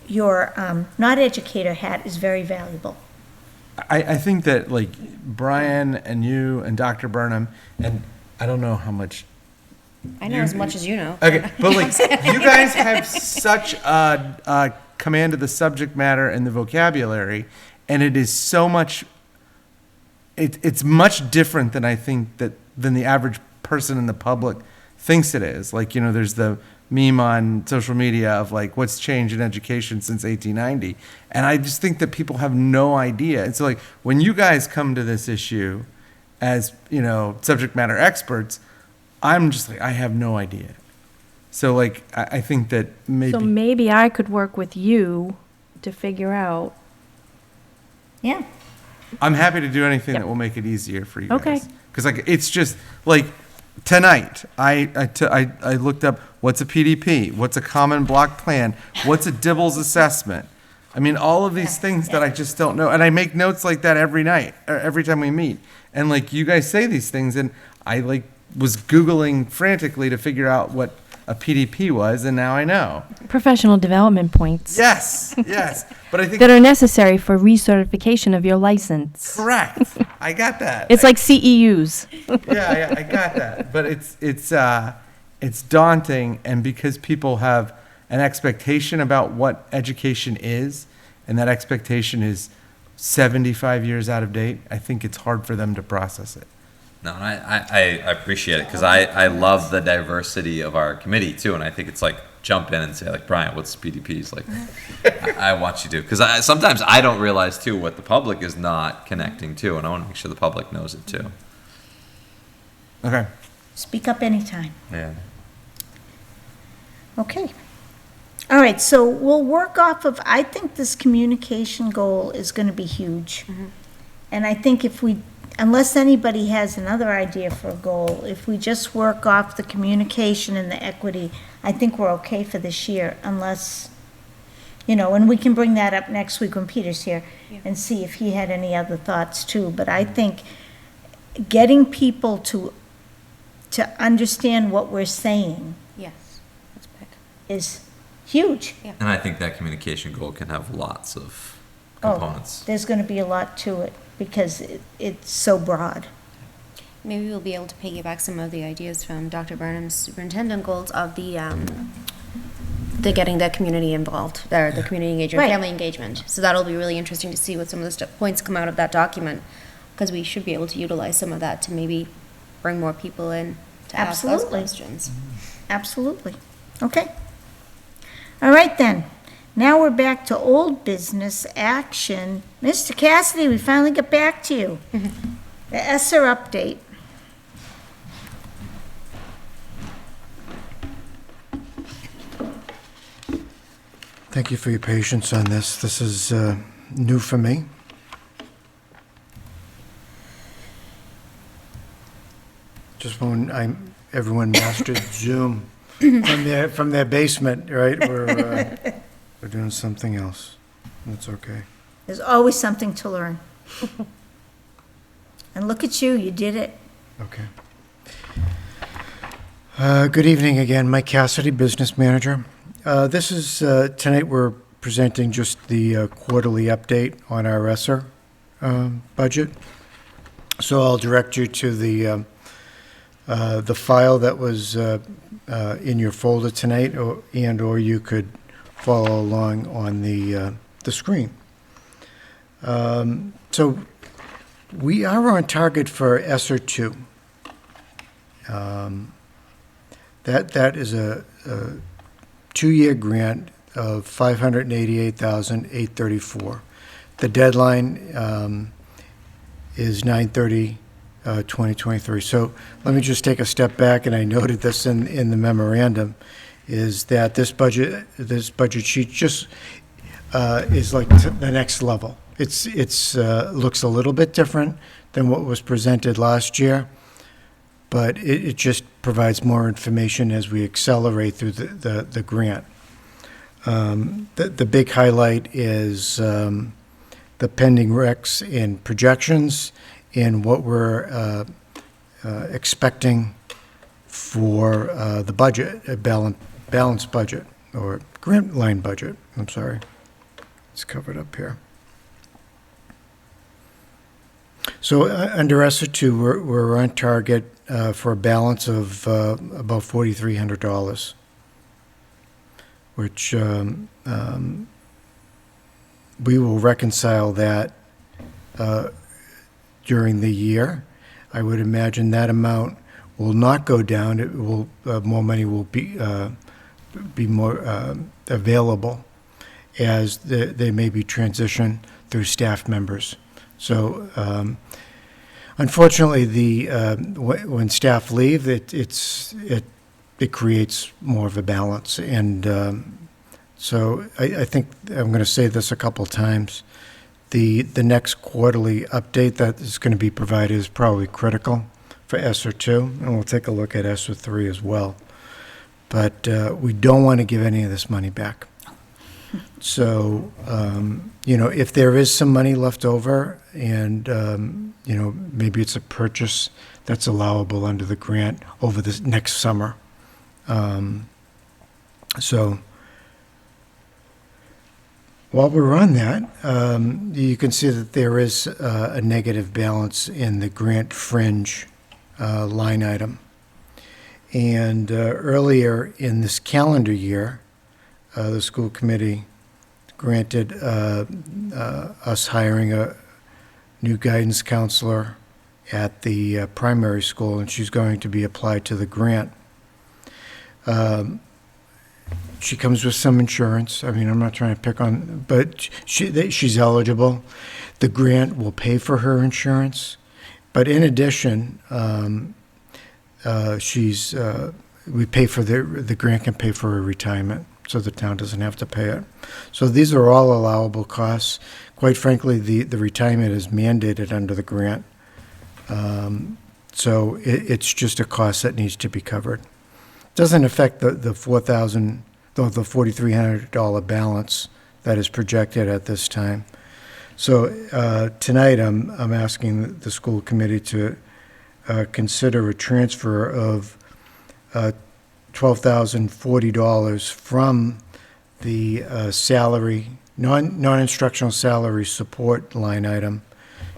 your not educator hat is very valuable. I think that Brian and you and Dr. Burnham, and I don't know how much. I know as much as you know. Okay, but you guys have such a command of the subject matter and the vocabulary, and it is so much. It's much different than I think than the average person in the public thinks it is. There's the meme on social media of what's changed in education since 1890, and I just think that people have no idea. And so when you guys come to this issue as subject matter experts, I'm just I have no idea. So I think that maybe. So maybe I could work with you to figure out. Yeah. I'm happy to do anything Yep. that will make it easier for you Okay. guys. Because it's just tonight I looked up what's a PDP, what's a common block plan, what's a Dibbles assessment. All of these things that I just don't know, and I make notes like that every night, or every time we meet. And you guys say these things, and I was Googling frantically to figure out what a PDP was, and now I know. Professional development points. Yes, yes. But I think That are necessary for recertification of your license. correct. I got that. It's like CEUs. Yeah, I got that. But it's daunting, and because people have an expectation about what education is, and that expectation is 75 years out of date, I think it's hard for them to process it. No, and I appreciate it because I love the diversity of our committee too, and I think it's jump in and say Brian, what's PDPs? I want you to, because sometimes I don't realize too what the public is not connecting to, and I want to make sure the public knows it too. Okay. Speak up anytime. Yeah. Okay. All right, so we'll work off of, I think this communication goal is going to be huge. And I think unless anybody has another idea for a goal, if we just work off the communication and the equity, I think we're okay for this year, unless, and we can bring that up next week when Peter's here and see if he had any other thoughts too. But I think getting people to understand what we're saying Yes, that's big. is huge. And I think that communication goal can have lots of Oh, components. there's going to be a lot to it because it's so broad. Maybe we'll be able to piggyback some of the ideas from Dr. Burnham's superintendent goals of the getting the community involved, or the community engagement, Right. family engagement. So that'll be really interesting to see what some of the points come out of that document, because we should be able to utilize some of that to maybe bring more people in to ask those Absolutely. questions. Absolutely. Okay. All right then. Now we're back to old business action. Mr. Cassidy, we finally got back to you. The ESSER update. Thank you for your patience on this. This is new for me. Just when everyone mastered Zoom from their basement, right? We're doing something else. That's okay. There's always something to learn. And look at you, you did it. Okay. Good evening again, Mike Cassidy, Business Manager. This is, tonight we're presenting just the quarterly update on our ESSER budget. So I'll direct you to the file that was in your folder tonight, or you could follow along on the screen. So we are on target for ESSER 2. That is a 2-year grant of $588,834. The deadline is 9/30/2023. So let me just take a step back, and I noted this in the memorandum, is that this budget sheet just is like the next level. It's looks a little bit different than what was presented last year, but it just provides more information as we accelerate through the grant. The big highlight is the pending recs and projections and what we're expecting for the budget, a balanced budget, or grant line budget, I'm sorry. It's covered up here. So under ESSER 2, we're on target for a balance of about $4,300, which we will reconcile that during the year. I would imagine that amount will not go down. It will more money will be more available as they may be transitioned through staff members. So unfortunately, when staff leave, it creates more of a balance. And so I think I'm going to say this a couple times. The next quarterly update that is going to be provided is probably critical for ESSER 2, and we'll take a look at ESSER 3 as well. But we don't want to give any of this money back. So, if there is some money left over and, maybe it's a purchase that's allowable under the grant over this next summer. So while we're on that, you can see that there is a negative balance in the grant fringe line item. And earlier in this calendar year, the school committee granted us hiring a new guidance counselor at the primary school, and she's going to be applied to the grant. She comes with some insurance. I mean, I'm not trying to pick on, but she's eligible. The grant will pay for her insurance, but in addition, we pay for the grant can pay for her retirement, so the town doesn't have to pay it. So these are all allowable costs. Quite frankly, the retirement is mandated under the grant. So it's just a cost that needs to be covered. Doesn't affect the $4,300 balance that is projected at this time. So tonight I'm asking the school committee to consider a transfer of $12,040 from the salary, non-instructional salary support line item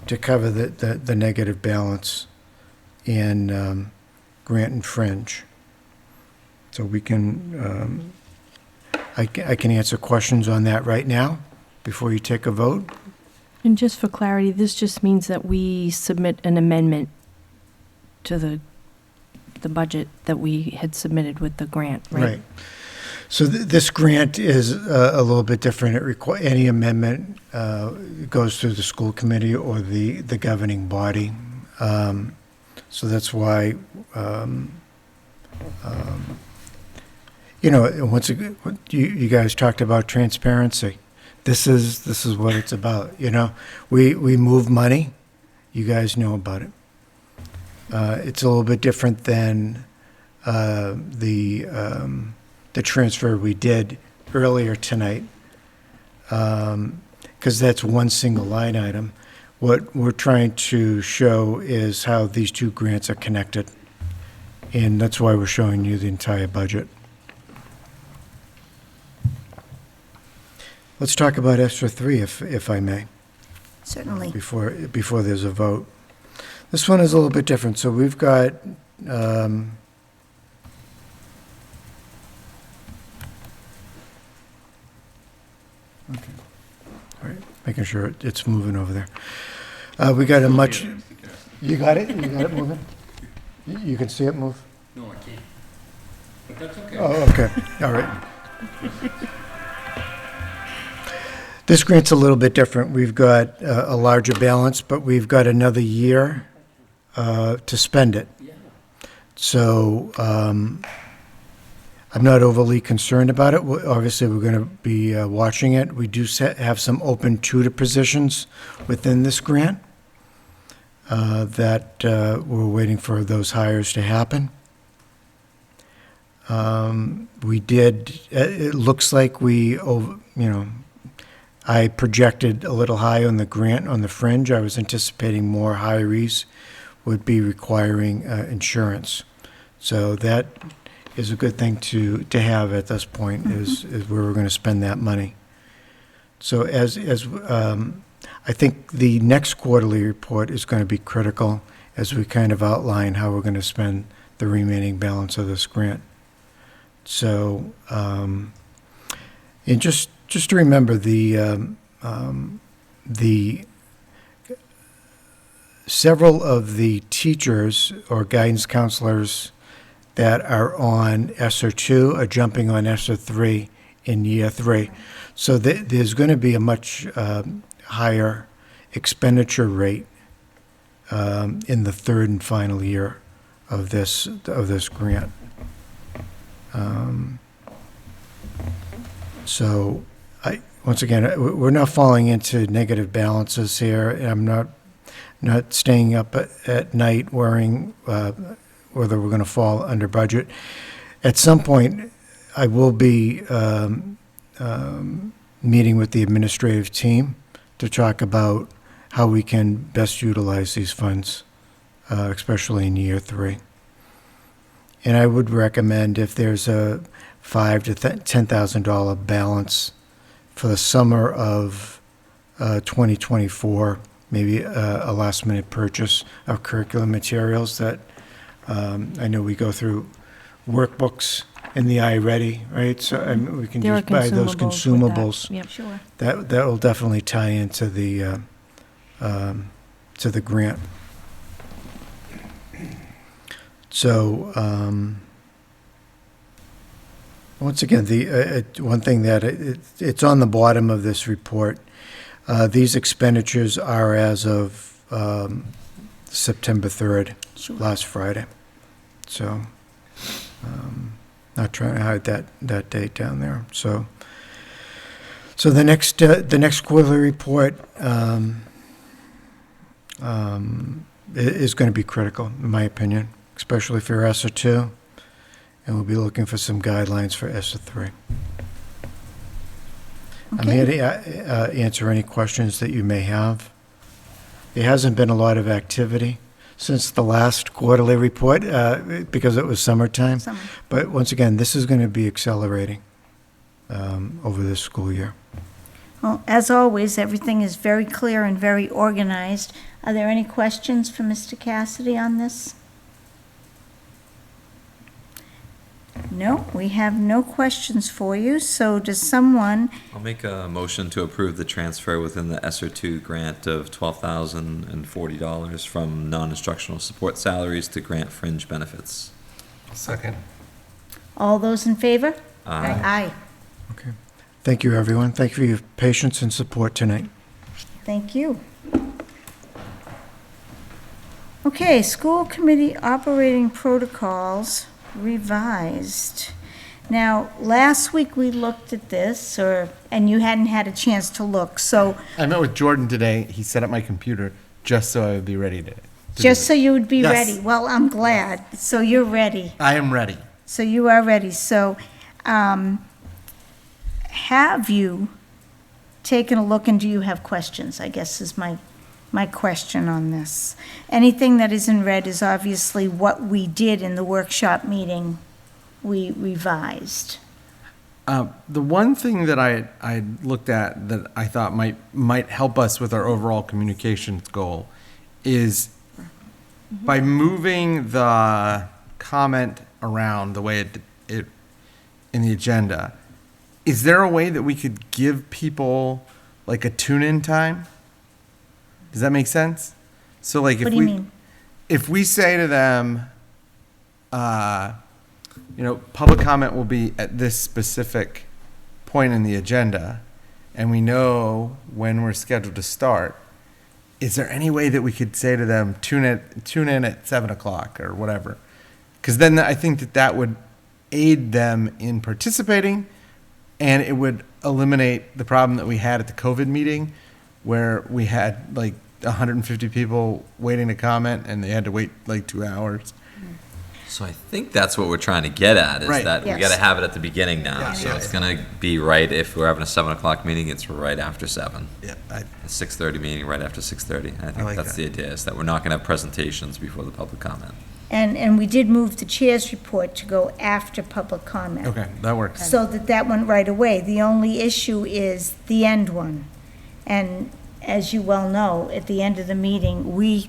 to cover the negative balance in grant and fringe. So we can, I can answer questions on that right now before you take a vote. And just for clarity, this just means that we submit an amendment to the budget that we had submitted with the grant, right? Right. So this grant is a little bit different. Any amendment goes through the school committee or the governing body. So that's why, once again, you guys talked about transparency. This is what it's about, We move money. You guys know about it. It's a little bit different than the transfer we did earlier tonight, because that's one single line item. What we're trying to show is how these two grants are connected, and that's why we're showing you the entire budget. Let's talk about ESSER 3, if I may, Certainly. before there's a vote. This one is a little bit different. So we've got okay. All right, making sure it's moving over there. We got a much. You got it. You got it moving. You can see it move. No, I can't. But that's okay. Oh, okay. All right. This grant's a little bit different. We've got a larger balance, but we've got another year to spend it. So I'm not overly concerned about it. Obviously, we're going to be watching it. We do have some open tutor positions within this grant that we're waiting for those hires to happen. We did, it looks like I projected a little high on the grant on the fringe. I was anticipating more hirees would be requiring insurance. So that is a good thing to have at this point, is where we're going to spend that money. So as I think the next quarterly report is going to be critical as we kind of outline how we're going to spend the remaining balance of this grant. So, and just to remember, the several of the teachers or guidance counselors that are on ESSER 2 are jumping on ESSER 3 in year 3. So there's going to be a much higher expenditure rate in the third and final year of this grant. So once again, we're not falling into negative balances here. I'm not staying up at night worrying whether we're going to fall under budget. At some point, I will be meeting with the administrative team to talk about how we can best utilize these funds, especially in year 3. And I would recommend, if there's a $5,000 to $10,000 balance for the summer of 2024, maybe a last-minute purchase of curriculum materials that I know we go through workbooks in the iReady, right? So we can There are just buy those consumables with that. consumables. Yep, sure. That will definitely tie into the grant. So once again, the one thing that it's on the bottom of this report. These expenditures are as of September 3rd, last Friday. So not trying to hide that date down there. So the next quarterly report is going to be critical, in my opinion, especially for ESSER 2, and we'll be looking for some guidelines for ESSER 3. I'm here to answer any questions that you may have. There hasn't been a lot of activity since the last quarterly report because it was summertime. But once again, this is going to be accelerating over this school year. Well, as always, everything is very clear and very organized. Are there any questions for Mr. Cassidy on this? No, we have no questions for you. So does someone, I'll make a motion to approve the transfer within the ESSER 2 grant of $12,040 from non-instructional support salaries to grant fringe benefits. Second. all those in favor? Aye. Okay. Thank you, everyone. Thank you for your patience and support tonight. Thank you. Okay, school committee operating protocols revised. Now, last week we looked at this, and you hadn't had a chance to look, so I met with Jordan today. He set up my computer just so I would be ready to just so do you would be Yes. ready. Well, I'm glad. So you're ready. it. I am ready. So you are ready. So, have you taken a look and do you have questions, I guess is my question on this. Anything that is in red is obviously what we did in the workshop meeting, we revised. The one thing that I looked at that I thought might help us with our overall communications goal is by moving the comment around the way it in the agenda. Is there a way that we could give people like a tune-in time? Does that make sense? So like if What do you mean? if we say to them, public comment will be at this specific point in the agenda, and we know when we're scheduled to start, is there any way that we could say to them, tune in at 7:00 or whatever? Because then I think that would aid them in participating, and it would eliminate the problem that we had at the COVID meeting, where we had like 150 people waiting to comment, and they had to wait like 2 hours. So I think that's what we're trying to get at, is Right. that we Yes. gotta have it at the beginning now. Yeah. So it's gonna be right, if we're having a 7:00 meeting, it's right after 7. Yeah, A 6:30 meeting, right after 6:30. I think like that's that. the idea, is that we're not gonna have presentations before the public comment. And we did move the chair's report to go after public comment. okay, that works. So that went right away. The only issue is the end one. And as you well know, at the end of the meeting, we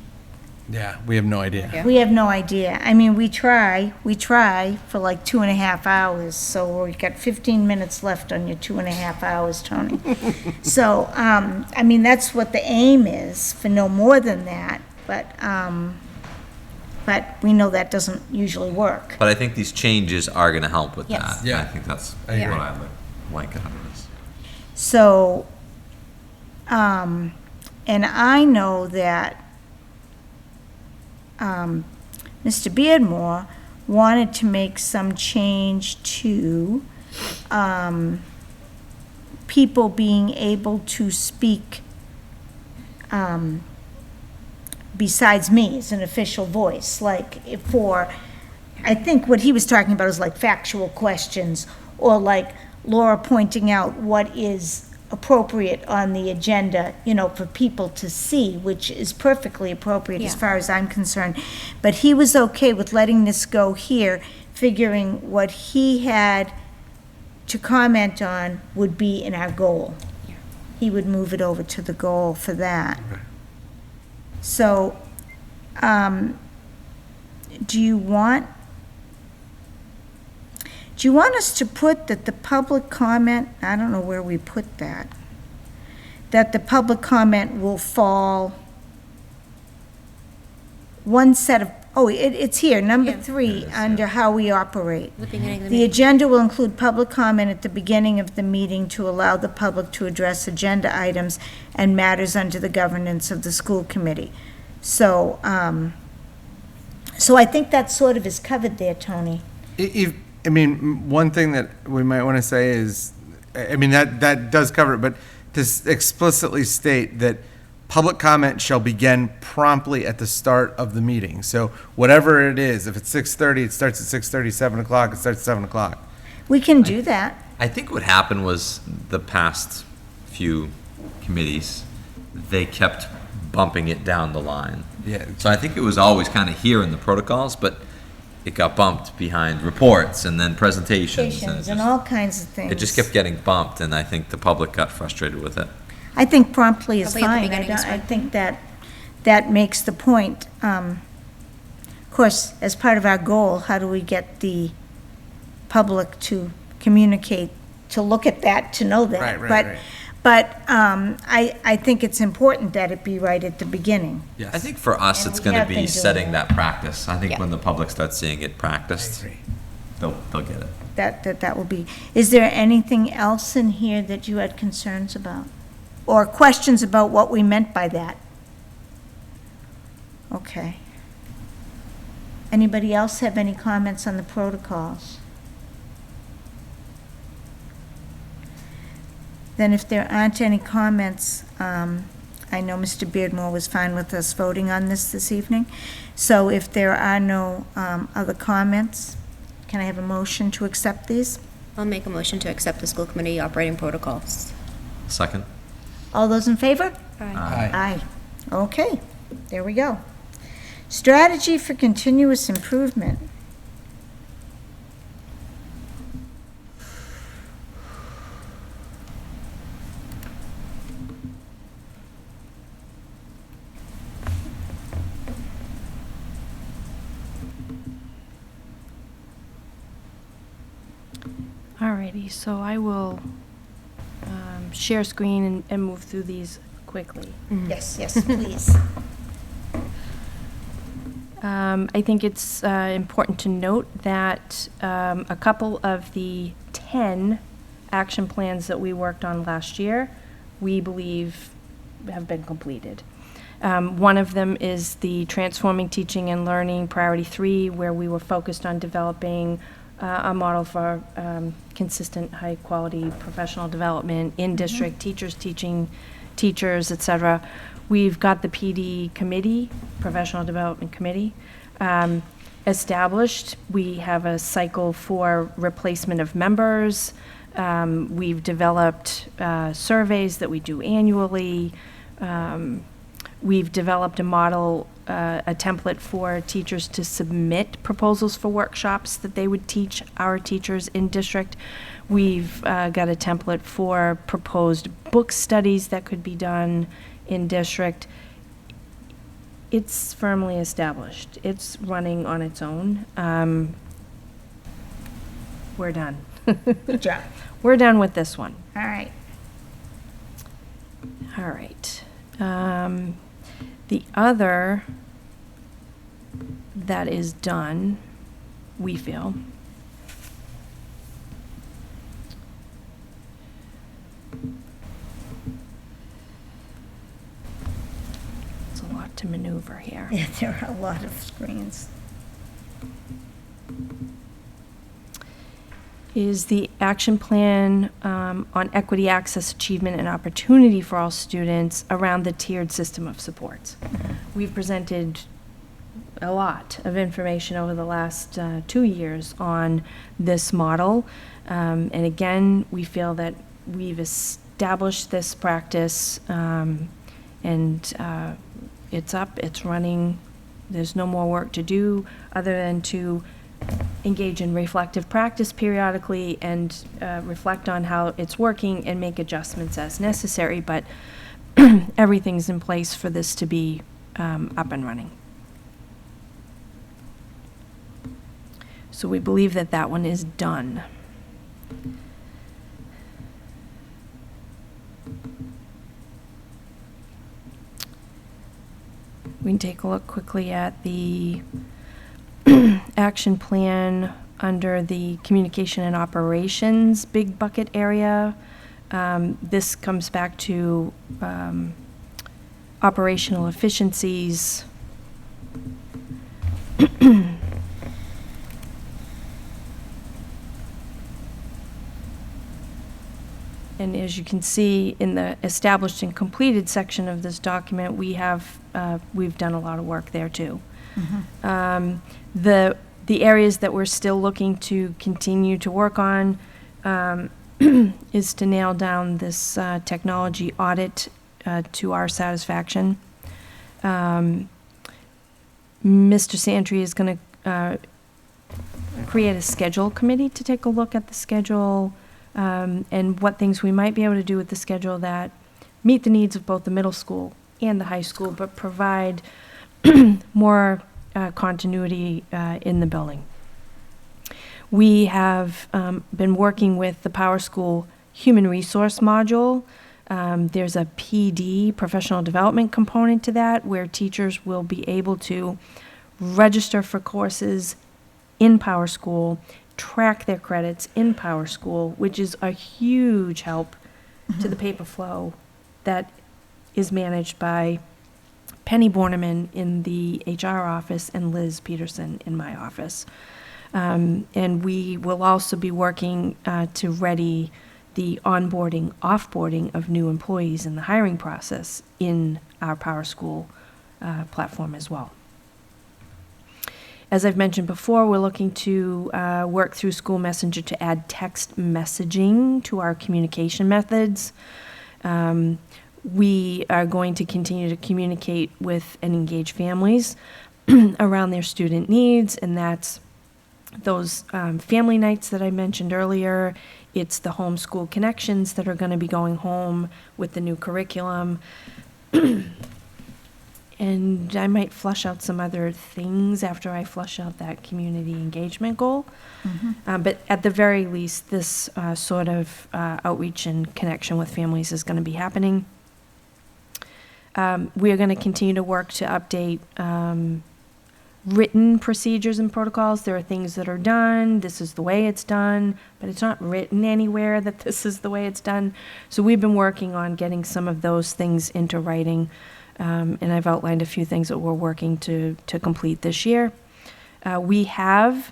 Yeah, we have no idea. Yeah. We have no idea. I mean, we try for like 2.5 hours, so we've got 15 minutes left on your 2.5 hours, Tony. So, I mean, that's what the aim is, for no more than that, but we know that doesn't usually work. But I think these changes are gonna help with Yes. that. Yeah. I think that's I what agree. I would like out of this. So, and I know that Mr. Beardmore wanted to make some change to people being able to speak besides me as an official voice, like I think what he was talking about is like factual questions, or like Laura pointing out what is appropriate on the agenda, for people to see, which is perfectly appropriate as Yeah. far as I'm concerned. But he was okay with letting this go here, figuring what he had to comment on would be in our goal. Yeah. He would move it over to the goal for that. So, do you want us to put that the public comment, I don't know where we put that, that the public comment will fall one set of, it's here, number Yeah. 3, under how we operate. The beginning of the The meeting. agenda will include public comment at the beginning of the meeting to allow the public to address agenda items and matters under the governance of the school committee. So, I think that sort of is covered there, Tony. One thing that we might want to say is, that does cover it, but to explicitly state that public comment shall begin promptly at the start of the meeting. So whatever it is, if it's 6:30, it starts at 6:30, 7:00, it starts at 7:00. We can do that. I think what happened was the past few committees, they kept bumping it down the line. Yeah. So I think it was always kind of here in the protocols, but it got bumped behind reports and then presentations. And all kinds of things. It just kept getting bumped, and I think the public got frustrated with it. I think promptly is Probably at the fine. beginning is I fine. think that makes the point. Of course, as part of our goal, how do we get the public to communicate, to look at that, to know that? Right. But I think it's important that it be right at the beginning. Yes. I think for us, And it's we going to have been be doing setting that. that practice. I think Yeah. when the public starts seeing it practiced, They'll get it. That will be, is there anything else in here that you had concerns about? Or questions about what we meant by that? Okay. Anybody else have any comments on the protocols? Then if there aren't any comments, I know Mr. Beardmore was fine with us voting on this evening. So if there are no other comments, can I have a motion to accept these? I'll make a motion to accept the school committee operating protocols. Second? All those in favor? Aye. Okay, there we go. Strategy for continuous improvement. Alrighty, so I will share screen and move through these quickly. Yes, yes, please. I think it's important to note that a couple of the 10 action plans that we worked on last year, we believe have been completed. One of them is the Transforming Teaching and Learning Priority 3, where we were focused on developing a model for consistent, high-quality professional development in district, teachers teaching teachers, et cetera. We've got the PD committee, Professional Development Committee, established. We have a cycle for replacement of members. We've developed surveys that we do annually. We've developed a model, a template for teachers to submit proposals for workshops that they would teach our teachers in district. We've got a template for proposed book studies that could be done in district. It's firmly established. It's running on its own. We're done. Good job. We're done with this one. All right. All right. The other that is done, we feel, it's a lot to maneuver here. Yeah, there are a lot of screens. Is the action plan on equity, access, achievement, and opportunity for all students around the tiered system of supports. We've presented a lot of information over the last 2 years on this model. And again, we feel that we've established this practice and it's up, it's running. There's no more work to do other than to engage in reflective practice periodically and reflect on how it's working and make adjustments as necessary, but everything's in place for this to be up and running. So we believe that that one is done. We can take a look quickly at the action plan under the communication and operations big bucket area. This comes back to operational efficiencies. And as you can see in the established and completed section of this document, we've done a lot of work there too. The areas that we're still looking to continue to work on is to nail down this technology audit to our satisfaction. Mr. Santry is going to create a schedule committee to take a look at the schedule and what things we might be able to do with the schedule that meet the needs of both the middle school and the high school, but provide more continuity in the building. We have been working with the Power School Human Resource Module. There's a PD, professional development component to that, where teachers will be able to register for courses in Power School track their credits in Power School, which is a huge help to the paper flow that is managed by Penny Borneman in the HR office and Liz Peterson in my office. And we will also be working to ready the onboarding, offboarding of new employees in the hiring process in our Power School platform as well. As I've mentioned before, we're looking to work through School Messenger to add text messaging to our communication methods. We are going to continue to communicate with and engage families around their student needs, and that's those family nights that I mentioned earlier. It's the homeschool connections that are going to be going home with the new curriculum. And I might flush out some other things after I flush out that community engagement goal. But at the very least, this sort of outreach and connection with families is going to be happening. We are going to continue to work to update written procedures and protocols. There are things that are done, this is the way it's done, but it's not written anywhere that this is the way it's done. So we've been working on getting some of those things into writing, and I've outlined a few things that we're working to complete this year. We have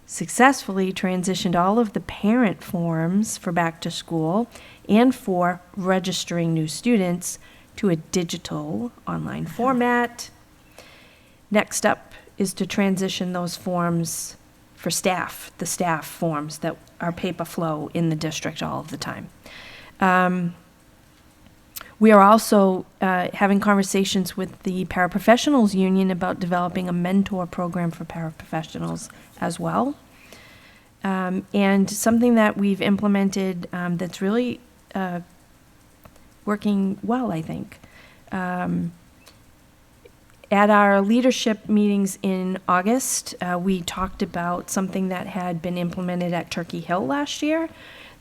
successfully transitioned all of the parent forms for back to school and for registering new students to a digital online format. Next up is to transition those forms for staff, the staff forms that are paper flow in the district all of the time. We are also having conversations with the paraprofessionals union about developing a mentor program for paraprofessionals as well. And something that we've implemented that's really working well, I think. At our leadership meetings in August, we talked about something that had been implemented at Turkey Hill last year.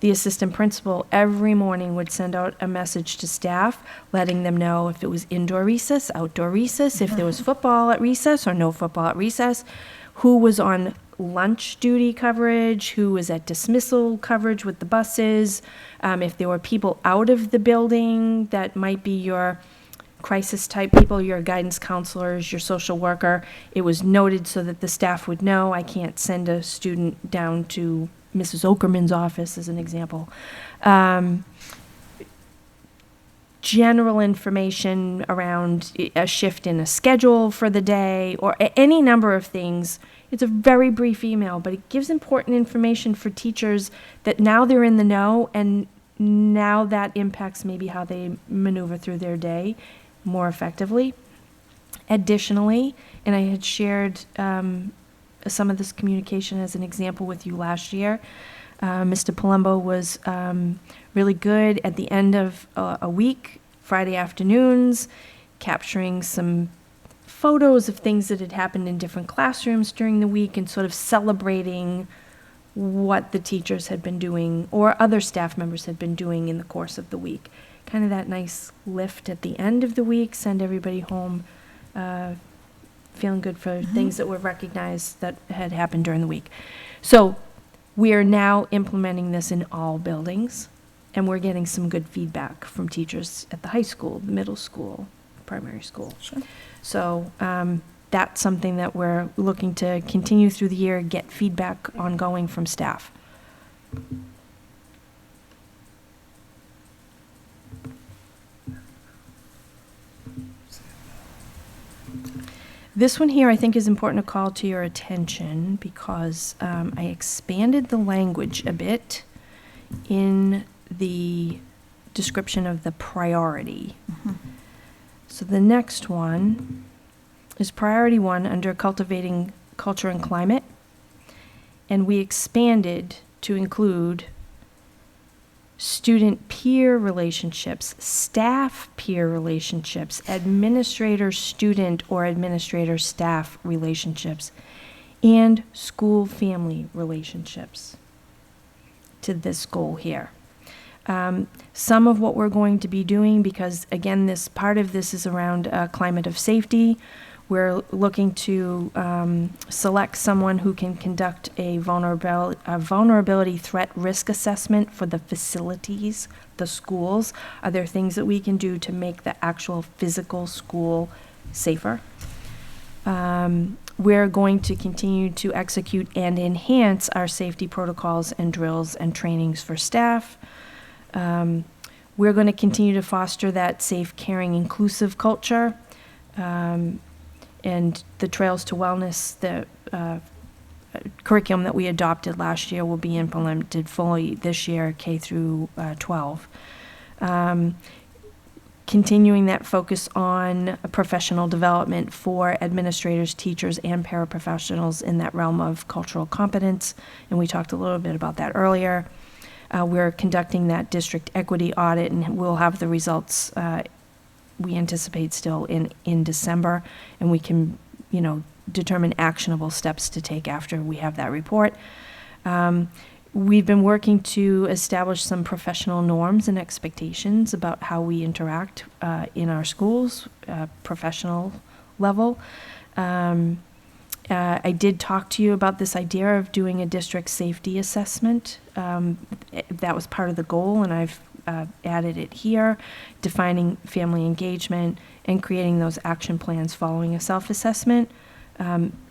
The assistant principal every morning would send out a message to staff, letting them know if it was indoor recess, outdoor recess, if there was football at recess or no football at recess, who was on lunch duty coverage, who was at dismissal coverage with the buses, if there were people out of the building that might be your crisis type people, your guidance counselors, your social worker. It was noted so that the staff would know. I can't send a student down to Mrs. Okerman's office as an example. General information around a shift in a schedule for the day or any number of things. It's a very brief email, but it gives important information for teachers that now they're in the know, and now that impacts maybe how they maneuver through their day more effectively. Additionally, and I had shared some of this communication as an example with you last year, Mr. Palumbo was really good at the end of a week, Friday afternoons, capturing some photos of things that had happened in different classrooms during the week and sort of celebrating what the teachers had been doing or other staff members had been doing in the course of the week. Kind of that nice lift at the end of the week, send everybody home feeling good for things that were recognized that had happened during the week. So we are now implementing this in all buildings, and we're getting some good feedback from teachers at the high school, the middle school, primary school. Sure. So that's something that we're looking to continue through the year, get feedback ongoing from staff. This one here I think is important to call to your attention because I expanded the language a bit in the description of the priority. So the next one is priority 1 under cultivating culture and climate, and we expanded to include student peer relationships, staff peer relationships, administrator student or administrator staff relationships, and school family relationships to this goal here. Some of what we're going to be doing, because again, this part of this is around climate of safety, We're looking to select someone who can conduct a vulnerability threat risk assessment for the facilities, the schools. Are there things that we can do to make the actual physical school safer? We're going to continue to execute and enhance our safety protocols and drills and trainings for staff. We're going to continue to foster that safe, caring, inclusive culture. And the Trails to Wellness, the curriculum that we adopted last year will be implemented fully this year, K through 12. Continuing that focus on professional development for administrators, teachers, and paraprofessionals in that realm of cultural competence, and we talked a little bit about that earlier. We're conducting that district equity audit, and we'll have the results, we anticipate still in December, and we can, determine actionable steps to take after we have that report. We've been working to establish some professional norms and expectations about how we interact in our schools, professional level. I did talk to you about this idea of doing a district safety assessment. That was part of the goal, and I've added it here, defining family engagement and creating those action plans following a self-assessment,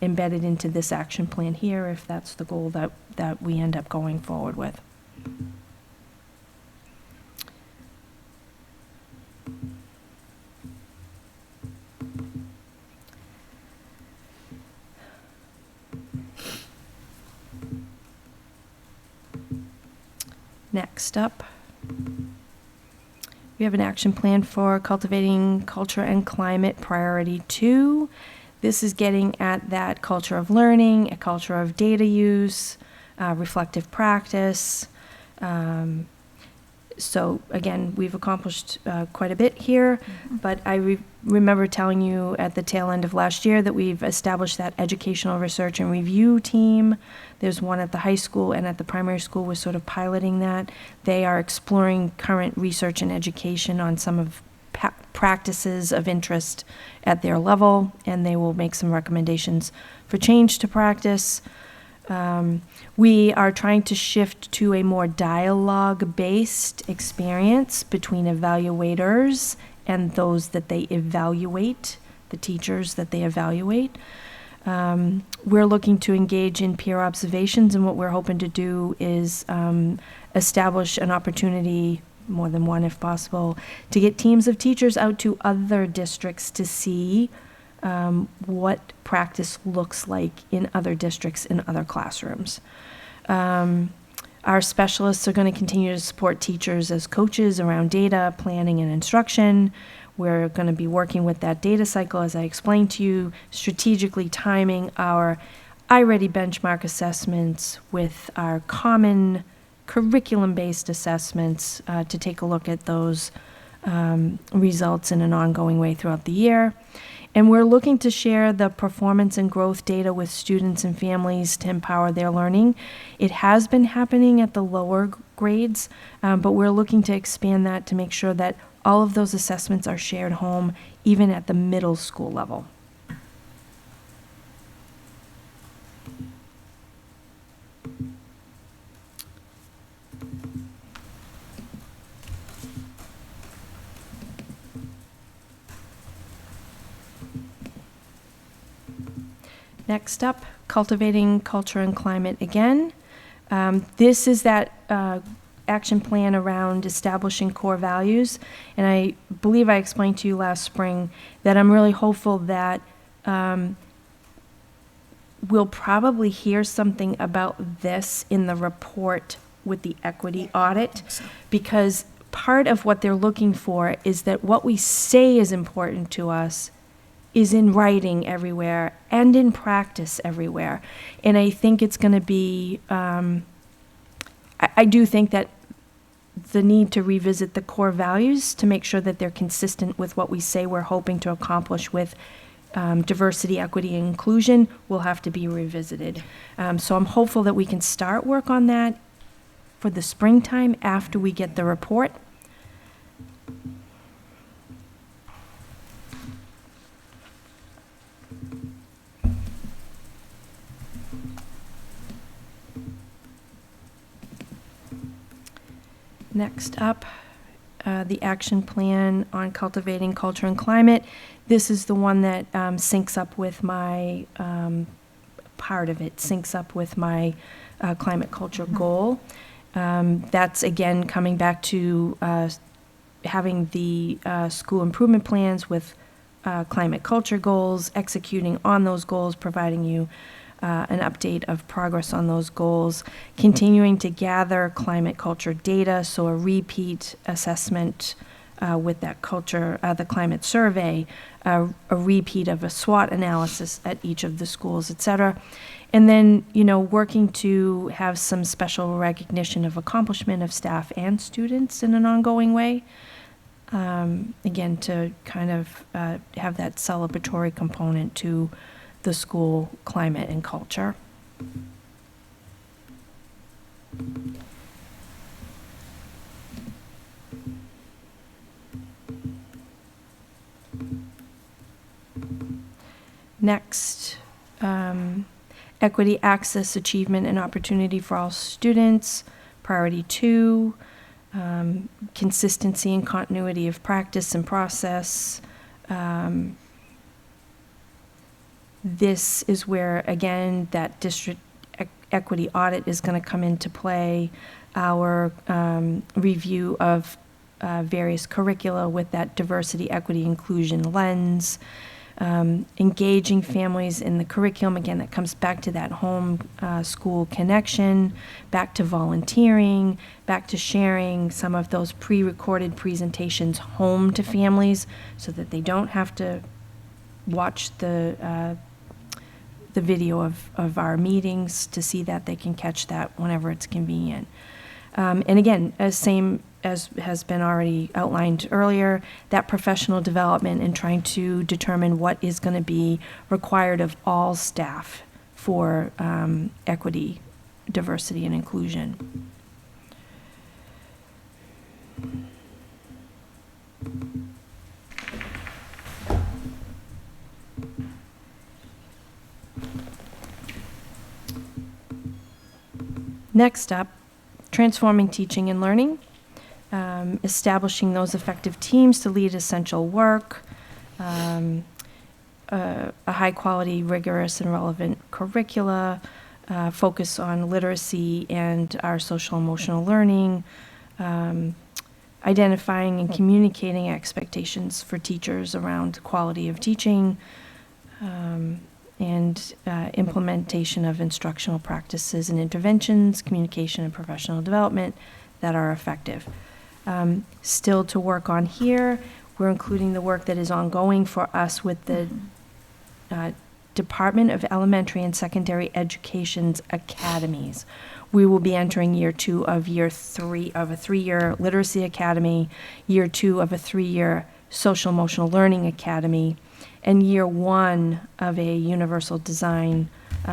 embedded into this action plan here, if that's the goal that we end up going forward with. Next up, we have an action plan for cultivating culture and climate priority 2. This is getting at that culture of learning, a culture of data use, reflective practice. So again, we've accomplished quite a bit here, but I remember telling you at the tail end of last year that we've established that educational research and review team. There's one at the high school and at the primary school. We're sort of piloting that. They are exploring current research and education on some of practices of interest at their level, and they will make some recommendations for change to practice. We are trying to shift to a more dialogue-based experience between evaluators and those that they evaluate, the teachers that they evaluate. We're looking to engage in peer observations, and what we're hoping to do is establish an opportunity, more than one if possible, to get teams of teachers out to other districts to see what practice looks like in other districts, in other classrooms. Our specialists are going to continue to support teachers as coaches around data, planning, and instruction. We're going to be working with that data cycle, as I explained to you, strategically timing our iReady benchmark assessments with our common curriculum-based assessments to take a look at those results in an ongoing way throughout the year. And we're looking to share the performance and growth data with students and families to empower their learning. It has been happening at the lower grades, but we're looking to expand that to make sure that all of those assessments are shared home, even at the middle school level. Next up, cultivating culture and climate again. This is that action plan around establishing core values. And I believe I explained to you last spring that I'm really hopeful that we'll probably hear something about this in the report with the equity audit, because part of what they're looking for is that what we say is important to us is in writing everywhere and in practice everywhere. And I think it's going to be, I do think that the need to revisit the core values to make sure that they're consistent with what we say we're hoping to accomplish with diversity, equity, and inclusion will have to be revisited. So I'm hopeful that we can start work on that for the springtime after we get the report. Next up, the action plan on cultivating culture and climate. This is the one that syncs up with my, part of it syncs up with my climate culture goal. That's again coming back to having the school improvement plans with climate culture goals, executing on those goals, providing you an update of progress on those goals, continuing to gather climate culture data, so a repeat assessment with that culture, the climate survey, a repeat of a SWOT analysis at each of the schools, et cetera. And then, working to have some special recognition of accomplishment of staff and students in an ongoing way. Again, to kind of have that celebratory component to the school climate and culture. Next, equity, access, achievement, and opportunity for all students. Priority 2, consistency and continuity of practice and process. This is where, again, that district equity audit is going to come into play. Our review of various curricula with that diversity, equity, inclusion lens. Engaging families in the curriculum, again, that comes back to that home school connection, back to volunteering, back to sharing some of those pre-recorded presentations home to families so that they don't have to watch the video of our meetings to see that. They can catch that whenever it's convenient. And again, same as has been already outlined earlier, that professional development and trying to determine what is going to be required of all staff for equity, diversity, and inclusion. Next up, transforming teaching and learning. Establishing those effective teams to lead essential work, a high-quality, rigorous, and relevant curricula, focus on literacy and our social-emotional learning, identifying and communicating expectations for teachers around quality of teaching, and implementation of instructional practices and interventions, communication and professional development that are effective. Still to work on here, we're including the work that is ongoing for us with the Department of Elementary and Secondary Education's academies. We will be entering year 2 of year 3 of a 3-year literacy academy, year 2 of a 3-year social emotional learning academy, and year 1 of a universal design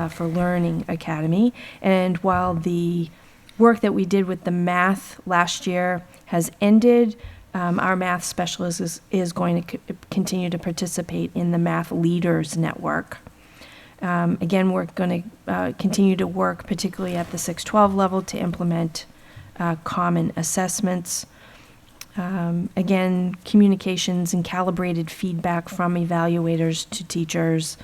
for learning academy. And while the work that we did with the math last year has ended, our math specialist is going to continue to participate in the Math Leaders Network. Again, we're going to continue to work, particularly at the 6-12 level, to implement common assessments. Again, communications and calibrated feedback from evaluators to teachers.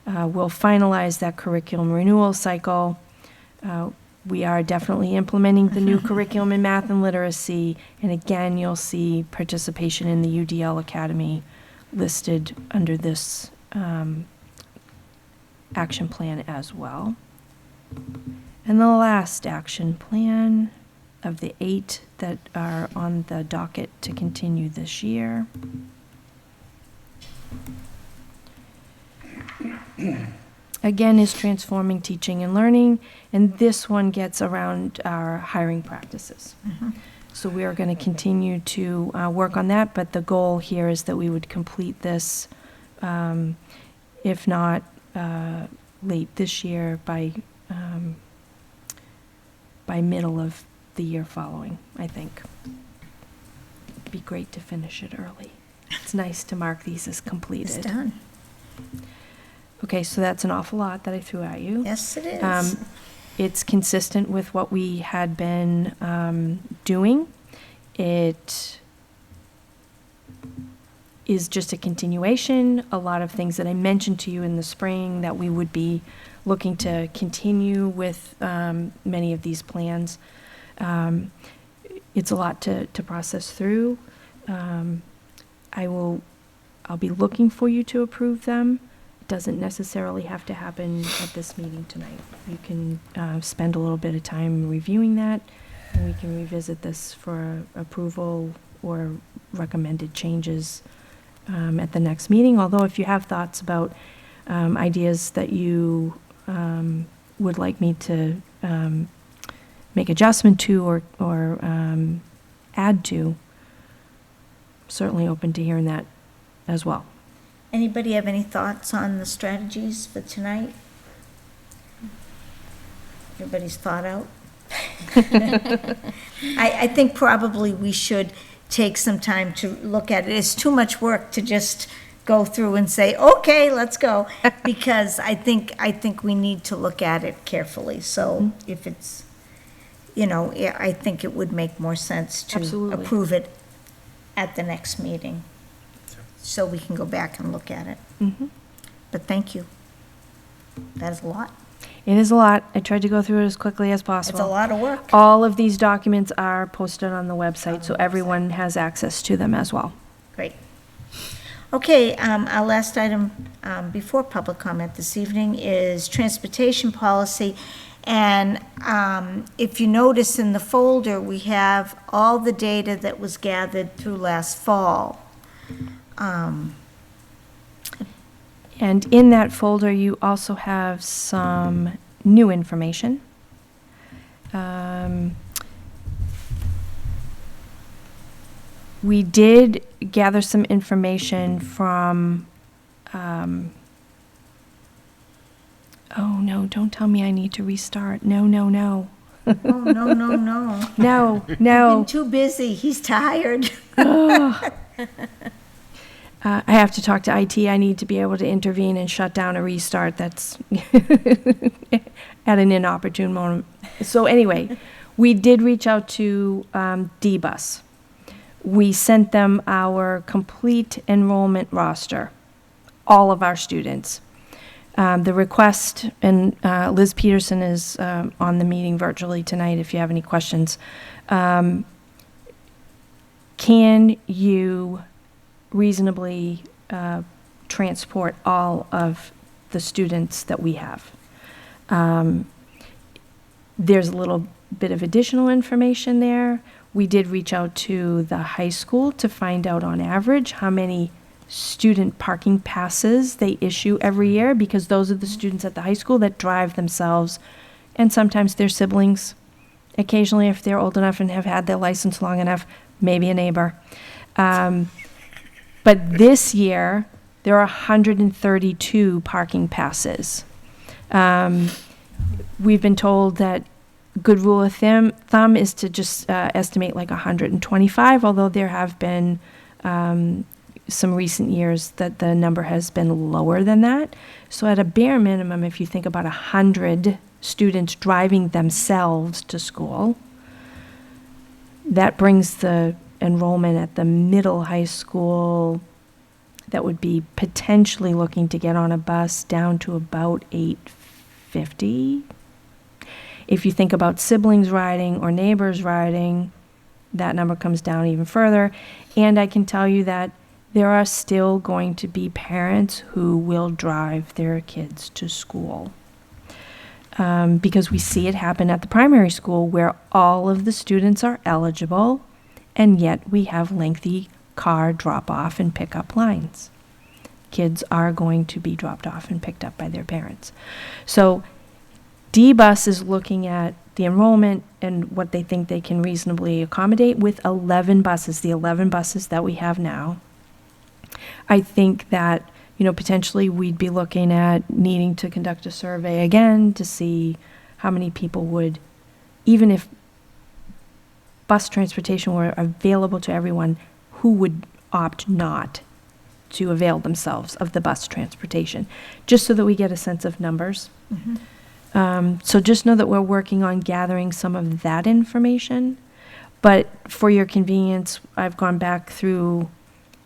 We'll finalize that curriculum renewal cycle. We are definitely implementing the new curriculum in math and literacy. And again, you'll see participation in the UDL Academy listed under this action plan as well. And the last action plan of the 8 that are on the docket to continue this year. Again, is transforming teaching and learning, and this one gets around our hiring practices. So we are going to continue to work on that, but the goal here is that we would complete this, if not late this year, by middle of the year following, I think. It'd be great to finish it early. It's nice to mark these as completed. It's done. Okay, so that's an awful lot that I threw at you. Yes, it is. It's consistent with what we had been doing. It is just a continuation. A lot of things that I mentioned to you in the spring that we would be looking to continue with many of these plans. It's a lot to process through. I'll be looking for you to approve them. It doesn't necessarily have to happen at this meeting tonight. You can spend a little bit of time reviewing that, and we can revisit this for approval or recommended changes at the next meeting. Although if you have thoughts about ideas that you would like me to make adjustment to or add to, certainly open to hearing that as well. Anybody have any thoughts on the strategies for tonight? Everybody's thought out? I think probably we should take some time to look at it. It's too much work to just go through and say, okay, let's go, because I think we need to look at it carefully. So if it's, I think it would make more sense to Absolutely. approve it at the next meeting, so we can go back and look at it. Mm-hmm. But thank you. That is a lot. It is a lot. I tried to go through it as quickly as It's possible. a lot of work. All of these documents are posted on the website, On so the everyone has access to them as well. Great. Okay, our last item before public comment this evening is transportation policy. And if you notice in the folder, we have all the data that was gathered through last fall. And in that folder, you also have some new information. We did gather some information from, oh no, don't tell me I need to restart. No, no, no. Oh, no, no, no. No, Been no. too busy. He's tired. I have to talk to IT. I need to be able to intervene and shut down a restart. That's at an inopportune moment. So anyway, we did reach out to D-Bus. We sent them our complete enrollment roster, all of our students. The request, and Liz Peterson is on the meeting virtually tonight if you have any questions. Can you reasonably transport all of the students that we have? There's a little bit of additional information there. We did reach out to the high school to find out on average how many student parking passes they issue every year, because those are the students at the high school that drive themselves and sometimes their siblings. Occasionally, if they're old enough and have had their license long enough, maybe a neighbor. But this year, there are 132 parking passes. We've been told that good rule of thumb is to just estimate like 125, although there have been some recent years that the number has been lower than that. So at a bare minimum, if you think about 100 students driving themselves to school, that brings the enrollment at the middle high school that would be potentially looking to get on a bus down to about 850. If you think about siblings riding or neighbors riding, that number comes down even further. And I can tell you that there are still going to be parents who will drive their kids to school. Because we see it happen at the primary school where all of the students are eligible, and yet we have lengthy car drop-off and pick-up lines. Kids are going to be dropped off and picked up by their parents. So D-Bus is looking at the enrollment and what they think they can reasonably accommodate with 11 buses, the 11 buses that we have now. I think that, potentially we'd be looking at needing to conduct a survey again to see how many people would, even if bus transportation were available to everyone, who would opt not to avail themselves of the bus transportation, just so that we get a sense of numbers. Mm-hmm. So just know that we're working on gathering some of that information. But for your convenience, I've gone back through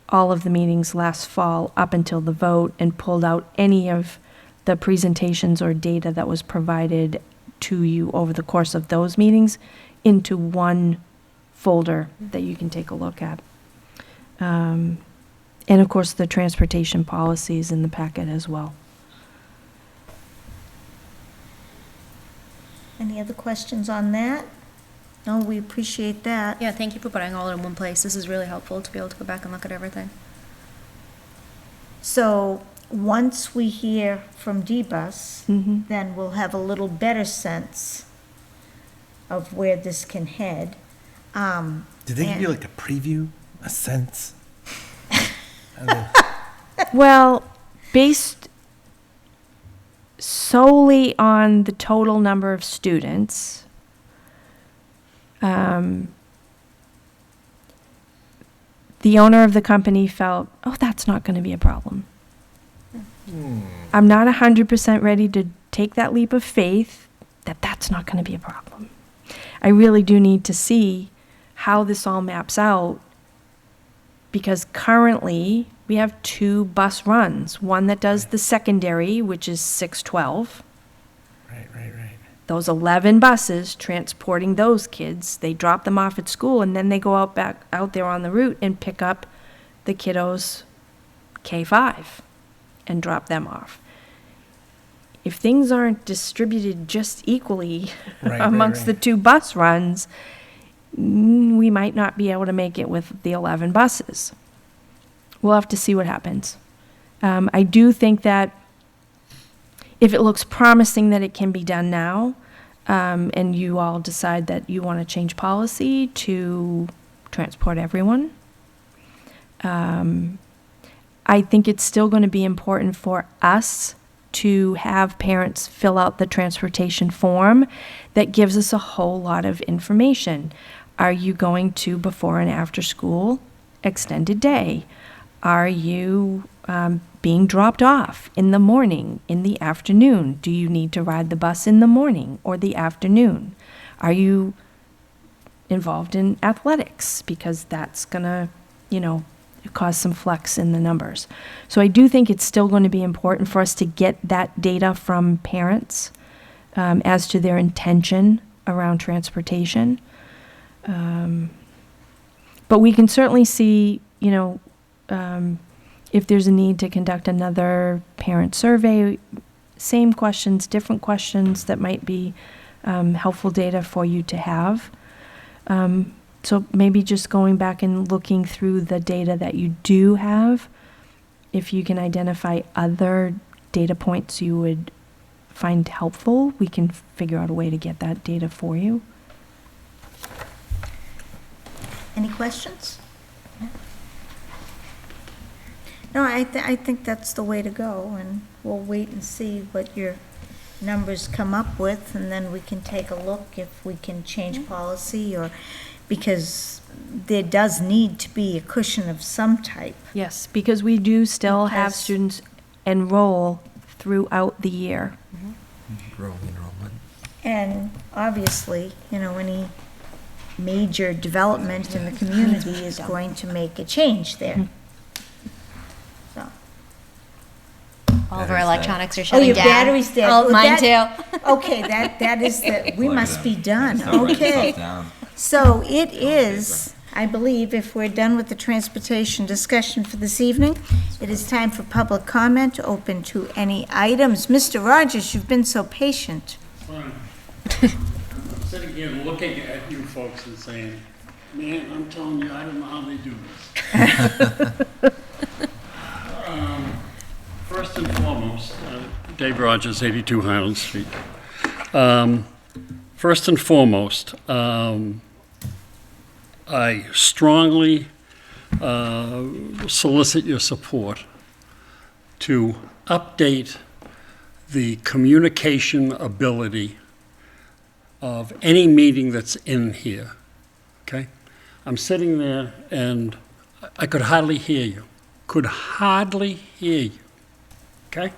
all of the meetings last fall up until the vote and pulled out any of the presentations or data that was provided to you over the course of those meetings into one folder that you can take a look at. And of course, the transportation policies in the packet as well. Any other questions on that? No, we appreciate that. Yeah, thank you for putting all in one place. This is really helpful to be able to go back and look at everything. So, once we hear from D-Bus, Mhm. then we'll have a little better sense of where this can head. Did they give you And- like a preview, a sense? Well, based solely on the total number of students, the owner of the company felt, oh, that's not going to be a problem. I'm not 100% ready to take that leap of faith that that's not going to be a problem. I really do need to see how this all maps out, because currently we have 2 bus runs, one that does the secondary, which is 612. Right. Those 11 buses transporting those kids, they drop them off at school and then they go out there on the route and pick up the kiddos K5 and drop them off. If things aren't distributed just equally Right, amongst the 2 bus runs, we might not be able to make it with the 11 buses. We'll have to see what happens. I do think that if it looks promising that it can be done now, and you all decide that you want to change policy to transport everyone, I think it's still going to be important for us to have parents fill out the transportation form that gives us a whole lot of information. Are you going to before and after school extended day? Are you being dropped off in the morning, in the afternoon? Do you need to ride the bus in the morning or the afternoon? Are you involved in athletics? Because that's going to, cause some flex in the numbers. So I do think it's still going to be important for us to get that data from parents as to their intention around transportation. But we can certainly see, if there's a need to conduct another parent survey, same questions, different questions that might be helpful data for you to have. So maybe just going back and looking through the data that you do have, if you can identify other data points you would find helpful, we can figure out a way to get that data for you. Any questions? No, I think that's the way to go, and we'll wait and see what your numbers come up with, and then we can take a look if we can change policy, or, because there does need to be a cushion of some type. Yes, because we do still have Because- students enroll throughout the year. Enrollment. And obviously, any major development in the community is going to make a change there. So, All of our electronics are oh, shutting your down. battery's dead. Oh, Well, mine that- too. Okay, that is we Plug it must in. be done, Start writing okay. stuff down. So it is, I believe, if we're done with the transportation discussion for this evening, it is time for public comment, open to any items. Mr. Rogers, you've been so patient. Fine. I'm sitting here looking at you folks and saying, man, I'm telling you, I don't know how they do this. First and foremost, Dave Rogers, 82 Highland Street. First and foremost, I strongly solicit your support to update the communication ability of any meeting that's in here, okay? I'm sitting there and I could hardly hear you, okay?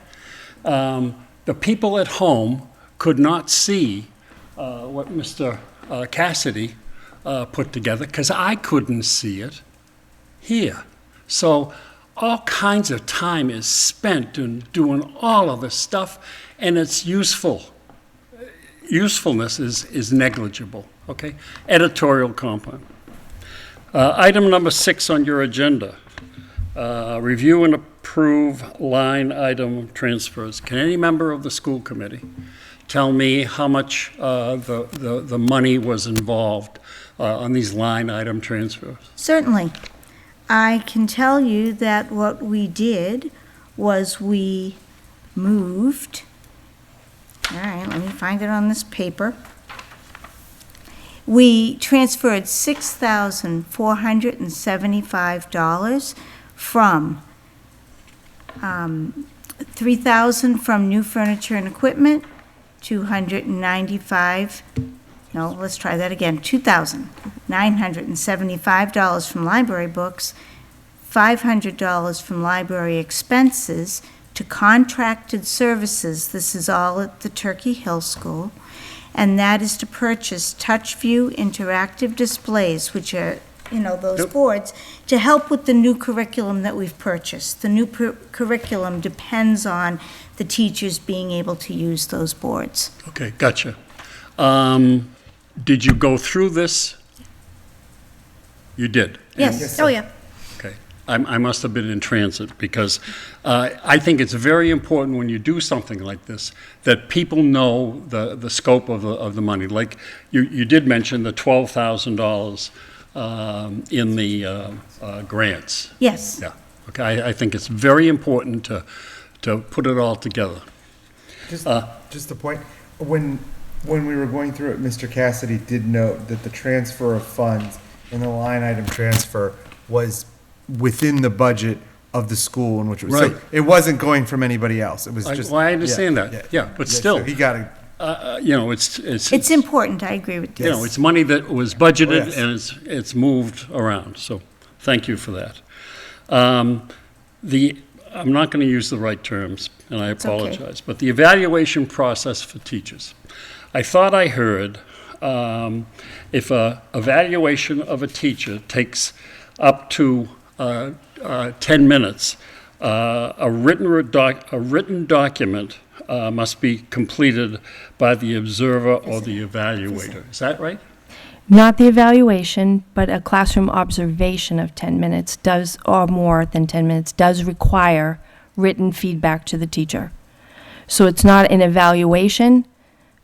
The people at home could not see what Mr. Cassidy put together, because I couldn't see it here. So all kinds of time is spent in doing all of this stuff, and it's useful. Usefulness is negligible, okay? Editorial compound. Item number 6 on your agenda, review and approve line item transfers. Can any member of the school committee tell me how much the money was involved on these line item transfers? Certainly. I can tell you that what we did was we moved, all right, let me find it on this paper. We transferred $6,475 from $3,000 from new furniture and equipment, $2,975 from library books, $500 from library expenses to contracted services. This is all at the Turkey Hill School. And that is to purchase TouchView interactive displays, which are, those Yep. boards, to help with the new curriculum that we've purchased. The new curriculum depends on the teachers being able to use those boards. Okay, gotcha. Did you go through this? You did? Yes. Oh, yeah. Okay. I must have been in transit, because I think it's very important when you do something like this that people know the scope of the money. Like you did mention the $12,000 in the grants. Yes. Yeah. Okay. I think it's very important to put it all together. Just a point, when we were going through it, Mr. Cassidy did note that the transfer of funds and the line item transfer was within the budget of the school in which it was. Right. So it wasn't going from anybody else. It was just. I understand that. Yeah, but still. So he got it. It's important, I agree with you. It's money that was budgeted Yes. and it's moved around, so thank you for that. I'm not going to use the right terms, and I okay. apologize, but the evaluation process for teachers. I thought I heard if a evaluation of a teacher takes up to 10 minutes, a written document must be completed by the observer or the evaluator. Is that right? Not the evaluation, but a classroom observation of 10 minutes does, or more than 10 minutes, does require written feedback to the teacher. So it's not an evaluation.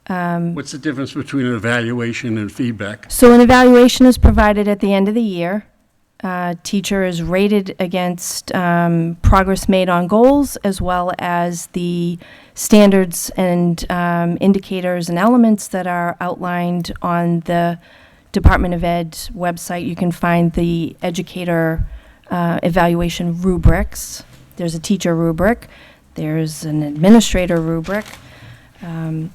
What's the difference between an evaluation and feedback? So an evaluation is provided at the end of the year. Teacher is rated against progress made on goals, as well as the standards and indicators and elements that are outlined on the Department of Ed website. You can find the educator evaluation rubrics. There's a teacher rubric. There's an administrator rubric.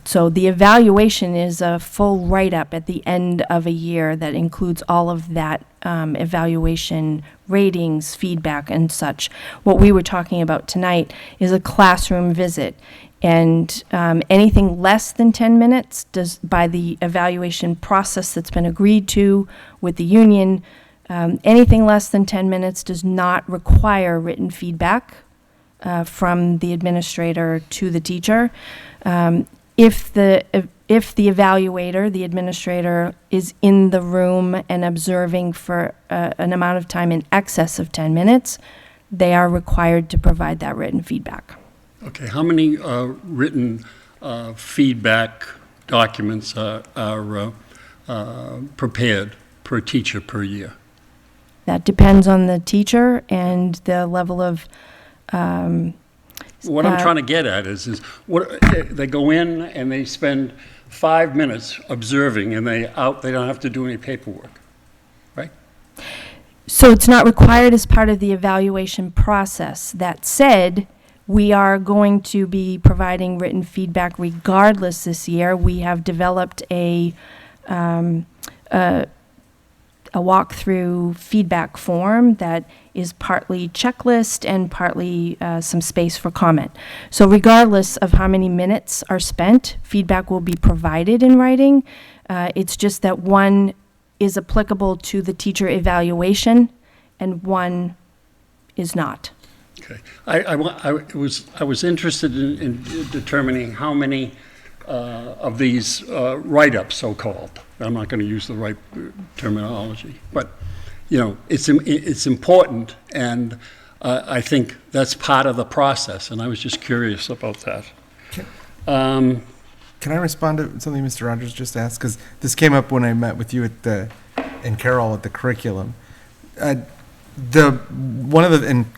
So the evaluation is a full write-up at the end of a year that includes all of that evaluation, ratings, feedback, and such. What we were talking about tonight is a classroom visit. And anything less than 10 minutes does, by the evaluation process that's been agreed to with the union, anything less than 10 minutes does not require written feedback from the administrator to the teacher. If the evaluator, the administrator, is in the room and observing for an amount of time in excess of 10 minutes, they are required to provide that written feedback. Okay, how many written feedback documents are prepared per teacher per year? That depends on the teacher and the level of What I'm trying to get at is what they go in and they spend 5 minutes observing, and they don't have to do any paperwork, right? So it's not required as part of the evaluation process. That said, we are going to be providing written feedback regardless this year. We have developed a walkthrough feedback form that is partly checklist and partly some space for comment. So regardless of how many minutes are spent, feedback will be provided in writing. It's just that one is applicable to the teacher evaluation and one is not. Okay. I was interested in determining how many of these write-ups, so-called, I'm not going to use the right terminology, but, you know, it's important, and I think that's part of the process, and I was just curious about that. Can I respond to something Mr. Rogers just asked? Because this came up when I met with you and Carol at the curriculum. And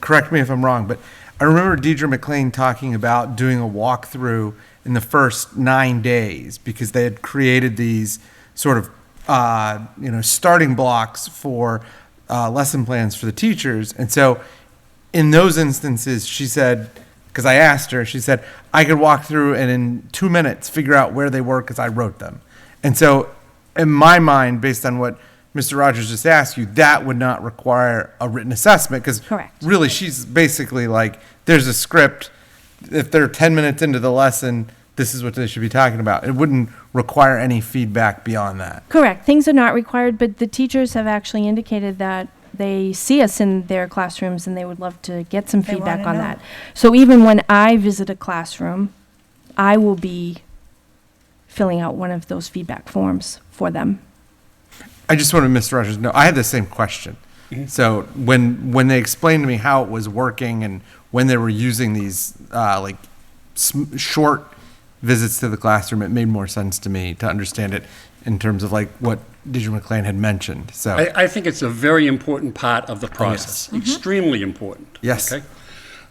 correct me if I'm wrong, but I remember Deidre McLean talking about doing a walkthrough in the first 9 days because they had created these sort of, starting blocks for lesson plans for the teachers. And so in those instances, she said, because I asked her, she said, I could walk through and in 2 minutes figure out where they were because I wrote them. And so in my mind, based on what Mr. Rogers just asked you, that would not require a written assessment because Correct. really she's basically like, there's a script. If they're 10 minutes into the lesson, this is what they should be talking about. It wouldn't require any feedback beyond that. Correct. Things are not required, but the teachers have actually indicated that they see us in their classrooms and they would love to get some They feedback wanna on know. that. So even when I visit a classroom, I will be filling out one of those feedback forms for them. I just wanted Mr. Rogers to know, I had the same question. So when they explained to me how it was working and when they were using these short visits to the classroom, it made more sense to me to understand it in terms of like what Deidre McLean had mentioned. So I think it's a very important part of the process, extremely important. Yes. Okay?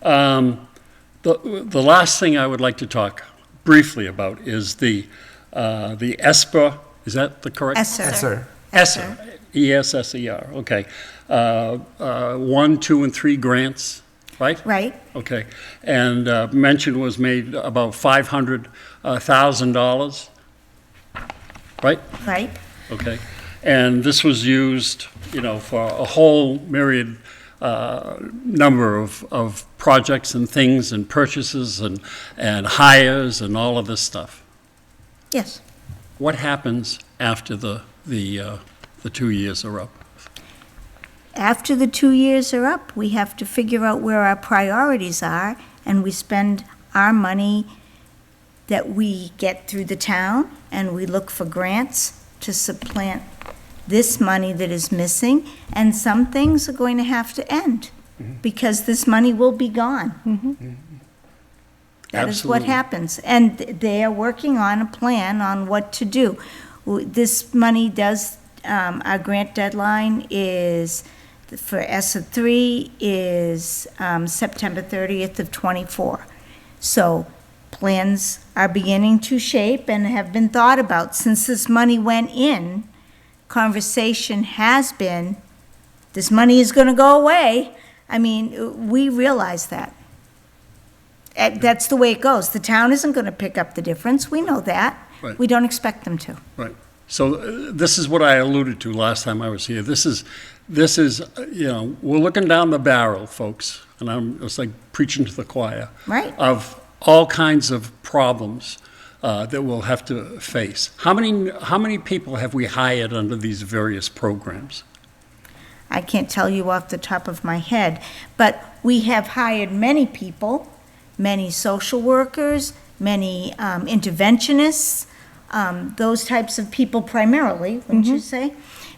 The last thing I would like to talk briefly about is the ESPER, is that the correct? Yes, sir. ESSER, E-S-S-E-R, okay. 1, 2, and 3 grants, right? Right. Okay. And mention was made about $500,000, right? Right. Okay. And this was used, for a whole myriad number of projects and things and purchases and hires and all of this stuff. Yes. What happens after the 2 years are up? After the 2 years are up, we have to figure out where our priorities are, and we spend our money that we get through the town, and we look for grants to supplant this money that is missing, and some things are going to have to end, because this money will be gone. That is what Absolutely. happens, and they are working on a plan on what to do. This money does, our grant deadline is, for ESSA 3 is September 30th of '24. So plans are beginning to shape and have been thought about. Since this money went in, conversation has been, this money is going to go away. I mean, we realize that. That's the way it goes. The town isn't going to pick up the difference. We know that. Right. We don't expect them to. Right. So this is what I alluded to last time I was here. This is, we're looking down the barrel, folks, and it's like preaching to the choir. Right. Of all kinds of problems that we'll have to face. How many people have we hired under these various programs? I can't tell you off the top of my head, but we have hired many people, many social workers, many interventionists, those types of people primarily, wouldn't you say?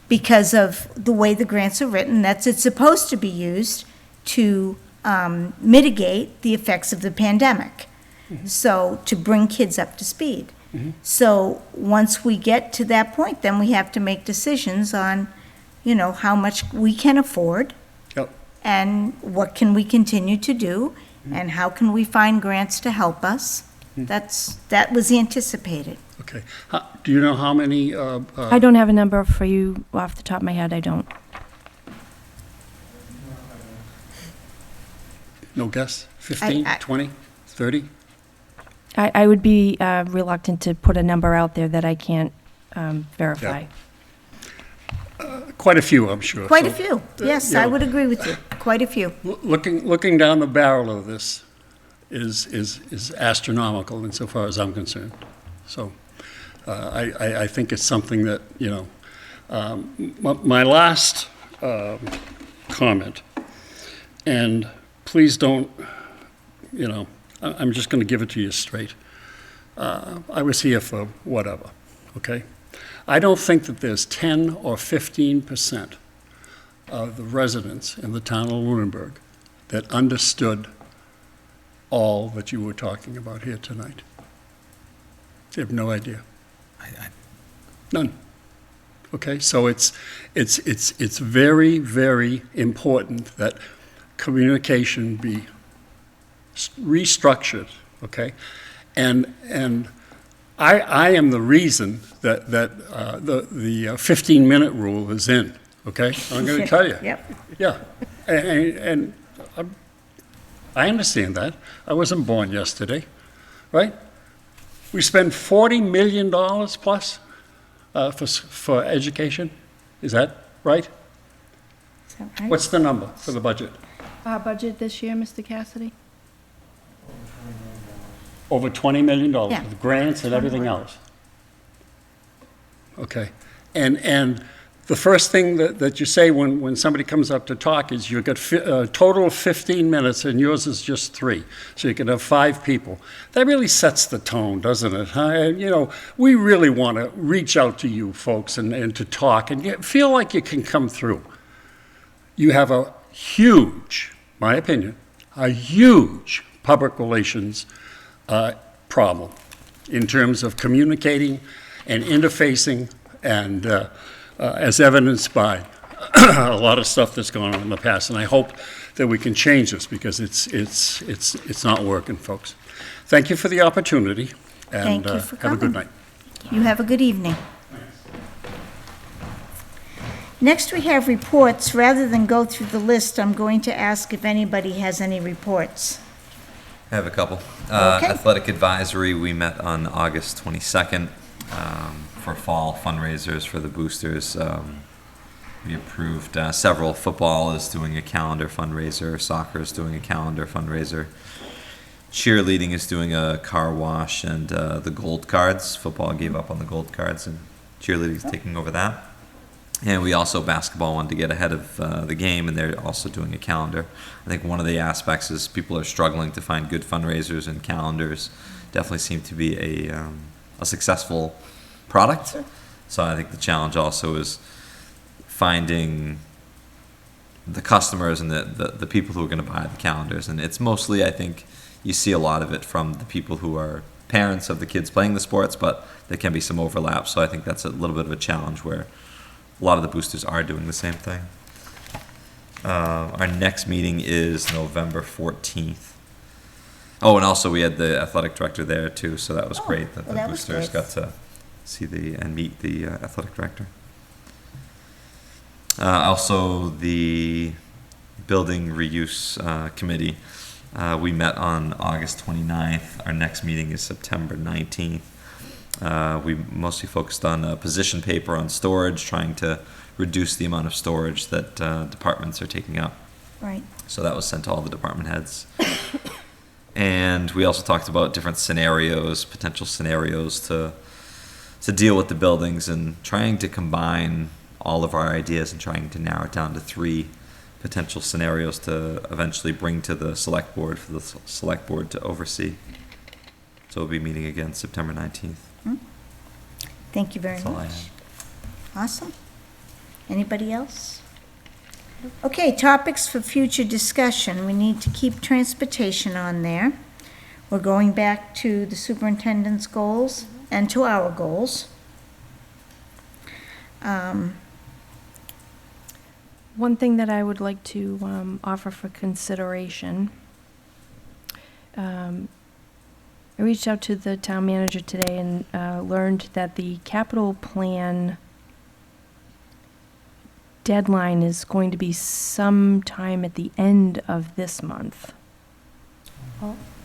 Because of the way the grants are written, it's supposed to be used to mitigate the effects of the pandemic. So to bring kids up to speed. So once we get to that point, then we have to make decisions on, how much we can afford. Yep. And what can we continue to do, and how can we find grants to help us? That was anticipated. Okay. Do you know how many? I don't have a number for you off the top of my head, I don't. No guess? 15, I- 20, 30? I would be reluctant to put a number out there that I can't verify. Quite a few, I'm sure. Quite a So, few, yes, you I know, would agree with you, quite a few. Looking down the barrel of this is astronomical insofar as I'm concerned. So I think it's something that, My last comment, and please don't, I'm just going to give it to you straight. I was here for whatever, okay? I don't think that there's 10 or 15% of the residents in the town of Lunenburg that understood all that you were talking about here tonight. They have no idea. None. Okay, so it's very, very important that communication be restructured, okay? And I am the reason that the 15-minute rule is in, okay? I'm going to tell you. Yep. Yeah, and I understand that. I wasn't born yesterday, right? We spend $40 million plus for education. Is that right? Is that right? What's the number for the budget? Our budget this year, Mr. Cassidy? Over $20 million Yeah. with grants and everything else. Okay, and the first thing that you say when somebody comes up to talk is you've got a total of 15 minutes and yours is just 3. So you can have 5 people. That really sets the tone, doesn't it? We really want to reach out to you folks and to talk and feel like you can come through. You have a huge, my opinion, a huge public relations problem in terms of communicating and interfacing and as evidenced by a lot of stuff that's gone on in the past. And I hope that we can change this because it's not working, folks. Thank you for the opportunity and Thank you for have a good coming. night. You have a good evening. Next, we have reports. Rather than go through the list, I'm going to ask if anybody has any reports. I have a couple. Okay. Athletic advisory, we met on August 22nd for fall fundraisers for the boosters. We approved several. Football is doing a calendar fundraiser. Soccer is doing a calendar fundraiser. Cheerleading is doing a car wash and the gold cards. Football gave up on the gold cards and cheerleading is taking over that. And we also, basketball wanted to get ahead of the game, and they're also doing a calendar. I think one of the aspects is people are struggling to find good fundraisers, and calendars definitely seem to be a successful product. So I think the challenge also is finding the customers and the people who are going to buy the calendars. And it's mostly, I think, you see a lot of it from the people who are parents of the kids playing the sports, but there can be some overlap. So I think that's a little bit of a challenge where a lot of the boosters are doing the same thing. Our next meeting is November 14th. Oh, and also we had the athletic director there too, so that was great that well, the that was boosters good. got to see and meet the athletic director. Also, the building reuse committee. We met on August 29th. Our next meeting is September 19th. We mostly focused on a position paper on storage, trying to reduce the amount of storage that departments are taking up. Right. So that was sent to all the department heads. And we also talked about different scenarios, potential scenarios to deal with the buildings and trying to combine all of our ideas and trying to narrow it down to 3 potential scenarios to eventually bring to the select board for the select board to oversee. So we'll be meeting again September 19th. Thank you very That's all I much. have. Awesome. Anybody else? Okay, topics for future discussion. We need to keep transportation on there. We're going back to the superintendent's goals and to our goals. One thing that I would like to offer for consideration, I reached out to the town manager today and learned that the capital plan deadline is going to be sometime at the end of this month.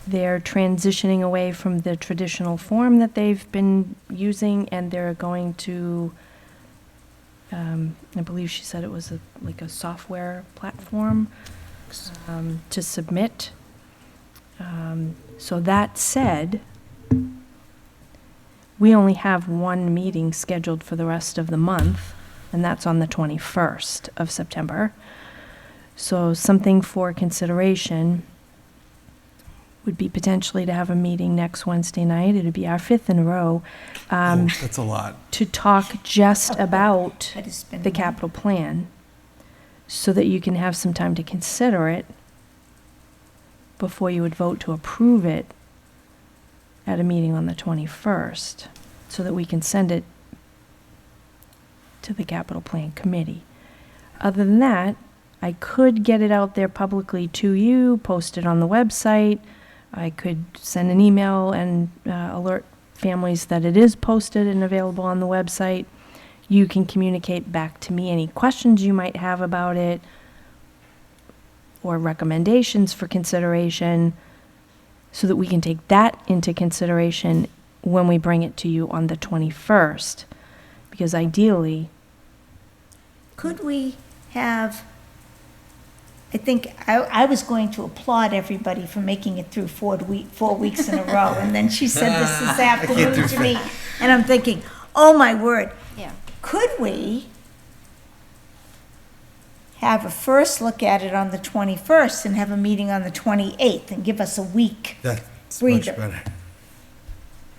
They're transitioning away from the traditional form that they've been using, and they're going to, I believe she said it was like a software platform to submit. So that said, we only have one meeting scheduled for the rest of the month, and that's on the 21st of September. So something for consideration would be potentially to have a meeting next Wednesday night. It'd be our 5th in a row. That's a lot. To talk just about That has been the capital plan, so that you can have some time to consider it before you would vote to approve it at a meeting on the 21st, so that we can send it to the capital plan committee. Other than that, I could get it out there publicly to you, post it on the website. I could send an email and alert families that it is posted and available on the website. You can communicate back to me any questions you might have about it or recommendations for consideration, so that we can take that into consideration when we bring it to you on the 21st. Because ideally, Could we have, I think, I was going to applaud everybody for making it through 4 weeks in a row, and then she said this afternoon to me, and I'm thinking, oh my word. Yeah. Could we have a first look at it on the 21st and have a meeting on the 28th and give us a week? That's Breather. much better.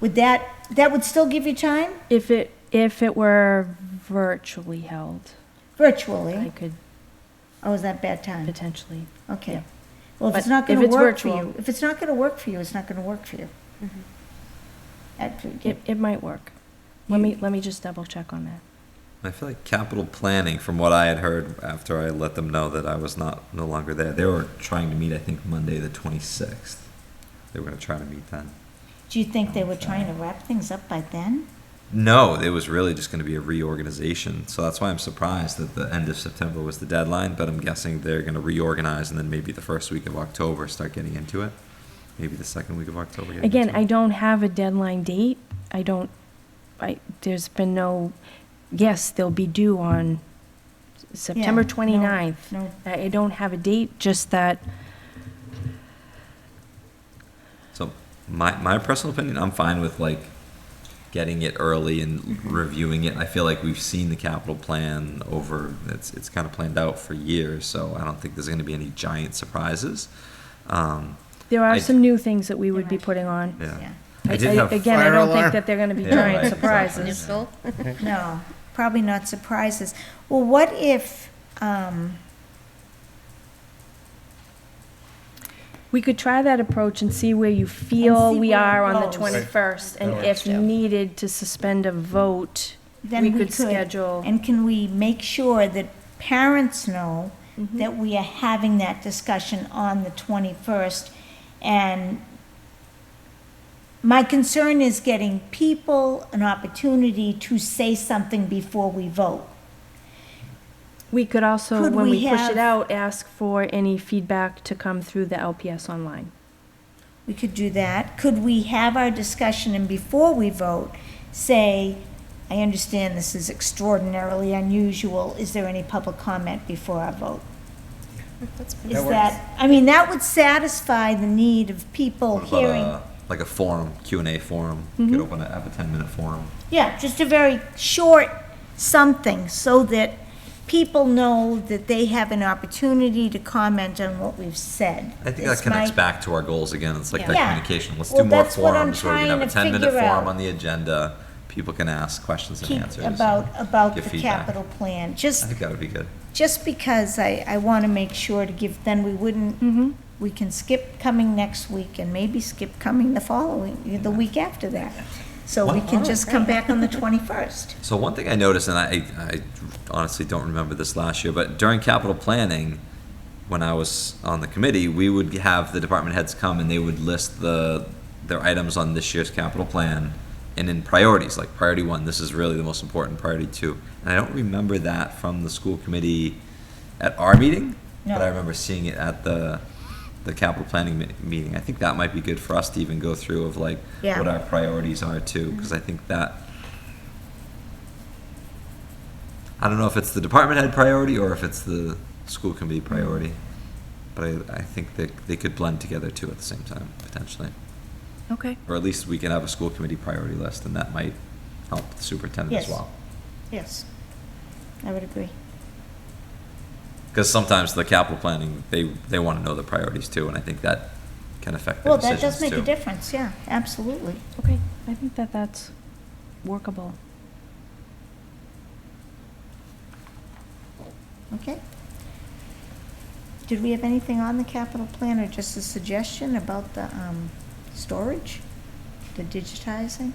Would that would still give you time? if it were virtually held, I Virtually? could Oh, is that bad time? potentially. Okay. Yeah. Well, if But it's not if gonna it's work for virtual- you, if it's not gonna work for you, it's not gonna work for you. It might work. Let me just double check on that. I feel like capital planning, from what I had heard after I let them know that I was no longer there, they were trying to meet, I think, Monday the 26th. They were going to try to meet then. Do you think they were trying to wrap things up by then? No, it was really just going to be a reorganization. So that's why I'm surprised that the end of September was the deadline, but I'm guessing they're going to reorganize and then maybe the first week of October start getting into it. Maybe the second week of October. getting Again, into I it. don't have a deadline date. There's been no, yes, they'll be due on September Yeah, no, 29th. no. I don't have a date, just that, So my personal opinion, I'm fine with like getting it early and reviewing it. I feel like we've seen the capital plan over, it's kind of planned out for years, so I don't think there's going to be any giant surprises. there are I- some new things that we would be putting on. Yeah. I- I did have Again, I Fire don't alarm. think that they're gonna be Yeah, giant right, surprises. Neutral. No, probably not surprises. Well, what if, We could try that approach and see where you feel see we where it are on the goes. 21st. And That if works, yeah. needed to suspend a vote, then we we could could. schedule. And can we make sure that parents know that we are having that discussion on the 21st? And my concern is getting people an opportunity to say something before we vote. We could also, Could when we we push have- it out, ask for any feedback to come through the LPS online. We could do that. Could we have our discussion and before we vote, say, I understand this is extraordinarily unusual. Is there any public comment before our vote? That's Is That works. that, I mean, that would satisfy the need of people What about hearing. like a forum, Q&A forum? Could open have a 10-minute forum. Yeah, just a very short something so that people know that they have an opportunity to comment on what we've said. I think that It's connects my- back to our goals again. It's like that Yeah. communication. Let's Well, do more that's what I'm forums where we can have a trying to 10-minute figure forum out. on the agenda. People can ask questions and Keep answers. about give the feedback. capital plan, I just think that would be good. because I want to make sure to give, then we wouldn't, we can skip coming next week and maybe skip coming the week after that. So we can just come back on the 21st. So one thing I noticed, and I honestly don't remember this last year, but during capital planning, when I was on the committee, we would have the department heads come and they would list their items on this year's capital plan, and in priorities, like priority 1, this is really the most important, priority 2. And I don't remember that from the school committee at our meeting, but No. I remember seeing it at the capital planning meeting. I think that might be good for us to even go through of like Yeah. what our priorities are too, because I think that, I don't know if it's the department head priority or if it's the school committee priority, but I think they could blend together too at the same time, potentially. Okay. Or at least we can have a school committee priority list, and that might help the superintendent as Yes. well. Yes. I would agree. Because sometimes the capital planning, they want to know the priorities too, and I think that can affect their Well, that decisions does make a too. difference, yeah, absolutely. Okay, I think that that's workable. Okay. Did we have anything on the capital plan, or just a suggestion about the storage, the digitizing?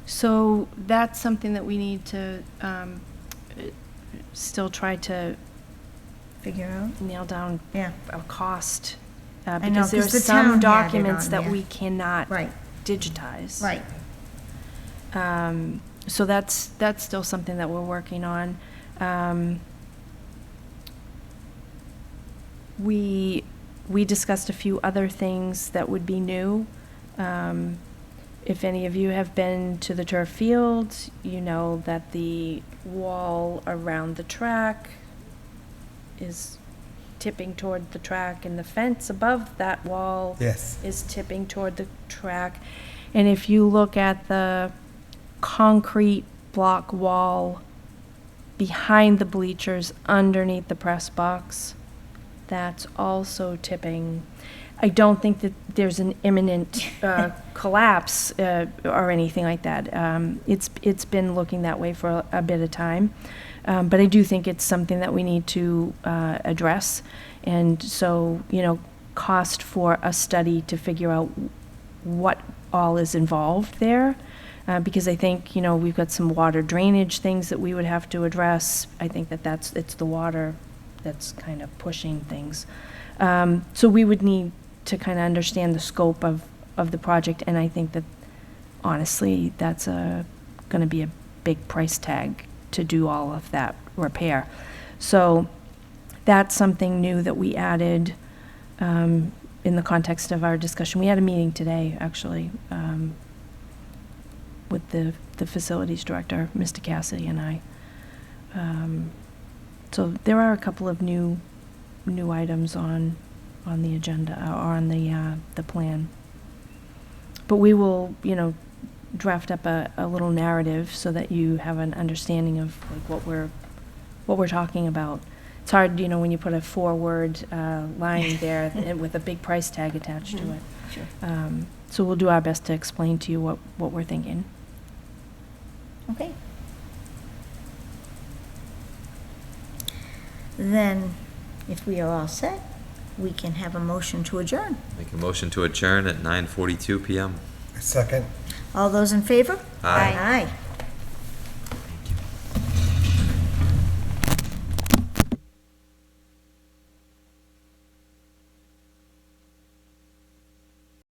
So that's something that we need to still try to Figure out? nail down Yeah, a cost. know, Because 'cause there's the some town had it documents on that there. we cannot right, digitize. right. So that's still something that we're working on. We discussed a few other things that would be new. If any of you have been to the turf field, you know that the wall around the track is tipping toward the track, and the fence above that wall Yes. is tipping toward the track. And if you look at the concrete block wall behind the bleachers underneath the press box, that's also tipping. I don't think that there's an imminent collapse or anything like that. It's been looking that way for a bit of time. But I do think it's something that we need to address. And so, cost for a study to figure out what all is involved there. Because I think, we've got some water drainage things that we would have to address. I think that it's the water that's kind of pushing things. So we would need to kind of understand the scope of the project, and I think that, honestly, that's going to be a big price tag to do all of that repair. So that's something new that we added in the context of our discussion. We had a meeting today, actually, with the facilities director, Mr. Cassidy, and I. So there are a couple of new items on the agenda, or on the plan. But we will, draft up a little narrative so that you have an understanding of like what we're talking about. It's hard, when you put a 4-word line there with a big price tag attached to it. Sure. So we'll do our best to explain to you what we're thinking. Okay. Then, if we are all set, we can have a motion to adjourn. Make a motion to adjourn at 9:42 PM. Second. All those in favor? Aye. Aye.